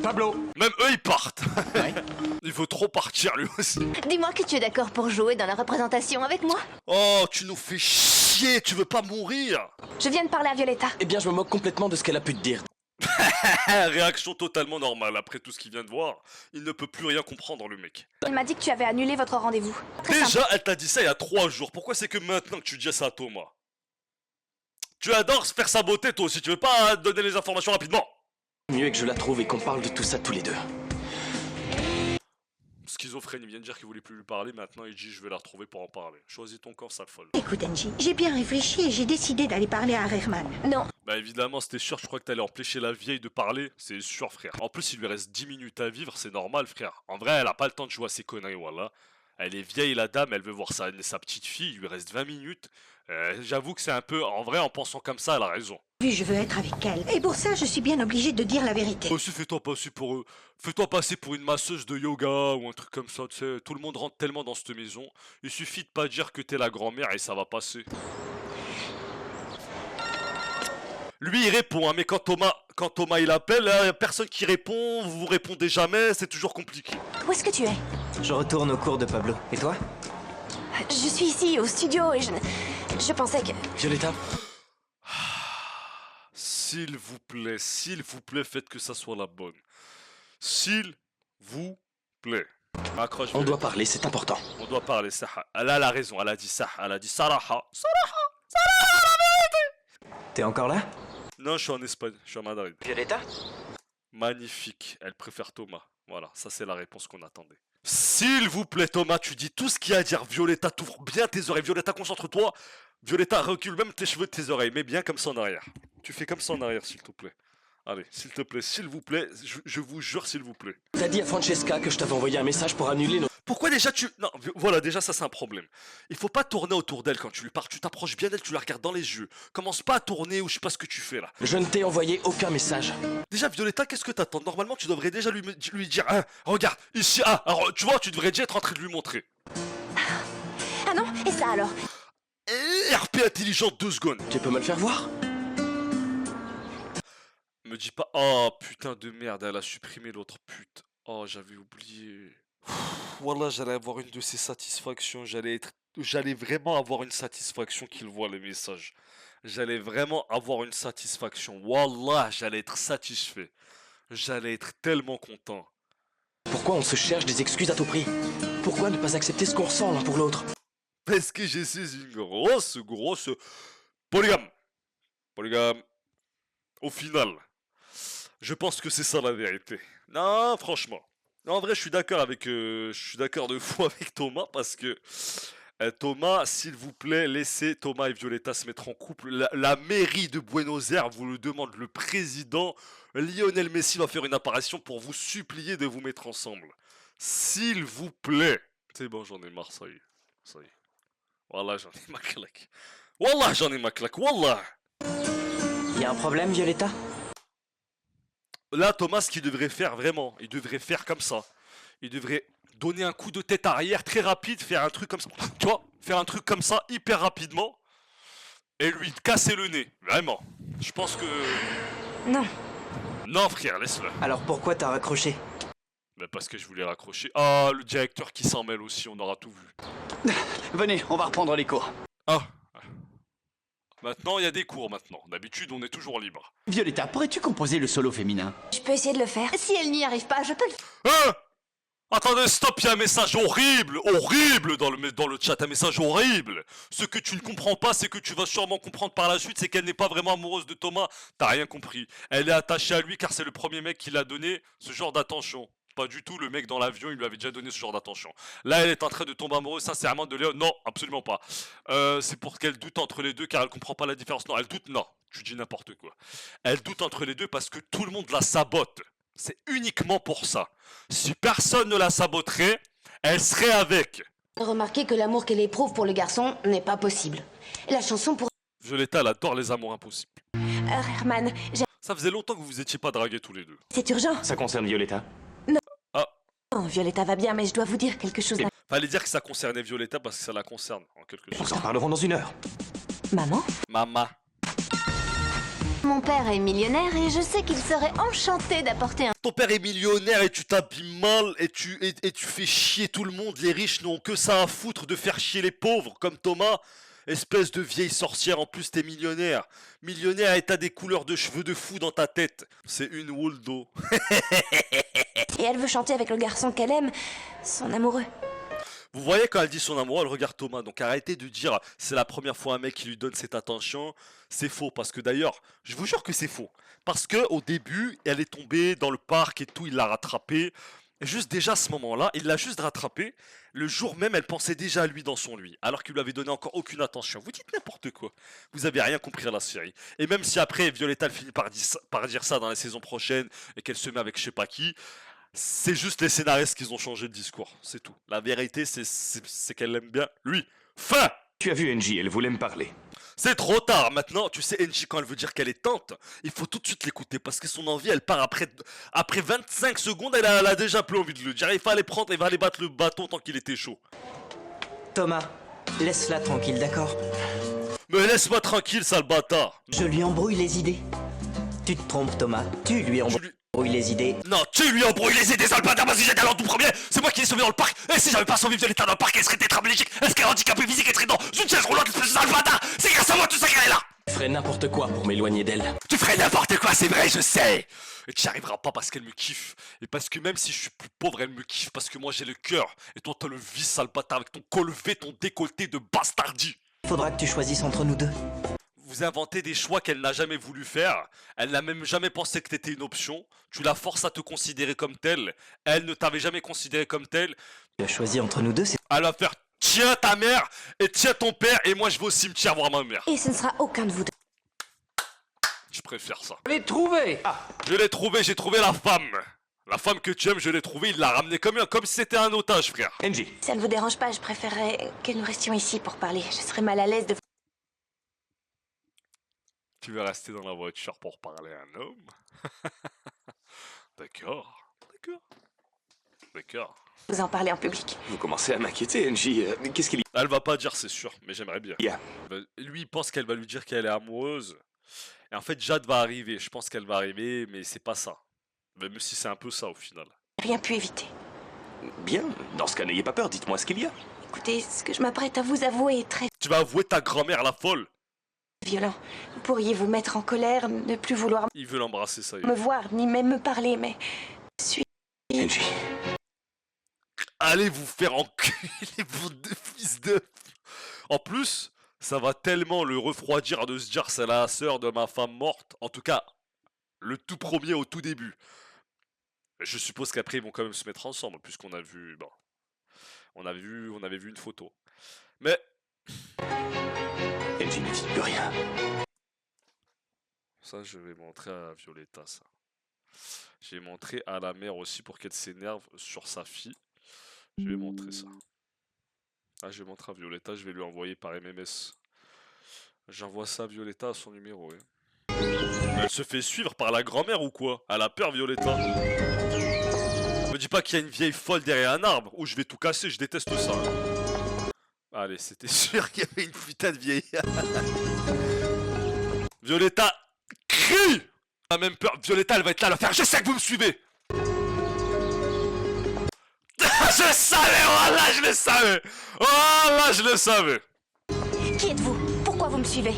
Pablo. Même eux, ils partent. Ouais. Il veut trop partir, lui aussi. Dis-moi que tu es d'accord pour jouer dans la représentation avec moi. Oh, tu nous fais chier. Tu veux pas mourir? Je viens de parler à Violetta. Eh bien, je me moque complètement de ce qu'elle a pu te dire. Réaction totalement normale. Après tout ce qu'il vient de voir, il ne peut plus rien comprendre, le mec. Elle m'a dit que tu avais annulé votre rendez-vous. Déjà, elle t'a dit ça il y a 3 jours. Pourquoi c'est que maintenant que tu dis ça à Thomas? Tu adores se faire saboter, toi aussi. Tu veux pas donner les informations rapidement? Mieux que je la trouve et qu'on parle de tout ça tous les deux. Schizophrène, il vient de dire qu'il voulait plus lui parler, maintenant il dit je vais la retrouver pour en parler. Choisis ton camp, sale folle. Écoute Angie, j'ai bien réfléchi et j'ai décidé d'aller parler à Herman. Non. Bah évidemment, c'était sûr, je crois que t'allais empêcher la vieille de parler, c'est sûr frère. En plus, il lui reste 10 minutes à vivre, c'est normal frère. En vrai, elle a pas le temps de jouer à ses conneries, voilà. Elle est vieille la dame, elle veut voir sa petite fille, il lui reste 20 minutes. J'avoue que c'est un peu... En vrai, en pensant comme ça, elle a raison. Oui, je veux être avec elle. Et pour ça, je suis bien obligée de dire la vérité. Aussi, fais-toi passer pour une masseuse de yoga ou un truc comme ça, tu sais. Tout le monde rentre tellement dans cette maison. Il suffit de pas dire que t'es la grand-mère et ça va passer. Lui, il répond, hein, mais quand Thomas il appelle, il y a personne qui répond, vous répondez jamais, c'est toujours compliqué. Où est-ce que tu es? Je retourne au cours de Pablo. Et toi? Je suis ici, au studio, et je pensais que... Violetta? S'il vous plaît, faites que ça soit la bonne. S'il vous plaît. Accroche. On doit parler, c'est important. On doit parler, Saha. Elle a la raison, elle a dit ça, elle a dit Saraha. T'es encore là? Non, je suis en Espagne, je suis à Madrid. Violetta? Magnifique, elle préfère Thomas. Voilà, ça c'est la réponse qu'on attendait. S'il vous plaît, Thomas, tu dis tout ce qu'il y a à dire. Violetta, t'ouvres bien tes oreilles. Violetta, concentre-toi. Violetta, recule même tes cheveux de tes oreilles. Mets bien comme ça en arrière. Tu fais comme ça en arrière, s'il te plaît. Allez, s'il te plaît, s'il vous plaît, je vous jure, s'il vous plaît. T'as dit à Francesca que je t'avais envoyé un message pour annuler nos... Pourquoi déjà tu... Non, voilà, déjà ça c'est un problème. Il faut pas tourner autour d'elle quand tu lui parles. Tu t'approches bien d'elle, tu la regardes dans les yeux. Commence pas à tourner ou je sais pas ce que tu fais là. Je ne t'ai envoyé aucun message. Déjà, Violetta, qu'est-ce que t'attends? Normalement, tu devrais déjà lui dire, hein, regarde, ici, ah, alors, tu vois, tu devrais déjà être en train de lui montrer. Ah non? Et ça alors? Et RP intelligent 2 secondes. Tu peux me le faire voir? Me dis pas, oh putain de merde, elle a supprimé l'autre pute. Oh, j'avais oublié. Voilà, j'allais avoir une de ces satisfactions. J'allais vraiment avoir une satisfaction qu'il voit les messages. J'allais vraiment avoir une satisfaction. Wallah, j'allais être satisfait. J'allais être tellement content. Pourquoi on se cherche des excuses à tout prix? Pourquoi ne pas accepter ce qu'on ressent l'un pour l'autre? Parce que je suis une grosse polygame. Polygame. Au final, je pense que c'est ça la vérité. Non, franchement. En vrai, je suis d'accord de fou avec Thomas parce que Thomas, s'il vous plaît, laissez Thomas et Violetta se mettre en couple. La mairie de Buenos Aires vous le demande. Le président Lionel Messi va faire une apparition pour vous supplier de vous mettre ensemble. S'il vous plaît. C'est bon, j'en ai marre, ça y est. Ça y est. Wallah, j'en ai ma claque. Wallah, j'en ai ma claque. Wallah. Y a un problème, Violetta? Là, Thomas, ce qu'il devrait faire vraiment, il devrait faire comme ça. Il devrait donner un coup de tête arrière très rapide, faire un truc comme ça. Tu vois, faire un truc comme ça hyper rapidement et lui casser le nez. Vraiment. Je pense que... Non. Non, frère, laisse-le. Alors pourquoi t'as raccroché? Mais parce que je voulais raccrocher. Ah, le directeur qui s'en mêle aussi, on aura tout vu. Venez, on va reprendre les cours. Ah. Maintenant, il y a des cours maintenant. D'habitude, on est toujours libre. Violetta, pourrais-tu composer le solo féminin? Je peux essayer de le faire. Si elle n'y arrive pas, je peux le faire. Hein? Attendez, stop, il y a un message horrible dans le chat, un message horrible. Ce que tu ne comprends pas, c'est que tu vas sûrement comprendre par la suite, c'est qu'elle n'est pas vraiment amoureuse de Thomas. T'as rien compris. Elle est attachée à lui car c'est le premier mec qui l'a donné ce genre d'attention. Pas du tout, le mec dans l'avion, il lui avait déjà donné ce genre d'attention. Là, elle est en train de tomber amoureuse sincèrement de Léon. Non, absolument pas. C'est pour qu'elle doute entre les deux car elle comprend pas la différence. Non, elle doute, non. Tu dis n'importe quoi. Elle doute entre les deux parce que tout le monde la sabote. C'est uniquement pour ça. Si personne ne la saboterait, elle serait avec. Remarquez que l'amour qu'elle éprouve pour le garçon n'est pas possible. La chanson pour... Violetta, elle adore les amours impossibles. Herman, ça faisait longtemps que vous étiez pas dragués tous les deux. c'est urgent. Ça concerne Violetta? Non, Violetta va bien, mais je dois vous dire quelque chose. Fallait dire que ça concernait Violetta parce que ça la concerne en quelque sorte. Nous en parlerons dans 1 heure. Maman? Maman. Mon père est millionnaire et je sais qu'il serait enchanté d'apporter un... Ton père est millionnaire et tu t'habilles mal et tu fais chier tout le monde. Les riches n'ont que ça à foutre de faire chier les pauvres comme Thomas. Espèce de vieille sorcière, en plus t'es millionnaire. Millionnaire et t'as des couleurs de cheveux de fou dans ta tête. C'est une Woldo. Et elle veut chanter avec le garçon qu'elle aime, son amoureux. Vous voyez quand elle dit son amour, elle regarde Thomas. Donc arrêtez de dire c'est la première fois un mec qui lui donne cette attention. C'est faux parce que d'ailleurs, je vous jure que c'est faux. Parce que au début, elle est tombée dans le parc et tout, il l'a rattrapée. Et juste déjà à ce moment-là, il l'a juste rattrapée. Le jour même, elle pensait déjà à lui dans son lit, alors qu'il lui avait donné encore aucune attention. Vous dites n'importe quoi. Vous avez rien compris à la série. Et même si après Violetta elle finit par dire ça dans la saison prochaine et qu'elle se met avec je sais pas qui, c'est juste les scénaristes qui ont changé de discours. C'est tout. La vérité, c'est qu'elle l'aime bien lui. Fin. Tu as vu Angie, elle voulait me parler. C'est trop tard maintenant, tu sais Angie quand elle veut dire qu'elle est tante, il faut tout de suite l'écouter parce que son envie elle part après 25 secondes, elle a déjà plus envie de le dire, il fallait prendre, il va aller battre le bâton tant qu'il était chaud. Thomas, laisse-la tranquille, d'accord? Mais laisse-moi tranquille, sale bâtard. Je lui embrouille les idées. Tu te trompes, Thomas. Tu lui embrouilles les idées. Non, tu lui embrouilles les idées, sale bâtard, parce que j'étais allé en tout premier. C'est moi qui l'ai sauvé dans le parc. Et si j'avais pas sauvé Violetta dans le parc, elle serait tétraplégique. Elle serait handicapée physique, elle serait dans une chaise roulante, espèce de sale bâtard. C'est grâce à moi tout ça qu'elle est là. Je ferais n'importe quoi pour m'éloigner d'elle. Tu ferais n'importe quoi, c'est vrai, je sais. Et tu n'y arriveras pas parce qu'elle me kiffe. Et parce que même si je suis plus pauvre, elle me kiffe. Parce que moi j'ai le cœur. Et toi t'as le vice, sale bâtard, avec ton col levé, ton décolleté de bastardi. Faudra que tu choisisses entre nous deux. Vous inventez des choix qu'elle n'a jamais voulu faire. Elle n'a même jamais pensé que t'étais une option. Tu la forces à te considérer comme telle. Elle ne t'avait jamais considéré comme telle. Tu as choisi entre nous deux, c'est... Elle va faire tiens ta mère et tiens ton père. Et moi je vais au cimetière voir ma mère. Et ce ne sera aucun de vous deux. Je préfère ça. Je l'ai trouvé. Je l'ai trouvé, j'ai trouvé la femme. La femme que tu aimes, je l'ai trouvée, il l'a ramenée comme si c'était un otage, frère. Angie. Si ça ne vous dérange pas, je préférerais que nous restions ici pour parler. Je serais mal à l'aise de... Tu veux rester dans la voiture pour parler à un homme? D'accord, d'accord, d'accord. vous en parler en public. Vous commencez à m'inquiéter, Angie. Qu'est-ce qu'il y a? Elle va pas dire, c'est sûr, mais j'aimerais bien. Yeah. Lui, il pense qu'elle va lui dire qu'elle est amoureuse. Et en fait, Jade va arriver. Je pense qu'elle va arriver, mais c'est pas ça. Même si c'est un peu ça au final. Rien pu éviter. Bien. Dans ce cas, n'ayez pas peur. Dites-moi ce qu'il y a. Écoutez, ce que je m'apprête à vous avouer est très Tu vas avouer ta grand-mère, la folle. violent. Vous pourriez vous mettre en colère, ne plus vouloir Il veut l'embrasser, ça y est. me voir, ni même me parler, mais... Je suis... Angie. Allez vous faire enculer, vous deux fils de... En plus, ça va tellement le refroidir de se dire c'est la sœur de ma femme morte. En tout cas, le tout premier au tout début. Je suppose qu'après ils vont quand même se mettre ensemble, puisqu'on a vu... Bon, on avait vu une photo. Mais... Angie ne dit plus rien. Ça, je vais montrer à Violetta, ça. Je vais montrer à la mère aussi pour qu'elle s'énerve sur sa fille. Je vais montrer ça. Ah, je vais montrer à Violetta, je vais lui envoyer par MMS. J'envoie ça à Violetta à son numéro, ouais. Elle se fait suivre par la grand-mère ou quoi? Elle a peur, Violetta. Me dis pas qu'il y a une vieille folle derrière un arbre, ou je vais tout casser, je déteste ça. Allez, c'était sûr qu'il y avait une putain de vieille. Violetta, crie! Elle a même peur, Violetta, elle va être là, elle va faire, je sais que vous me suivez! Je savais, voilà, je le savais! Voilà, je le savais! Qui êtes-vous? Pourquoi vous me suivez?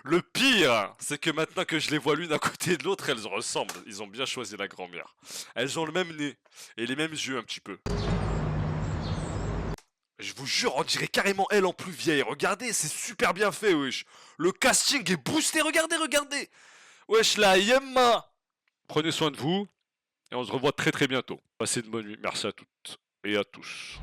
Le pire, c'est que maintenant que je les vois l'une à côté de l'autre, elles ressemblent. Ils ont bien choisi la grand-mère. Elles ont le même nez et les mêmes yeux un petit peu. Je vous jure, on dirait carrément elle en plus vieille. Regardez, c'est super bien fait, wesh. Le casting est boosté, regardez, regardez. Wesh, la yemma. Prenez soin de vous et on se revoit très très bientôt. Passez une bonne nuit. Merci à toutes et à tous.